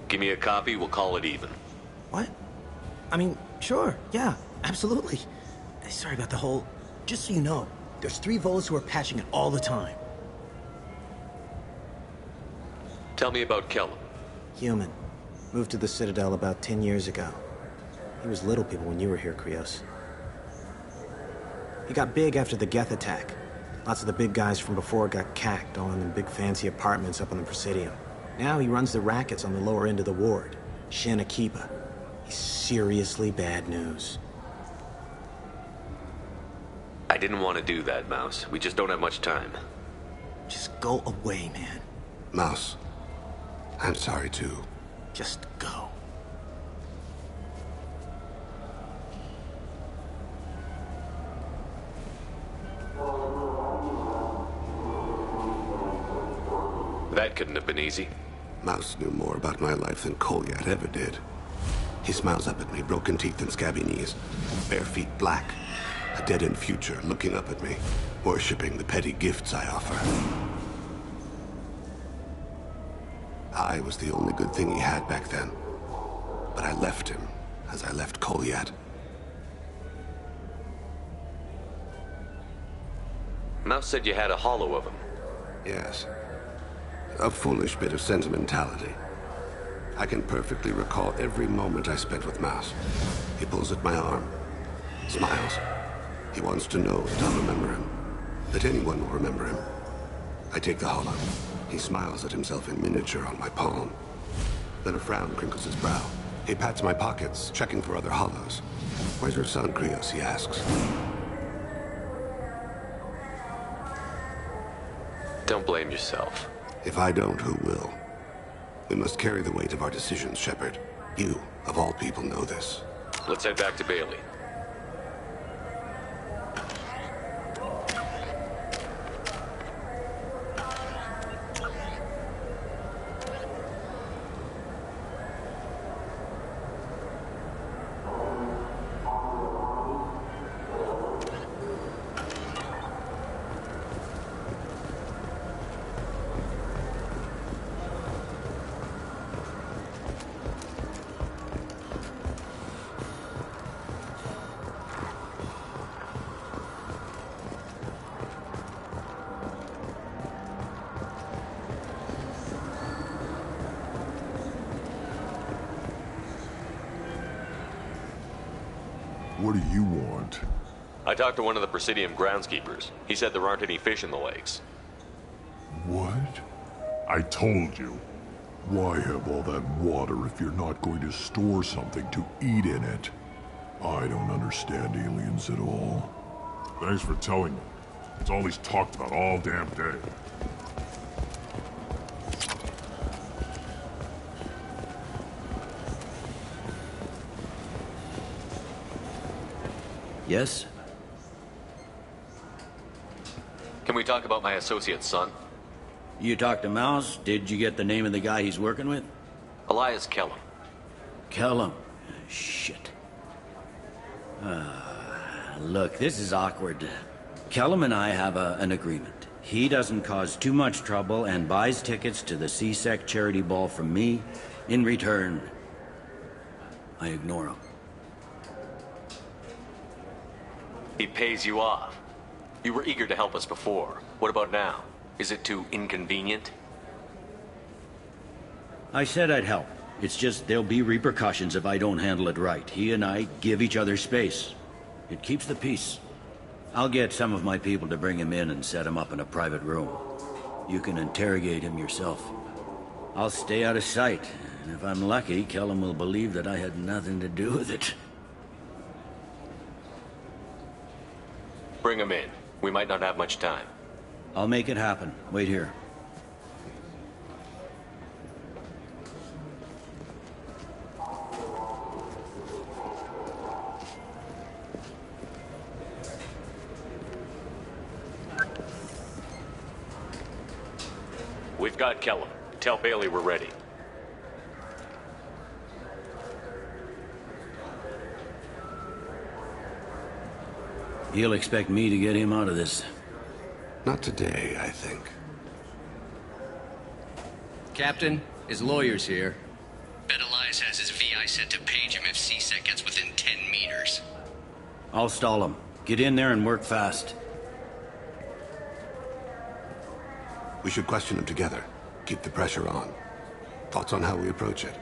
Give me a copy, we'll call it even. What? I mean, sure, yeah, absolutely. Sorry about the whole... Just so you know, there's 3 Volas who are patching it all the time. Tell me about Kellum. Human. Moved to the Citadel about 10 years ago. He was little people when you were here, Krios. He got big after the Geth attack. Lots of the big guys from before got cacked, all in the big fancy apartments up on the Presidium. Now he runs the rackets on the lower end of the ward. Shin Akiba. He's seriously bad news. I didn't want to do that, Mouse. We just don't have much time. Just go away, man. Mouse, I'm sorry too. Just go. That couldn't have been easy. Mouse knew more about my life than Kolyat ever did. He smiles up at me, broken teeth and scabby knees, bare feet black, a dead-end future looking up at me, worshipping the petty gifts I offer. I was the only good thing he had back then, but I left him as I left Kolyat. Mouse said you had a hollow of him. Yes. A foolish bit of sentimentality. I can perfectly recall every moment I spent with Mouse. He pulls at my arm, smiles. He wants to know that I'll remember him, that anyone will remember him. I take the holo. He smiles at himself in miniature on my palm. Then a frown crinkles his brow. He pats my pockets, checking for other holos. Where's your son, Krios? He asks. Don't blame yourself. If I don't, who will? We must carry the weight of our decisions, Shepard. You, of all people, know this. Let's head back to Bailey. What do you want? I talked to one of the Presidium groundskeepers. He said there aren't any fish in the lakes. What? I told you. Why have all that water if you're not going to store something to eat in it? I don't understand aliens at all. Thanks for telling me. It's all he's talked about all damn day. Yes? Can we talk about my associate's son? You talked to Mouse? Did you get the name of the guy he's working with? Elias Kellum. Kellum? Shit. Look, this is awkward. Kellum and I have an agreement. He doesn't cause too much trouble and buys tickets to the C-Sec charity ball from me. In return, I ignore him. He pays you off. You were eager to help us before. What about now? Is it too inconvenient? I said I'd help. It's just there'll be repercussions if I don't handle it right. He and I give each other space. It keeps the peace. I'll get some of my people to bring him in and set him up in a private room. You can interrogate him yourself. I'll stay out of sight, and if I'm lucky, Kellum will believe that I had nothing to do with it. Bring him in. We might not have much time. I'll make it happen. Wait here. We've got Kellum. Tell Bailey we're ready. He'll expect me to get him out of this. Not today, I think. Captain, his lawyer's here. Bet Elias has his VI set to page him if C-Sec gets within 10 meters. I'll stall him. Get in there and work fast. We should question him together. Keep the pressure on. Thoughts on how we approach it?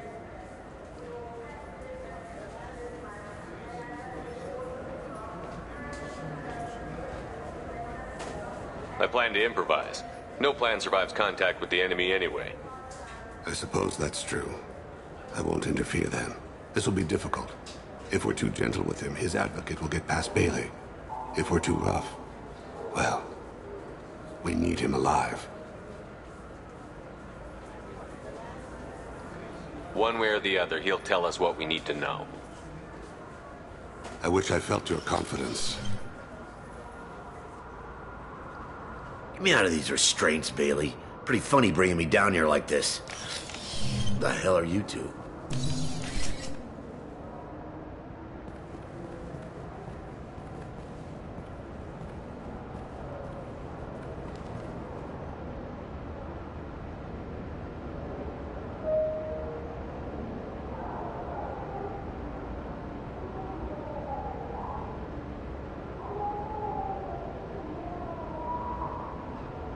I plan to improvise. No plan survives contact with the enemy anyway. I suppose that's true. I won't interfere then. This will be difficult. If we're too gentle with him, his advocate will get past Bailey. If we're too rough, well, we need him alive. One way or the other, he'll tell us what we need to know. I wish I felt your confidence. Get me out of these restraints, Bailey. Pretty funny bringing me down here like this. The hell are you two?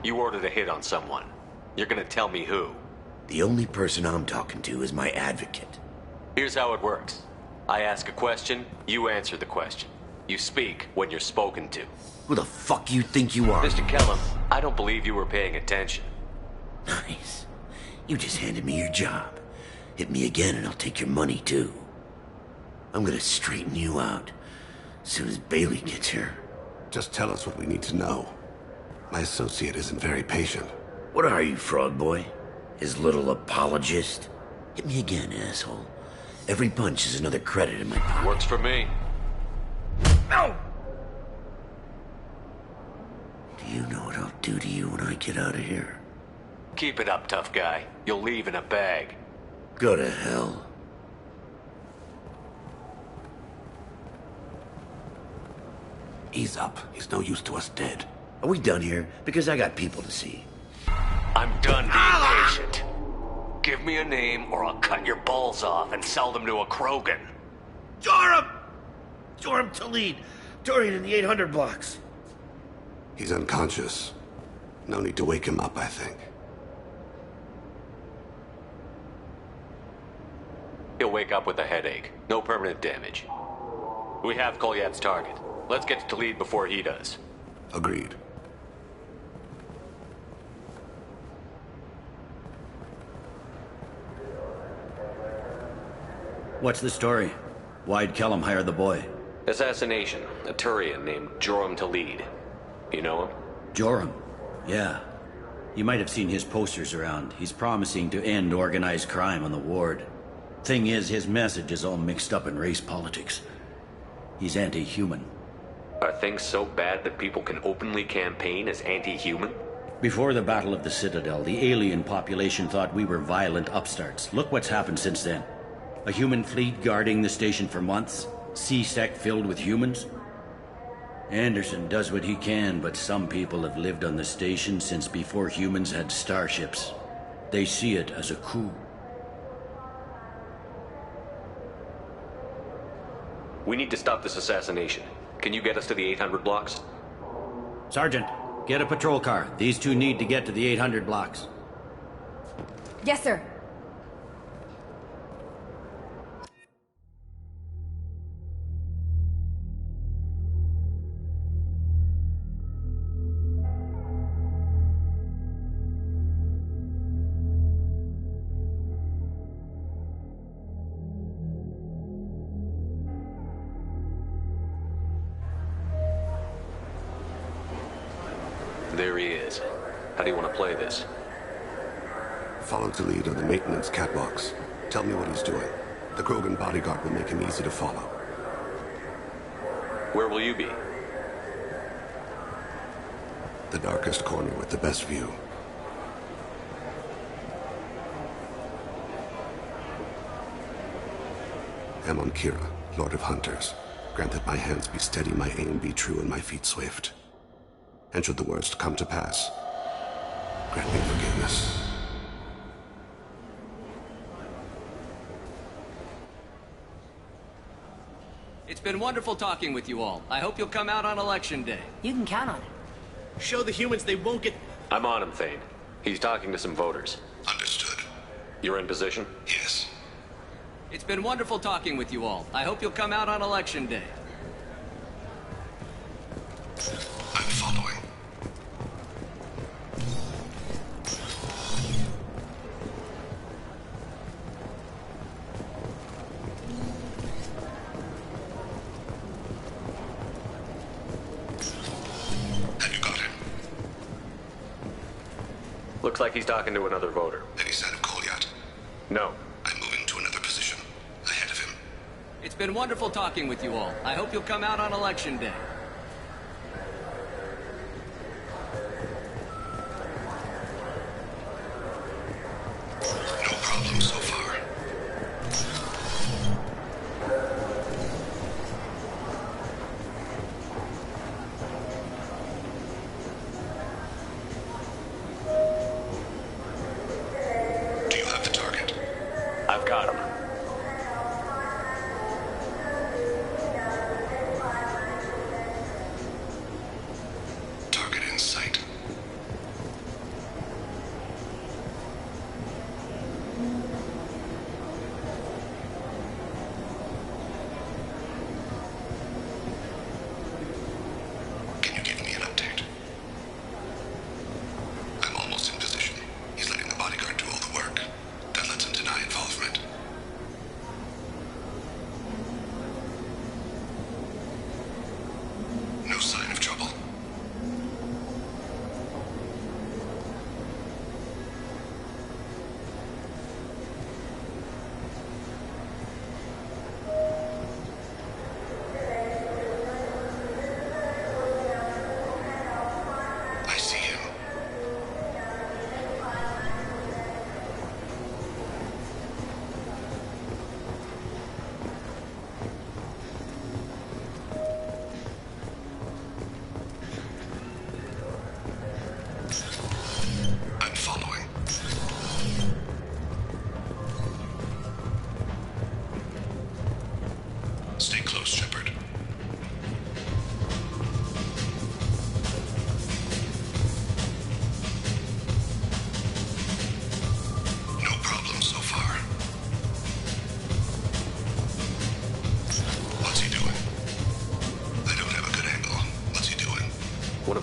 You ordered a hit on someone. You're gonna tell me who? The only person I'm talking to is my advocate. Here's how it works. I ask a question, you answer the question. You speak when you're spoken to. Who the fuck you think you are? Mr. Kellum, I don't believe you were paying attention. Nice. You just handed me your job. Hit me again and I'll take your money too. I'm gonna straighten you out as soon as Bailey gets here. Just tell us what we need to know. My associate isn't very patient. What are you, Frog Boy? His little apologist? Hit me again, asshole. Every punch is another credit in my pocket. Works for me. No! Do you know what I'll do to you when I get out of here? Keep it up, tough guy. You'll leave in a bag. Go to hell. Ease up. He's no use to us dead. Are we done here? Because I got people to see. I'm done being patient. Give me a name or I'll cut your balls off and sell them to a Krogan. Joram! Joram Talid. Dorian in the 800 blocks. He's unconscious. No need to wake him up, I think. He'll wake up with a headache. No permanent damage. We have Kolyat's target. Let's get to Talid before he does. Agreed. What's the story? Why'd Kellum hire the boy? Assassination. A Turian named Joram Talid. You know him? Joram? Yeah. You might have seen his posters around. He's promising to end organized crime on the ward. Thing is, his message is all mixed up in race politics. He's anti-human. Are things so bad that people can openly campaign as anti-human? Before the Battle of the Citadel, the alien population thought we were violent upstarts. Look what's happened since then. A human fleet guarding the station for months. C-Sec filled with humans. Anderson does what he can, but some people have lived on the station since before humans had starships. They see it as a coup. We need to stop this assassination. Can you get us to the 800 blocks? Sergeant, get a patrol car. These two need to get to the 800 blocks. Yes, sir. There he is. How do you want to play this? Follow Talid on the maintenance catwalks. Tell me what he's doing. The Krogan bodyguard will make him easy to follow. Where will you be? The darkest corner with the best view. Amon Kira, Lord of Hunters. Grant that my hands be steady, my aim be true, and my feet swift. And should the worst come to pass, grant me forgiveness. It's been wonderful talking with you all. I hope you'll come out on Election Day. You can count on it. Show the humans they won't get... I'm on him, Thane. He's talking to some voters. Understood. You're in position? Yes. It's been wonderful talking with you all. I hope you'll come out on Election Day. I'm following. Looks like he's talking to another voter. Any sign of Kolyat? No. I'm moving to another position. Ahead of him. It's been wonderful talking with you all. I hope you'll come out on Election Day. No problem so far. Do you have the target? I've got him. Target in sight.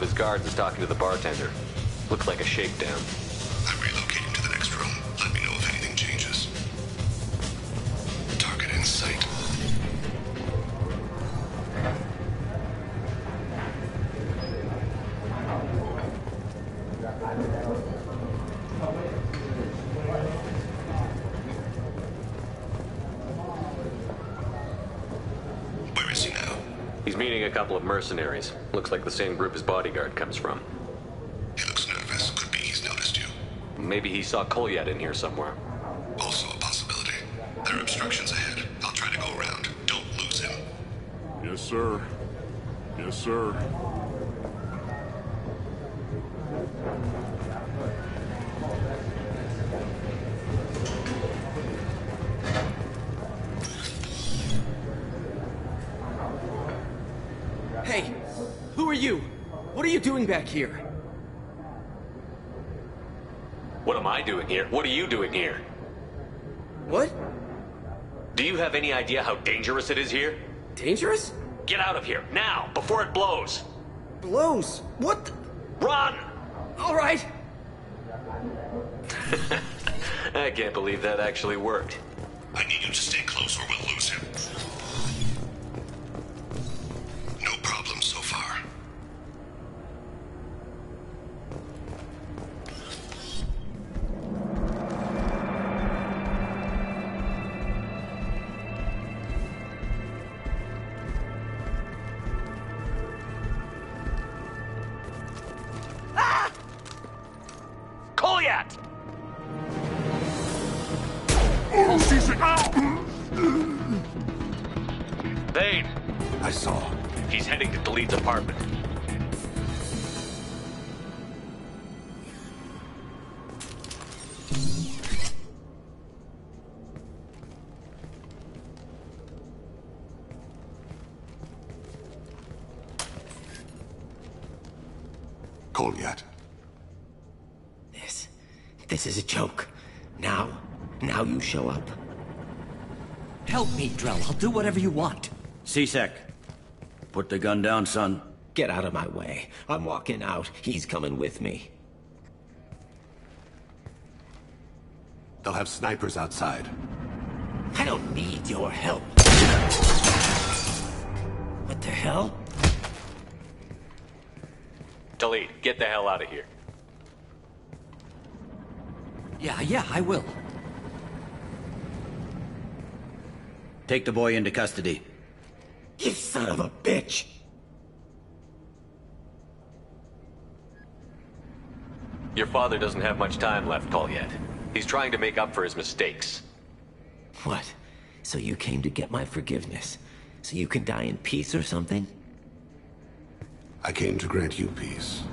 of his guards is talking to the bartender. Looks like a shakedown. I'm relocating to the next room. Let me know if anything changes. Target in sight. Where is he now? He's meeting a couple of mercenaries. Looks like the same group his bodyguard comes from. He looks nervous. Could be he's noticed you. Maybe he saw Kolyat in here somewhere. Also a possibility. There are obstructions ahead. I'll try to go around. Don't lose him. Yes, sir. Yes, sir. Hey, who are you? What are you doing back here? What am I doing here? What are you doing here? What? Do you have any idea how dangerous it is here? Dangerous? Get out of here, now, before it blows! Blows? What the... Run! All right. I can't believe that actually worked. I need you to stay close or we'll lose him. No problem so far. Kolyat! Thane! I saw. He's heading to Khalid's apartment. Kolyat. This is a joke. Now you show up. Help me, Drell. I'll do whatever you want. C-Sec. Put the gun down, son. Get out of my way. I'm walking out. He's coming with me. They'll have snipers outside. I don't need your help. What the hell? Talid, get the hell out of here. Yeah, I will. Take the boy into custody. You son of a bitch! Your father doesn't have much time left, Kolyat. He's trying to make up for his mistakes. What? So you came to get my forgiveness? So you can die in peace or something? I came to grant you peace.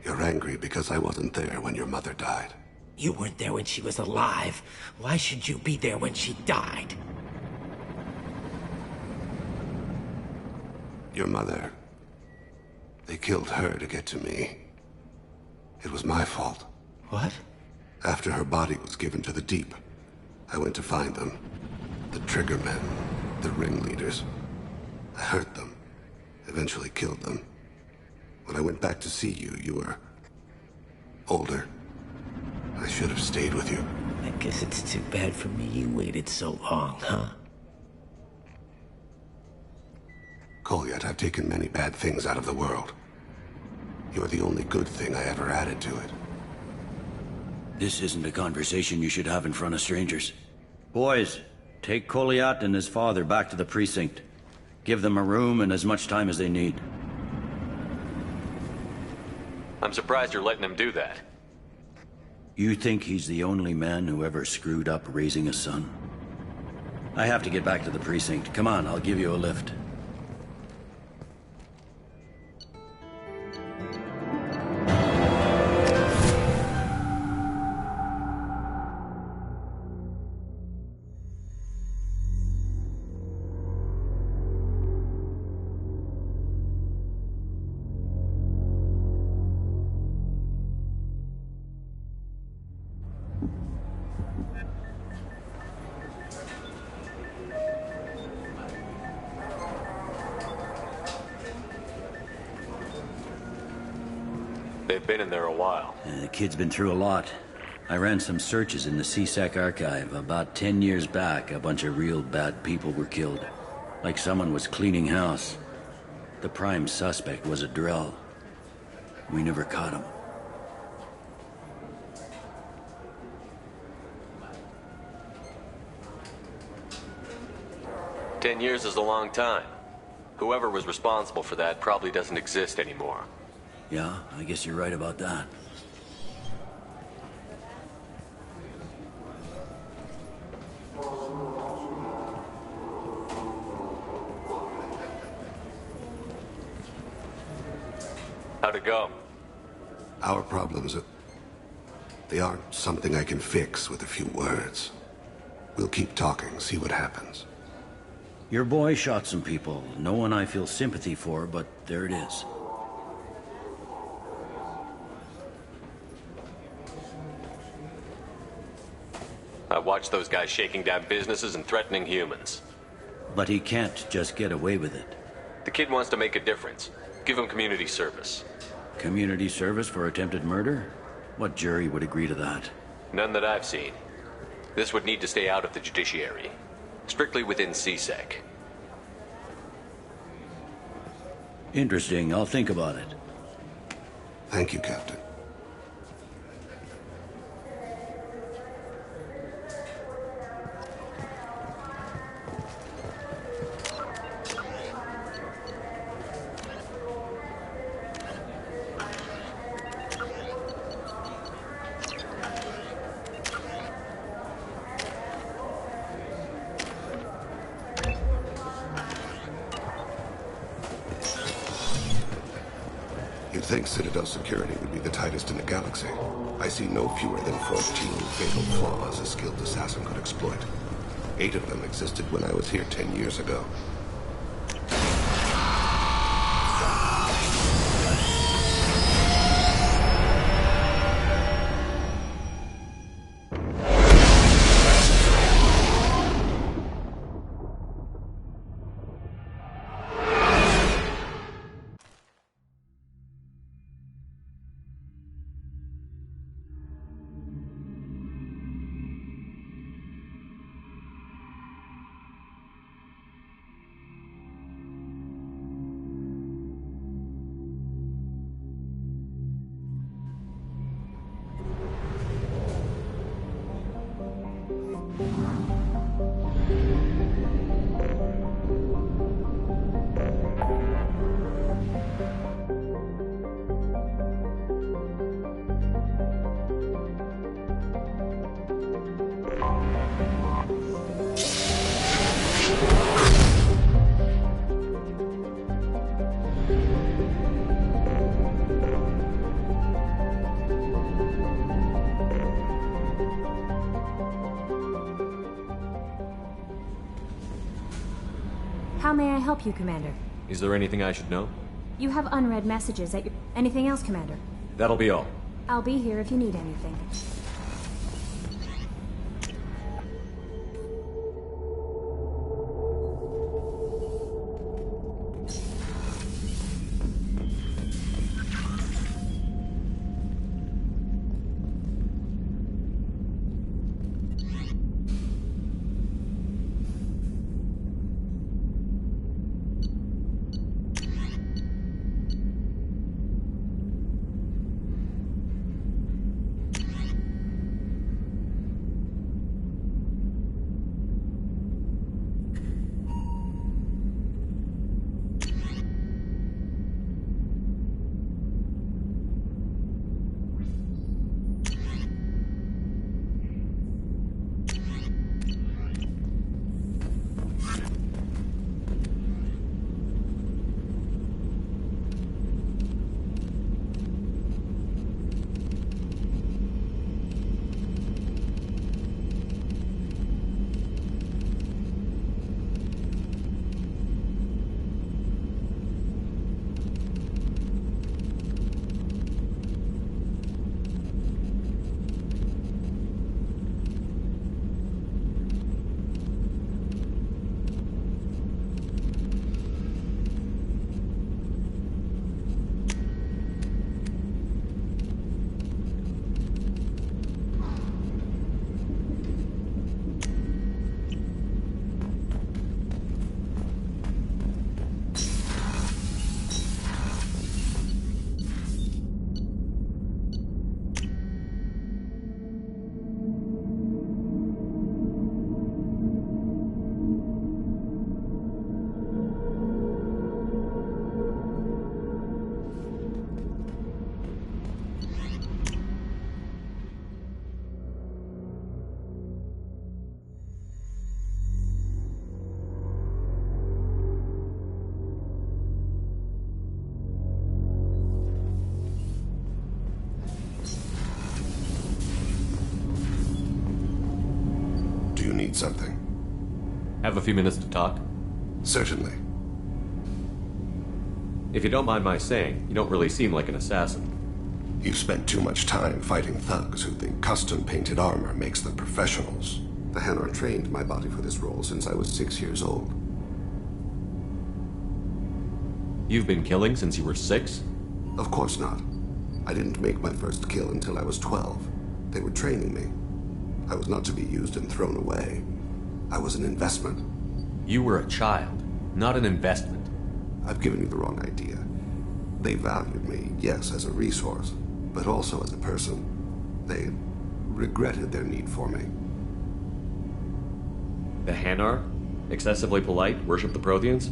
You're angry because I wasn't there when your mother died. You weren't there when she was alive. Why should you be there when she died? Your mother. They killed her to get to me. It was my fault. What? After her body was given to the Deep, I went to find them. The Triggermen, the ringleaders. I hurt them, eventually killed them. When I went back to see you, you were older. I should have stayed with you. I guess it's too bad for me you waited so long, huh? Kolyat, I've taken many bad things out of the world. You're the only good thing I ever added to it. This isn't a conversation you should have in front of strangers. Boys, take Kolyat and his father back to the precinct. Give them a room and as much time as they need. I'm surprised you're letting him do that. You think he's the only man who ever screwed up raising a son? I have to get back to the precinct. Come on, I'll give you a lift. They've been in there a while. The kid's been through a lot. I ran some searches in the CSEC archive. About 10 years back, a bunch of real bad people were killed. Like someone was cleaning house. The prime suspect was a Drell. We never caught him. "10 years is a long time. Whoever was responsible for that probably doesn't exist anymore." Yeah, I guess you're right about that. How'd it go? Our problems they aren't something I can fix with a few words. We'll keep talking, see what happens. Your boy shot some people. No one I feel sympathy for, but there it is. I watched those guys shaking down businesses and threatening humans. But he can't just get away with it. The kid wants to make a difference. Give him community service. Community service for attempted murder? What jury would agree to that? None that I've seen. This would need to stay out of the judiciary. Strictly within CSEC. Interesting. I'll think about it. Thank you, Captain. You'd think Citadel security would be the tightest in the galaxy. I see no fewer than 14 fatal flaws a skilled assassin could exploit. 8 of them existed when I was here 10 years ago. How may I help you, Commander? Is there anything I should know? You have unread messages at your... Anything else, Commander? That'll be all. I'll be here if you need anything. need something. Have a few minutes to talk? Certainly. If you don't mind my saying, you don't really seem like an assassin. You've spent too much time fighting thugs who think custom-painted armor makes them professionals. The Hanar trained my body for this role since I was 6 years old. You've been killing since you were 6? Of course not. I didn't make my first kill until I was 12. They were training me. I was not to be used and thrown away. I was an investment. You were a child, not an investment. I've given you the wrong idea. They valued me, yes, as a resource, but also as a person. They regretted their need for me. The Hanar? Excessively polite, worship the Protheans?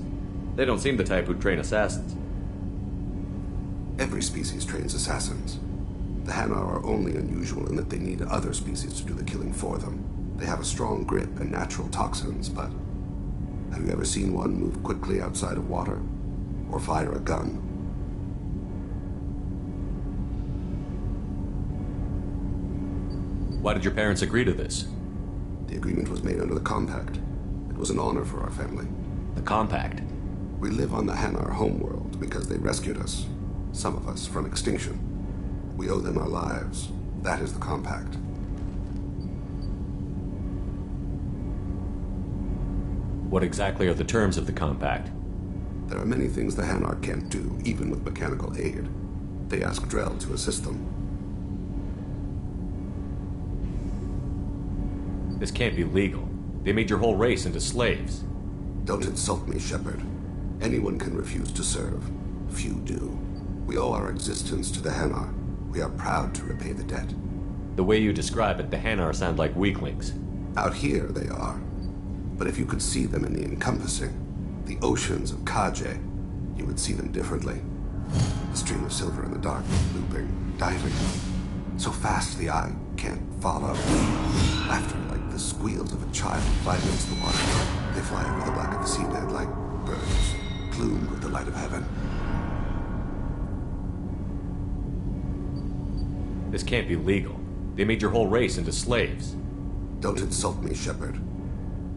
They don't seem the type who'd train assassins. Every species trains assassins. The Hanar are only unusual in that they need other species to do the killing for them. They have a strong grip and natural toxins, but have you ever seen one move quickly outside of water? Or fire a gun? Why did your parents agree to this? The agreement was made under the Compact. It was an honor for our family. The Compact? We live on the Hanar homeworld because they rescued us, some of us, from extinction. We owe them our lives. That is the Compact. What exactly are the terms of the Compact? There are many things the Hanar can't do, even with mechanical aid. They ask Drell to assist them. This can't be legal. They made your whole race into slaves. Don't insult me, Shepard. Anyone can refuse to serve. Few do. We owe our existence to the Hanar. We are proud to repay the debt. The way you describe it, the Hanar sound like weaklings. Out here, they are. But if you could see them in the encompassing, the oceans of Kaje, you would see them differently. A stream of silver in the dark, looping, diving. So fast the eye can't follow. Laughter like the squeals of a child fly against the water. They fly over the black of the seabed like birds, plumed with the light of heaven. This can't be legal. They made your whole race into slaves. Don't insult me, Shepard.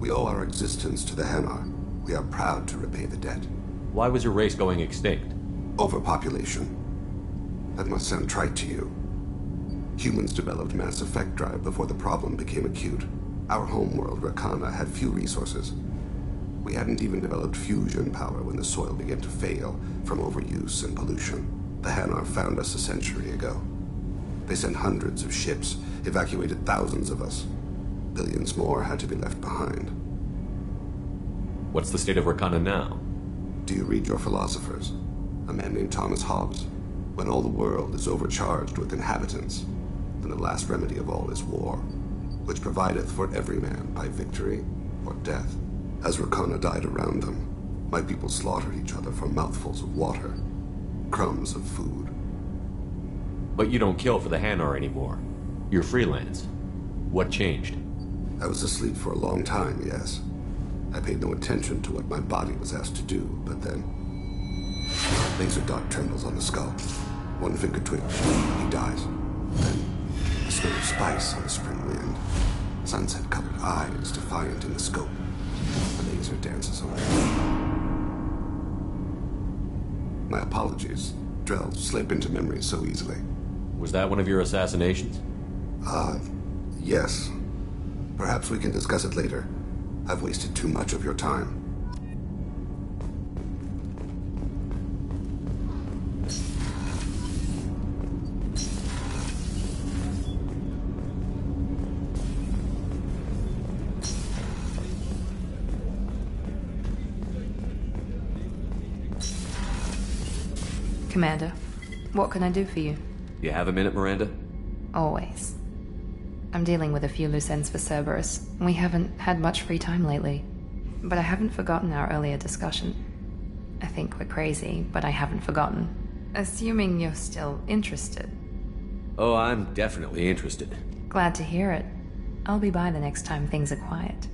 We owe our existence to the Hanar. We are proud to repay the debt. Why was your race going extinct? Overpopulation. That must sound trite to you. Humans developed mass effect drive before the problem became acute. Our homeworld, Rakana, had few resources. We hadn't even developed fusion power when the soil began to fail from overuse and pollution. The Hanar found us a century ago. They sent hundreds of ships, evacuated thousands of us. Billions more had to be left behind. What's the state of Rakana now? Do you read your philosophers? A man named Thomas Hobbes. When all the world is overcharged with inhabitants, then the last remedy of all is war, which provideth for every man by victory or death. As Rakana died around them, my people slaughtered each other for mouthfuls of water, crumbs of food. But you don't kill for the Hanar anymore. You're freelance. What changed? I was asleep for a long time, yes. I paid no attention to what my body was asked to do, but then... laser dot trembles on the skull. One finger twitch, he dies. Then, a smell of spice on the spring wind. Sunset-colored eyes defiant in the scope. The laser dances away. My apologies. Drell slip into memory so easily. Was that one of your assassinations? Yes. Perhaps we can discuss it later. I've wasted too much of your time. Commander, what can I do for you? You have a minute, Miranda? Always. I'm dealing with a few loose ends for Cerberus. We haven't had much free time lately. But I haven't forgotten our earlier discussion. I think we're crazy, but I haven't forgotten. Assuming you're still interested. Oh, I'm definitely interested. Glad to hear it. I'll be by the next time things are quiet.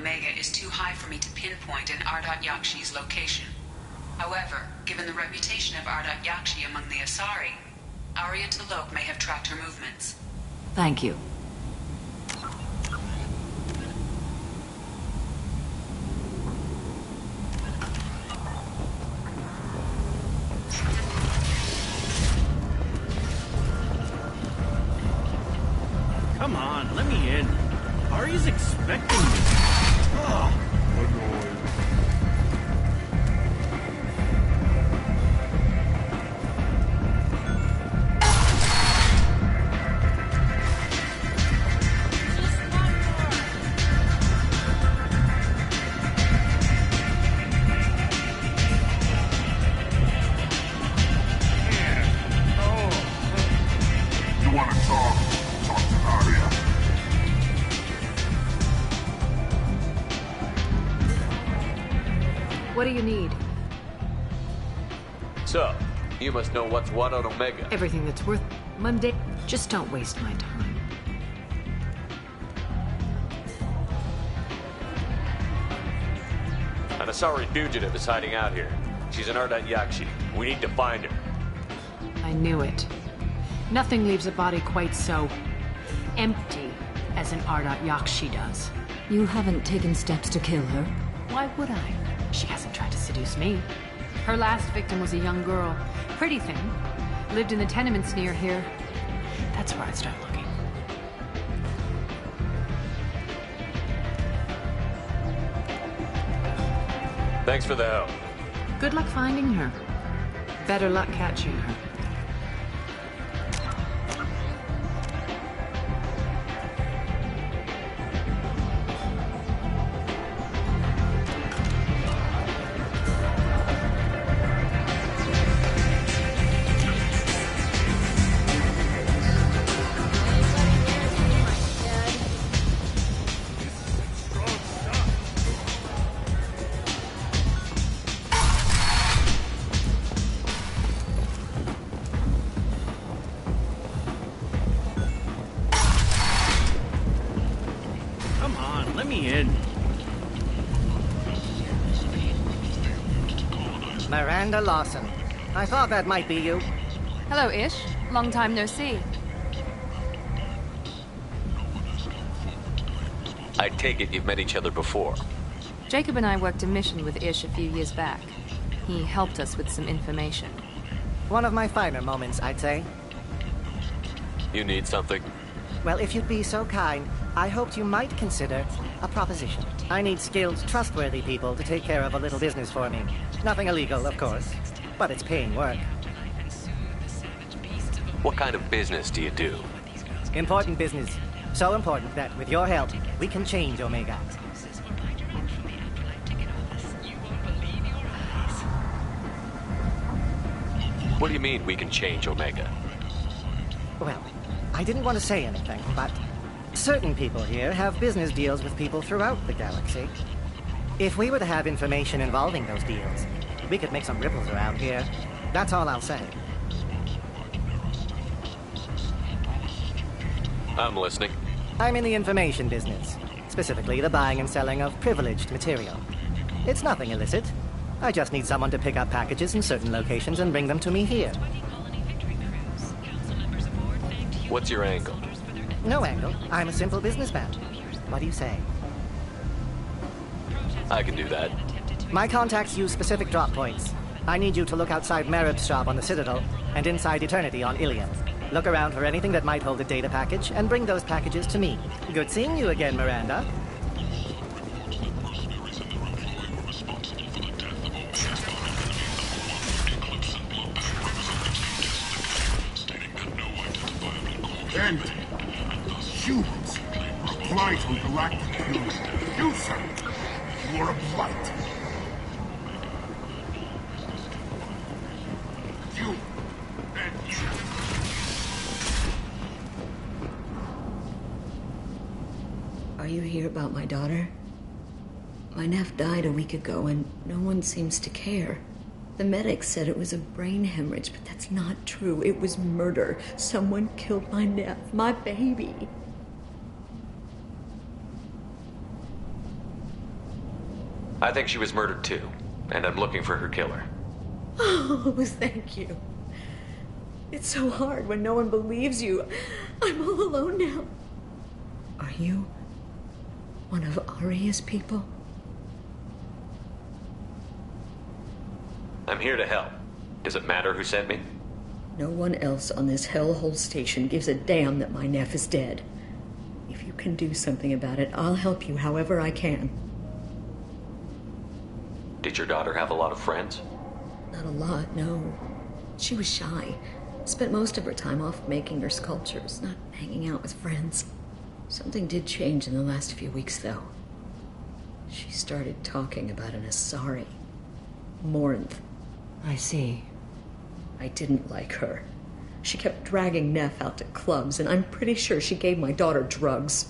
Omega is too high for me to pinpoint an Ardat Yakshi's location. However, given the reputation of Ardat Yakshi among the Asari, Arya T'Loak may have tracked her movements. Thank you. Come on, let me in. Arya's expecting me. Ugh. What do you need? So, you must know what's what on Omega. Everything that's worth Monday. Just don't waste my time. An Asari fugitive is hiding out here. She's an Ardat Yakshi. We need to find her. I knew it. Nothing leaves a body quite so empty as an Ardat Yakshi does. You haven't taken steps to kill her? Why would I? She hasn't tried to seduce me. Her last victim was a young girl. Pretty thing. Lived in the tenements near here. That's where I'd start looking. Thanks for the help. Good luck finding her. Better luck catching her. Miranda Lawson. I thought that might be you. Hello, Ish. Long time no see. I take it you've met each other before. Jacob and I worked a mission with Ish a few years back. He helped us with some information. One of my finer moments, I'd say. You need something? Well, if you'd be so kind, I hoped you might consider a proposition. I need skilled, trustworthy people to take care of a little business for me. Nothing illegal, of course, but it's paying work. What kind of business do you do? Important business. So important that, with your help, we can change Omega. What do you mean we can change Omega? Well, I didn't want to say anything, but certain people here have business deals with people throughout the galaxy. If we were to have information involving those deals, we could make some ripples around here. That's all I'll say. I'm listening. I'm in the information business, specifically the buying and selling of privileged material. It's nothing illicit. I just need someone to pick up packages in certain locations and bring them to me here. What's your angle? No angle. I'm a simple businessman. What do you say? I can do that. My contacts use specific drop points. I need you to look outside Merib's shop on the Citadel and inside Eternity on Ilium. Look around for anything that might hold a data package and bring those packages to me. Good seeing you again, Miranda. And humans are a blight on galactic humans. You, sir, you are a blight. You and you. Are you here about my daughter? My nephew died a week ago and no one seems to care. The medics said it was a brain hemorrhage, but that's not true. It was murder. Someone killed my nephew, my baby. I think she was murdered too, and I'm looking for her killer. Oh, thank you. It's so hard when no one believes you. I'm all alone now. Are you one of Aria's people? I'm here to help. Does it matter who sent me? No one else on this hellhole station gives a damn that my nephew is dead. If you can do something about it, I'll help you however I can. Did your daughter have a lot of friends? Not a lot, no. She was shy. Spent most of her time off making her sculptures, not hanging out with friends. Something did change in the last few weeks, though. She started talking about an Asari. Morinth. I see. I didn't like her. She kept dragging Neff out to clubs, and I'm pretty sure she gave my daughter drugs.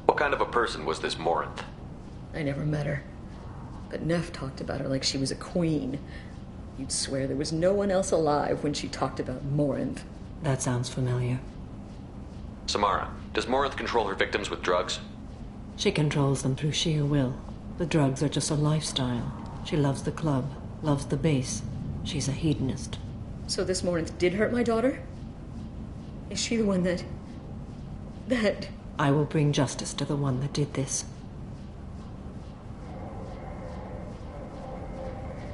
What kind of a person was this Morinth? I never met her. But Neff talked about her like she was a queen. You'd swear there was no one else alive when she talked about Morinth. That sounds familiar. Samara, does Morinth control her victims with drugs? She controls them through sheer will. The drugs are just a lifestyle. She loves the club, loves the base. She's a hedonist. So this Morinth did hurt my daughter? Is she the one that... I will bring justice to the one that did this.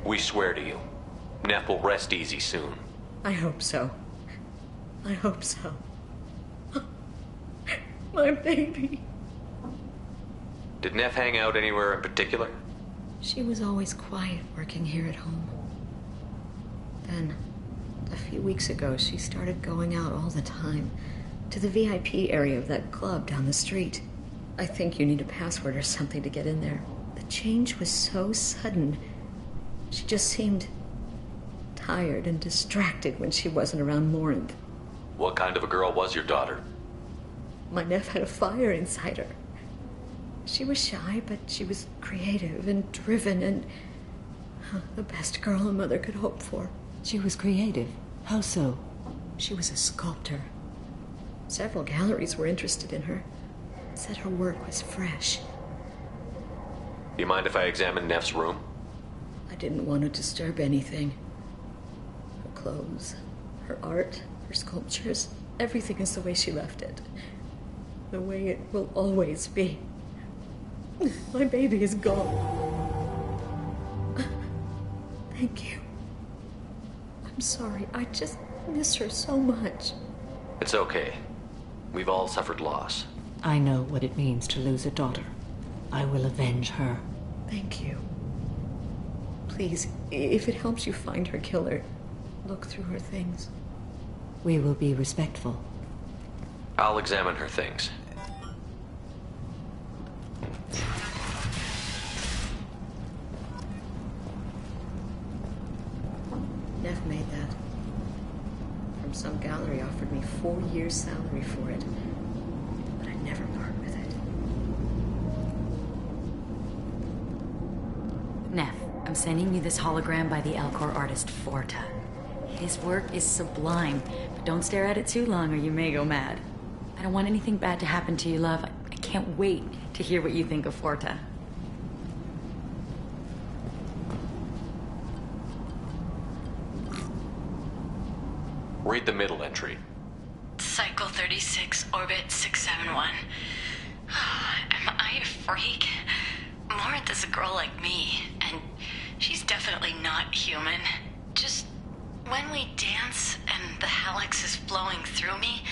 We swear to you. Neff will rest easy soon. I hope so. I hope so. My baby. Did Neff hang out anywhere in particular? She was always quiet working here at home. Then, a few weeks ago, she started going out all the time to the VIP area of that club down the street. I think you need a password or something to get in there. The change was so sudden. She just seemed tired and distracted when she wasn't around Morinth. What kind of a girl was your daughter? My nephew had a fire inside her. She was shy, but she was creative and driven and the best girl a mother could hope for. She was creative? How so? She was a sculptor. Several galleries were interested in her. Said her work was fresh. Do you mind if I examine Neff's room? I didn't want to disturb anything. Her clothes, her art, her sculptures, everything is the way she left it. The way it will always be. My baby is gone. Thank you. I'm sorry. I just miss her so much. It's okay. We've all suffered loss. I know what it means to lose a daughter. I will avenge her. Thank you. Please, if it helps you find her killer, look through her things. We will be respectful. I'll examine her things. Neff made that. From some gallery offered me 4 years' salary for it. But I'd never part with it. Neff, I'm sending you this hologram by the Alcor artist Forta. His work is sublime, but don't stare at it too long or you may go mad. I don't want anything bad to happen to you, love. I can't wait to hear what you think of Forta. Read the middle entry. Cycle 36, Orbit 671. Am I a freak? Morinth is a girl like me, and she's definitely not human. Just when we dance and the Helix is flowing through me,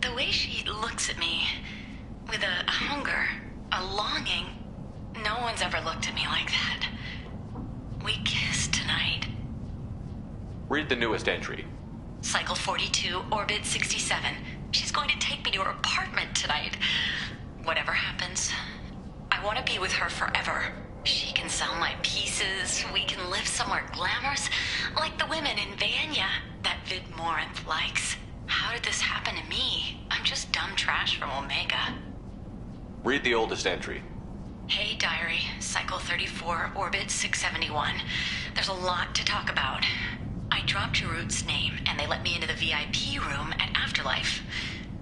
the way she looks at me with a hunger, a longing, no one's ever looked at me like that. We kissed tonight. Read the newest entry. Cycle 42, Orbit 67. She's going to take me to her apartment tonight. Whatever happens, I want to be with her forever. She can sell my pieces. We can live somewhere glamorous, like the women in Vanya that Vid Morinth likes. How did this happen to me? I'm just dumb trash from Omega. Read the oldest entry. Hey, Diary. Cycle 34, Orbit 671. There's a lot to talk about. I dropped Jarut's name, and they let me into the VIP room at Afterlife.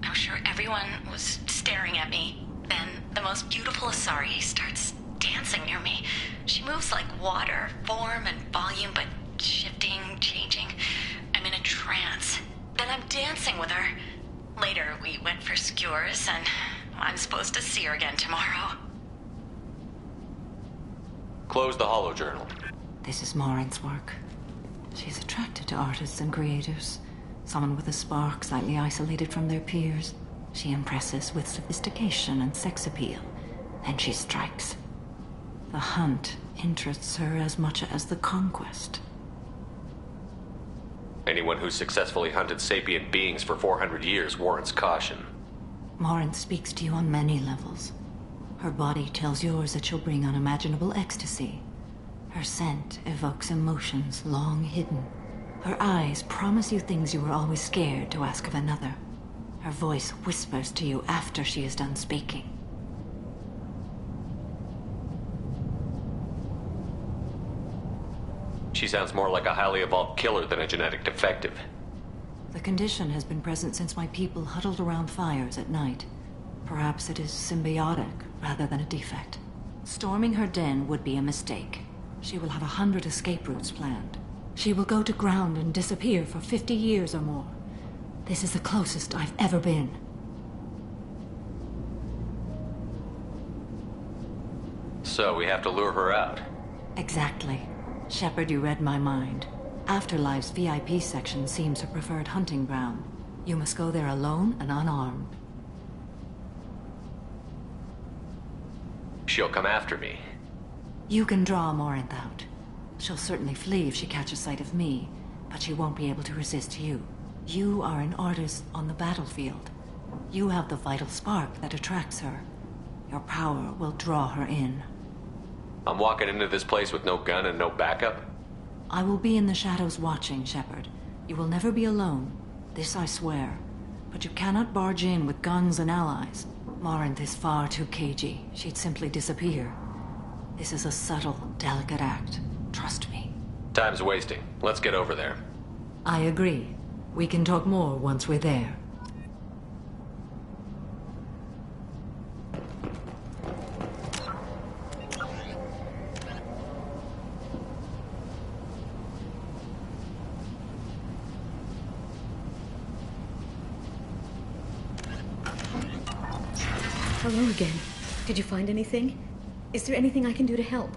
I was sure everyone was staring at me. Then the most beautiful Asari starts dancing near me. She moves like water, form and volume, but shifting, changing. I'm in a trance. Then I'm dancing with her. Later, we went for skewers, and I'm supposed to see her again tomorrow. Close the holojournal. This is Morinth's work. She's attracted to artists and creators. Someone with a spark, slightly isolated from their peers. She impresses with sophistication and sex appeal. Then she strikes. The hunt interests her as much as the conquest. Anyone who's successfully hunted sapient beings for 400 years warrants caution. Morinth speaks to you on many levels. Her body tells yours that she'll bring unimaginable ecstasy. Her scent evokes emotions long hidden. Her eyes promise you things you were always scared to ask of another. Her voice whispers to you after she is done speaking. She sounds more like a highly evolved killer than a genetic defective. The condition has been present since my people huddled around fires at night. Perhaps it is symbiotic rather than a defect. Storming her den would be a mistake. She will have 100 escape routes planned. She will go to ground and disappear for 50 years or more. This is the closest I've ever been. So we have to lure her out. Exactly. Shepard, you read my mind. Afterlife's VIP section seems her preferred hunting ground. You must go there alone and unarmed. She'll come after me. You can draw Morinth out. She'll certainly flee if she catches sight of me, but she won't be able to resist you. You are an artist on the battlefield. You have the vital spark that attracts her. Your power will draw her in. I'm walking into this place with no gun and no backup? I will be in the shadows watching, Shepard. You will never be alone. This I swear. But you cannot barge in with guns and allies. Morinth is far too cagey. She'd simply disappear. This is a subtle, delicate act. Trust me. Time's wasting. Let's get over there. I agree. We can talk more once we're there. Hello again. Did you find anything? Is there anything I can do to help?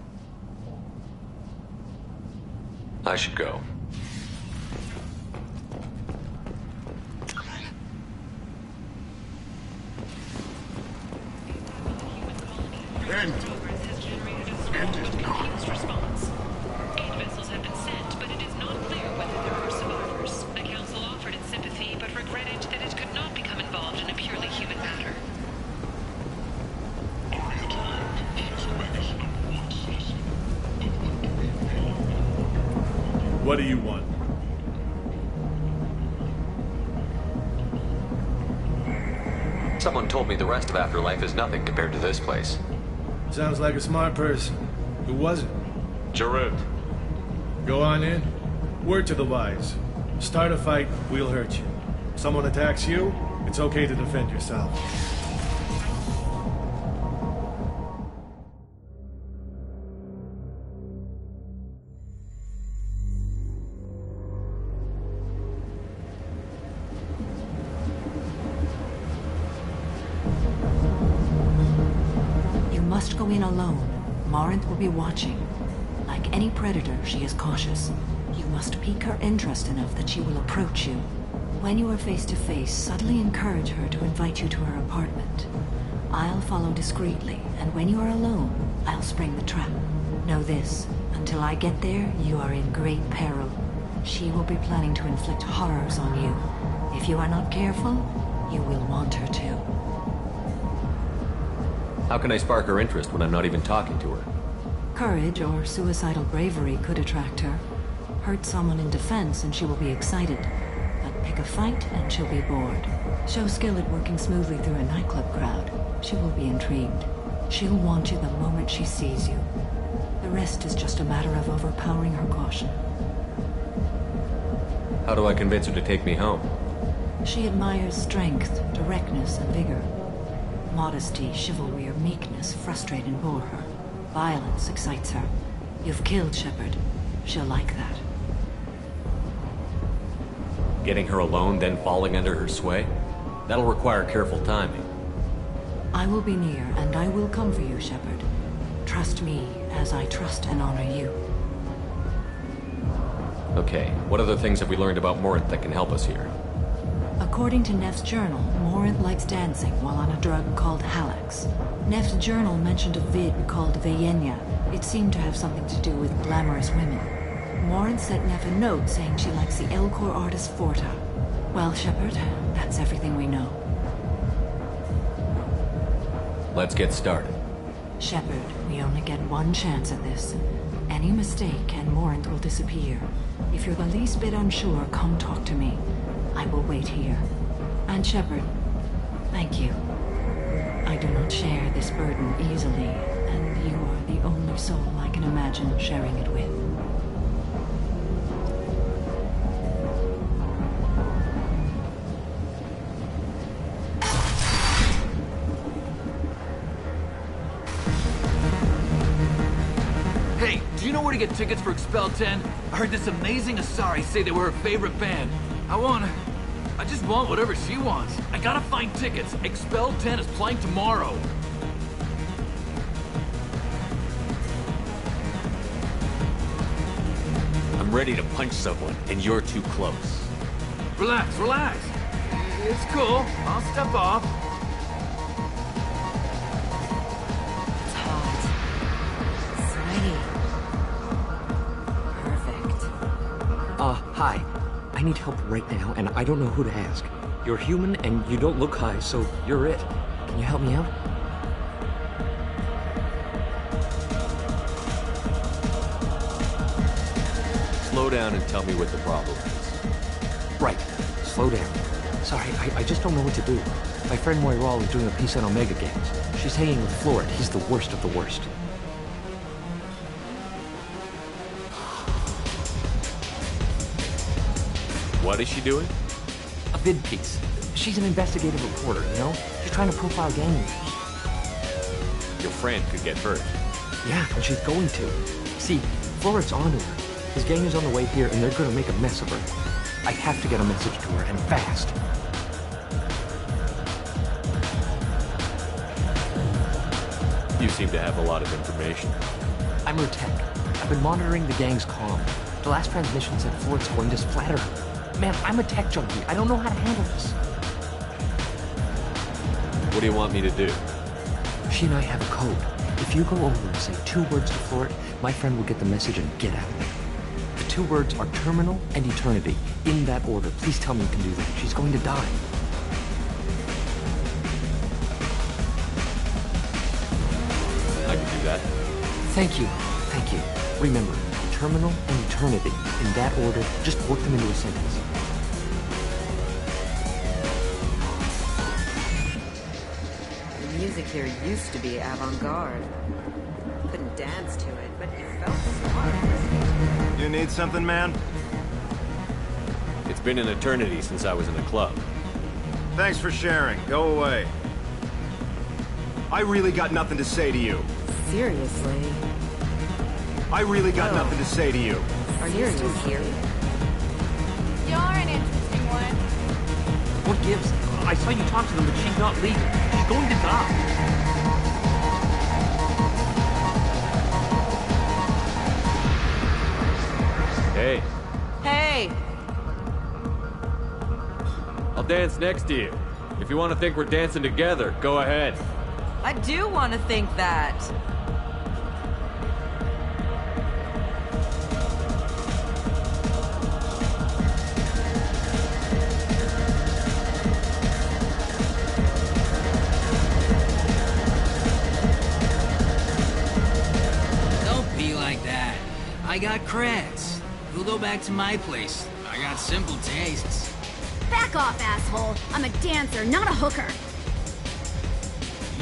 I should go. End it now. Response. 8 vessels have been sent, but it is not clear whether there are survivors. The Council offered its sympathy, but regretted that it could not become involved in a purely human matter. What do you want? Someone told me the rest of Afterlife is nothing compared to this place. Sounds like a smart person. Who was it? Jarut. Go on in. Word to the wise. Start a fight, we'll hurt you. Someone attacks you, it's okay to defend yourself. must go in alone. Morinth will be watching. Like any predator, she is cautious. You must pique her interest enough that she will approach you. When you are face to face, subtly encourage her to invite you to her apartment. I'll follow discreetly, and when you are alone, I'll spring the trap. Know this, until I get there, you are in great peril. She will be planning to inflict horrors on you. If you are not careful, you will want her to. How can I spark her interest when I'm not even talking to her? Courage or suicidal bravery could attract her. Hurt someone in defense and she will be excited. But pick a fight and she'll be bored. Show skill at working smoothly through a nightclub crowd. She will be intrigued. She'll want you the moment she sees you. The rest is just a matter of overpowering her caution. How do I convince her to take me home? She admires strength, directness, and vigor. Modesty, chivalry, or meekness frustrate and bore her. Violence excites her. You've killed Shepard. She'll like that. Getting her alone, then falling under her sway? That'll require careful timing. I will be near, and I will come for you, Shepard. Trust me, as I trust and honor you. Okay, what other things have we learned about Morinth that can help us here? According to Neff's journal, Morinth likes dancing while on a drug called Halax. Neff's journal mentioned a vid called Vayenya. It seemed to have something to do with glamorous women. Morinth sent Neff a note saying she likes the Elcor artist Forta. Well, Shepard, that's everything we know. Let's get started. Shepard, we only get one chance at this. Any mistake and Morinth will disappear. If you're the least bit unsure, come talk to me. I will wait here. And Shepard, thank you. I do not share this burden easily, and you are the only soul I can imagine sharing it with. Hey, do you know where to get tickets for Expel 10? I heard this amazing Asari say they were her favorite band. I just want whatever she wants. I gotta find tickets. Expel 10 is playing tomorrow. I'm ready to punch someone, and you're too close. Relax, relax. It's cool. I'll step off. It's hot. Sweaty. Perfect. Hi. I need help right now, and I don't know who to ask. You're human, and you don't look high, so you're it. Can you help me out? Slow down and tell me what the problem is. Right. Slow down. Sorry, I just don't know what to do. My friend Moiral is doing a piece on Omega Gangs. She's hanging with Florid. He's the worst of the worst. What is she doing? A vid piece. She's an investigative reporter, you know? She's trying to profile gang leaders. Your friend could get hurt. Yeah, and she's going to. See, Florid's onto her. His gang is on the way here, and they're gonna make a mess of her. I have to get a message to her, and fast. You seem to have a lot of information. I'm her tech. I've been monitoring the gang's comm. The last transmission said Florid's going to splatter her. Man, I'm a tech junkie. I don't know how to handle this. What do you want me to do? She and I have a code. If you go over and say 2 words to Florid, my friend will get the message and get out of there. The 2 words are terminal and eternity. In that order. Please tell me you can do that. She's going to die. I can do that. Thank you. Thank you. Remember, terminal and eternity. In that order, just work them into a sentence. The music here used to be avant-garde. Couldn't dance to it, but you felt smart. You need something, man? It's been an eternity since I was in a club. Thanks for sharing. Go away. I really got nothing to say to you. Seriously? I really got nothing to say to you. Are you still here? You're an interesting one. What gives? I saw you talk to them, but she's not leaving. She's going to die. Hey, Hey! I'll dance next to you. If you want to think we're dancing together, go ahead. I do want to think that. Don't be like that. I got creds. We'll go back to my place. I got simple tastes. Back off, asshole. I'm a dancer, not a hooker.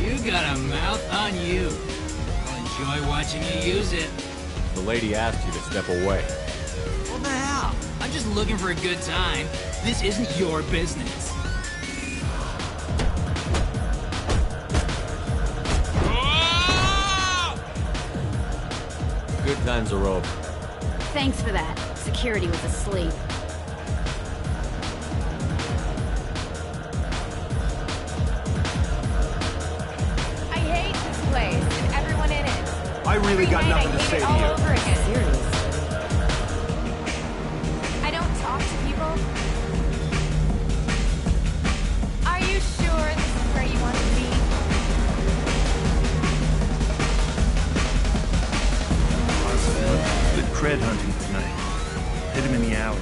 You got a mouth on you. I'll enjoy watching you use it. The lady asked you to step away. What the hell? I'm just looking for a good time. This isn't your business. Good times are over. Thanks for that. Security was asleep. I hate this place and everyone in it. I really got nothing to say to all you. over again. I don't talk to people. Are you sure this is where you want to be? Good cred hunting tonight. Hit him in the alley.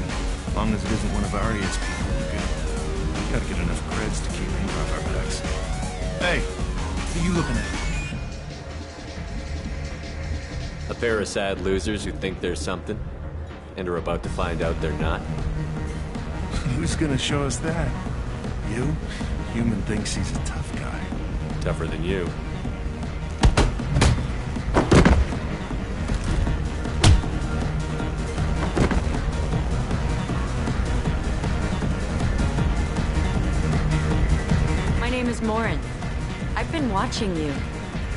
As long as it isn't one of Arya's people, we're good. We gotta get enough creds to keep ink off our backs. Hey, what are you looking at? A pair of sad losers who think they're something, and are about to find out they're not. Who's gonna show us that? You? Human thinks he's a tough guy. Tougher than you. My name is Morin. I've been watching you.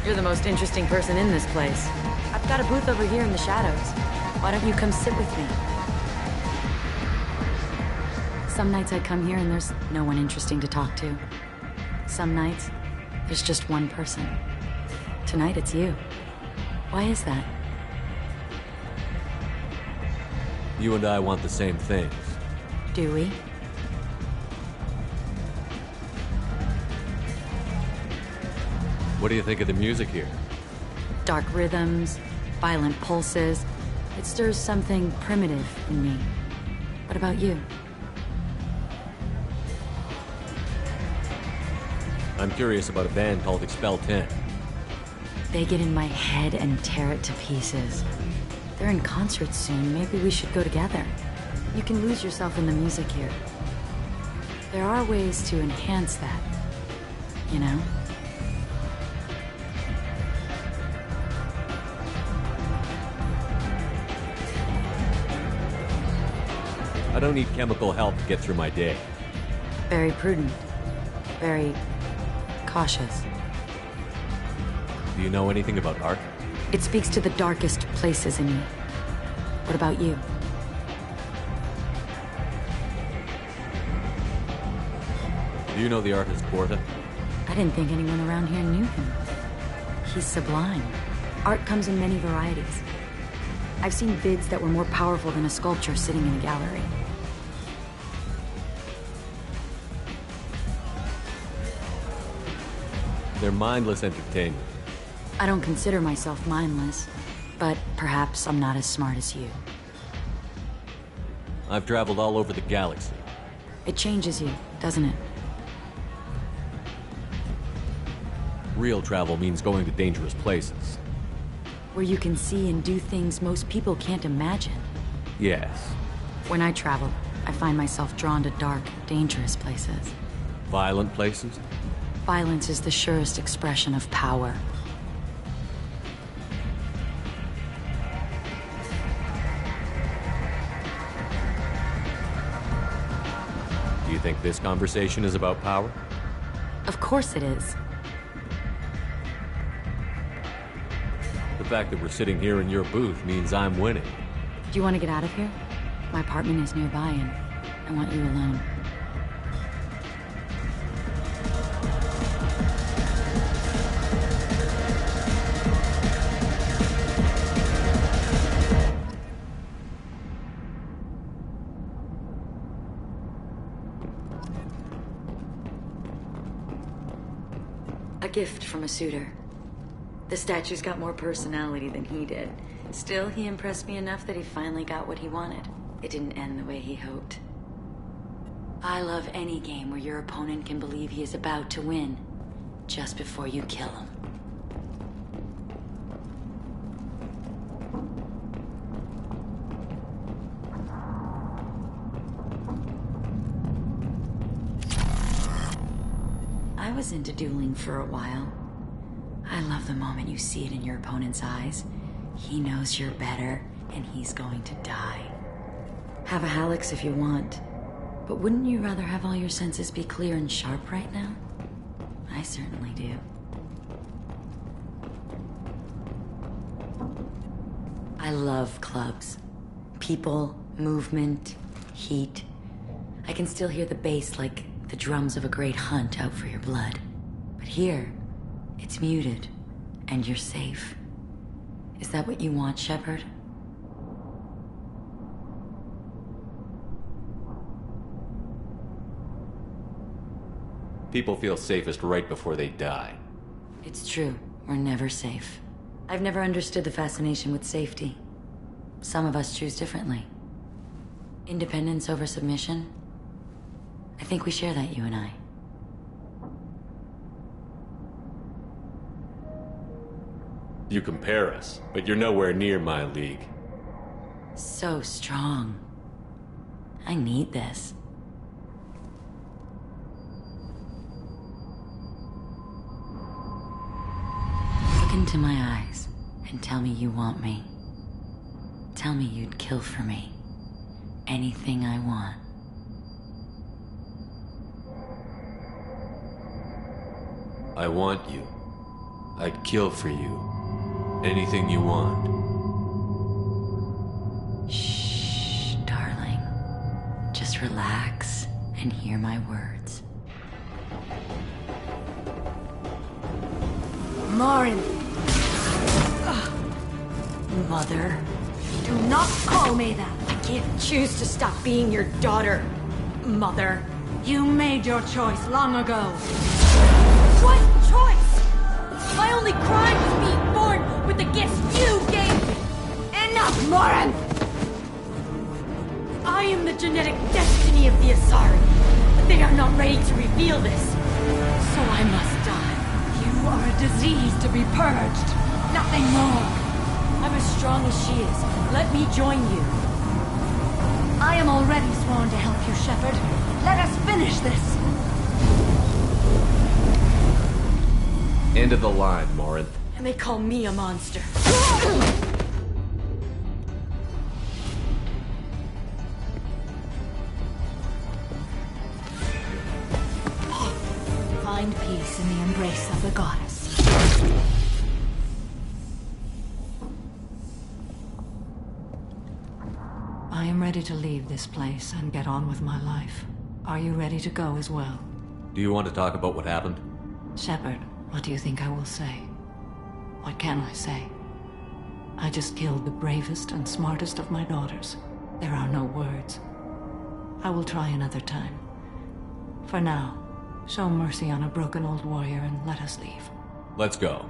You're the most interesting person in this place. I've got a booth over here in the shadows. Why don't you come sit with me? Some nights I come here and there's no one interesting to talk to. Some nights, there's just one person. Tonight it's you. Why is that? You and I want the same things. Do we? What do you think of the music here? Dark rhythms, violent pulses. It stirs something primitive in me. What about you? I'm curious about a band called Expel 10. They get in my head and tear it to pieces. They're in concert soon. Maybe we should go together. You can lose yourself in the music here. There are ways to enhance that, you know? I don't need chemical help to get through my day. Very prudent. Very cautious. Do you know anything about art? It speaks to the darkest places in me. What about you? Do you know the artist Porta? I didn't think anyone around here knew him. He's sublime. Art comes in many varieties. I've seen bids that were more powerful than a sculpture sitting in a gallery. They're mindless entertainment. I don't consider myself mindless, but perhaps I'm not as smart as you. I've traveled all over the galaxy. It changes you, doesn't it? Real travel means going to dangerous places. Where you can see and do things most people can't imagine. Yes. When I travel, I find myself drawn to dark, dangerous places. Violent places? Violence is the surest expression of power. Do you think this conversation is about power? Of course it is. The fact that we're sitting here in your booth means I'm winning. Do you want to get out of here? My apartment is nearby and I want you alone. A gift from a suitor. The statue's got more personality than he did. Still, he impressed me enough that he finally got what he wanted. It didn't end the way he hoped. I love any game where your opponent can believe he is about to win, just before you kill him. I was into dueling for a while. I love the moment you see it in your opponent's eyes. He knows you're better, and he's going to die. Have a Hallex if you want, but wouldn't you rather have all your senses be clear and sharp right now? I certainly do. I love clubs. People, movement, heat. I can still hear the bass like the drums of a great hunt out for your blood. But here, it's muted, and you're safe. Is that what you want, Shepard? People feel safest right before they die. It's true. We're never safe. I've never understood the fascination with safety. Some of us choose differently. Independence over submission? I think we share that, you and I. You compare us, but you're nowhere near my league. So strong. I need this. Look into my eyes and tell me you want me. Tell me you'd kill for me. Anything I want. I want you. I'd kill for you. Anything you want. Shh, darling. Just relax and hear my words. Morin! Mother. Do not call me that! I can't choose to stop being your daughter, Mother. You made your choice long ago. What choice? My only crime was being born with the gifts you gave me. Enough, Morin! I am the genetic destiny of the Asari, but they are not ready to reveal this. So I must die. You are a disease to be purged. Nothing more. I'm as strong as she is. Let me join you. I am already sworn to help you, Shepard. Let us finish this. End of the line, Morinth. And they call me a monster. Find peace in the embrace of the goddess. I am ready to leave this place and get on with my life. Are you ready to go as well? Do you want to talk about what happened? Shepard, what do you think I will say? What can I say? I just killed the bravest and smartest of my daughters. There are no words. I will try another time. For now, show mercy on a broken old warrior and let us leave. Let's go.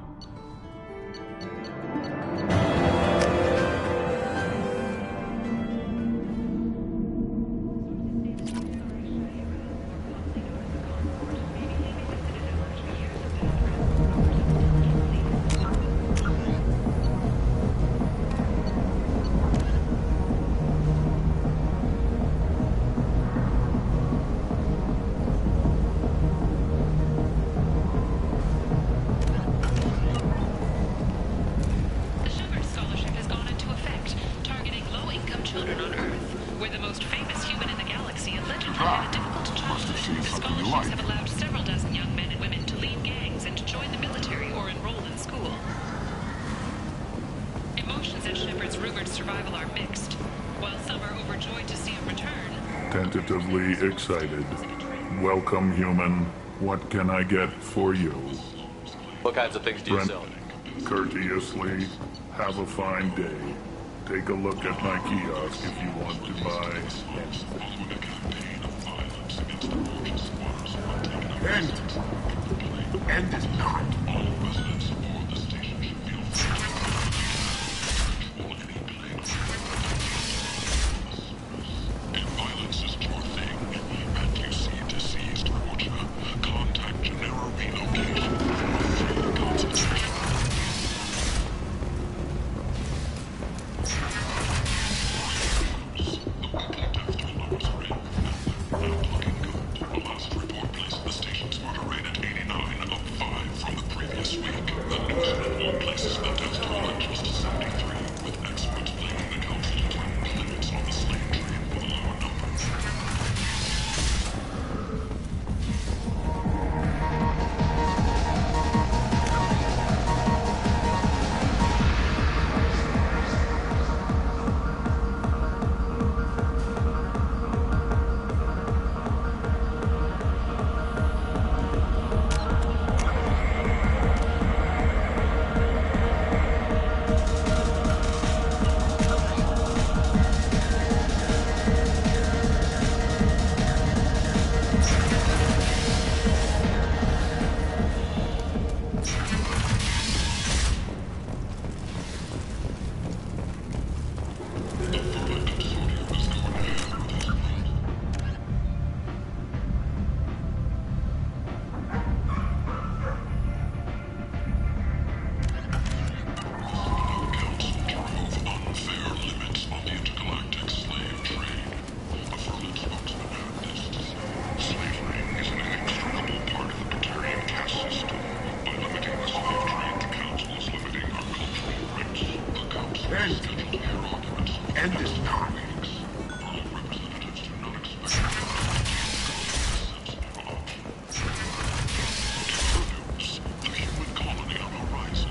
Tentatively excited. Welcome, human. What can I get for you? What kinds of things do you sell? Courteously, have a fine day. Take a look at my kiosk if you want to buy anything. Kent! End is not. All residents aboard the station should feel free to any place. If violence isn't your thing, and you see deceased torture, contact Genera Relocation for a free consultation.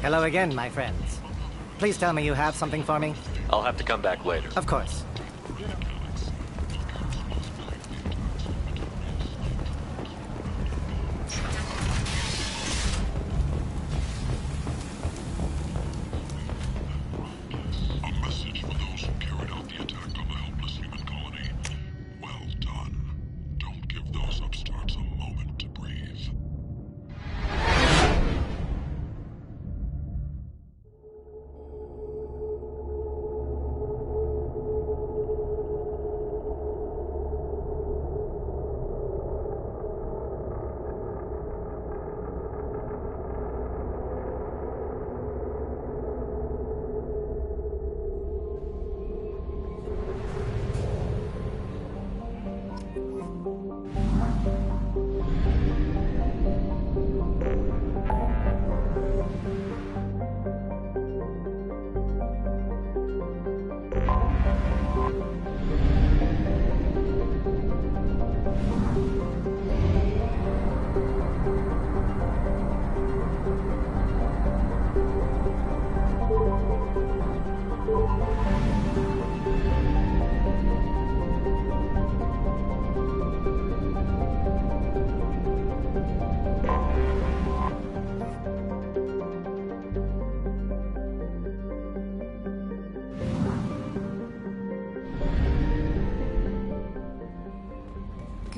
Hello again, my friends. Please tell me you have something for me. I'll have to come back later. Of course.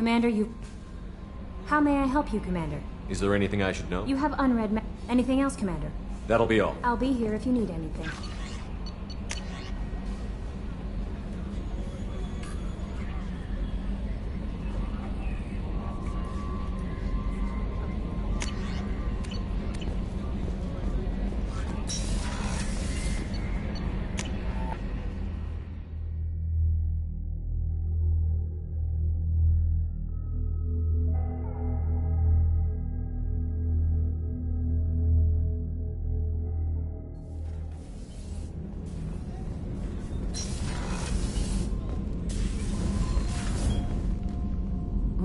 Commander, How may I help you, Commander? Is there anything I should know? You have unread Anything else, Commander? That'll be all. I'll be here if you need anything.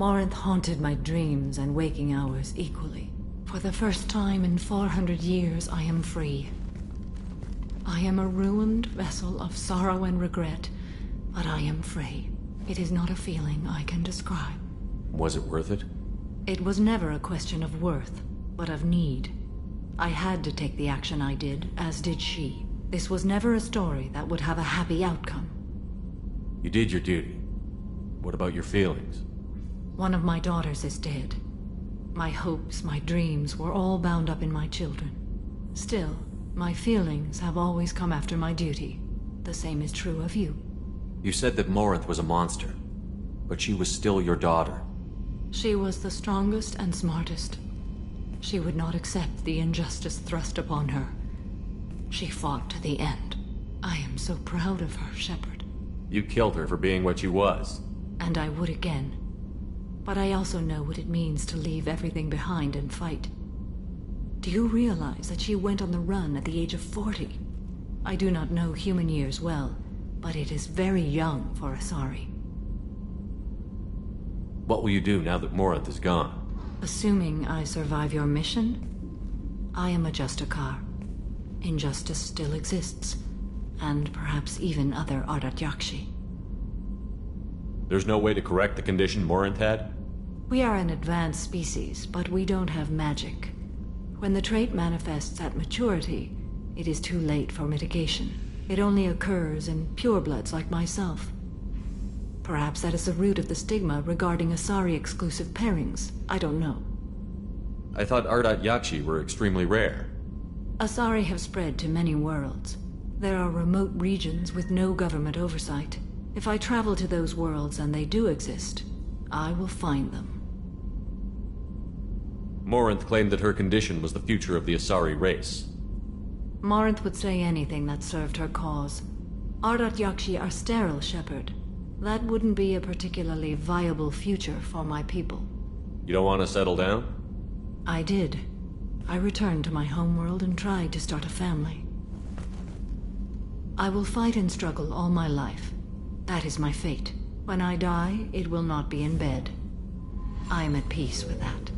Morinth haunted my dreams and waking hours equally. For the first time in 400 years, I am free. I am a ruined vessel of sorrow and regret, but I am free. It is not a feeling I can describe. Was it worth it? It was never a question of worth, but of need. I had to take the action I did, as did she. This was never a story that would have a happy outcome. You did your duty. What about your feelings? One of my daughters is dead. My hopes, my dreams were all bound up in my children. Still, my feelings have always come after my duty. The same is true of you. You said that Morinth was a monster, but she was still your daughter. She was the strongest and smartest. She would not accept the injustice thrust upon her. She fought to the end. I am so proud of her, Shepard. You killed her for being what she was. And I would again. But I also know what it means to leave everything behind and fight. Do you realize that she went on the run at the age of 40? I do not know human years well, but it is very young for Asari. What will you do now that Morinth is gone? Assuming I survive your mission, I am a Justicar. Injustice still exists, and perhaps even other Ardat Yakshi. There's no way to correct the condition Morinth had? We are an advanced species, but we don't have magic. When the trait manifests at maturity, it is too late for mitigation. It only occurs in purebloods like myself. Perhaps that is the root of the stigma regarding Asari-exclusive pairings. I don't know. I thought Ardat Yakshi were extremely rare. Asari have spread to many worlds. There are remote regions with no government oversight. If I travel to those worlds and they do exist, I will find them. Morinth claimed that her condition was the future of the Asari race. Morinth would say anything that served her cause. Ardat Yakshi are sterile, Shepard. That wouldn't be a particularly viable future for my people. You don't want to settle down? I did. I returned to my homeworld and tried to start a family. I will fight and struggle all my life. That is my fate. When I die, it will not be in bed. I am at peace with that.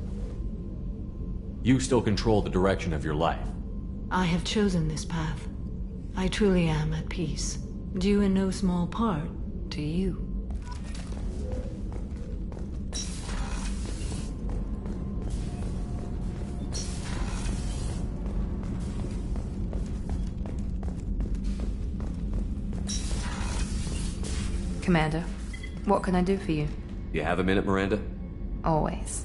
You still control the direction of your life. I have chosen this path. I truly am at peace, due in no small part to you. Commander, what can I do for you? You have a minute, Miranda? Always.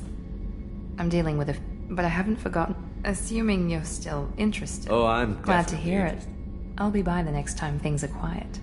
I'm dealing with but I haven't forgotten. Assuming you're still interested. Oh, I'm glad to hear interested. it. I'll be by the next time things are quiet.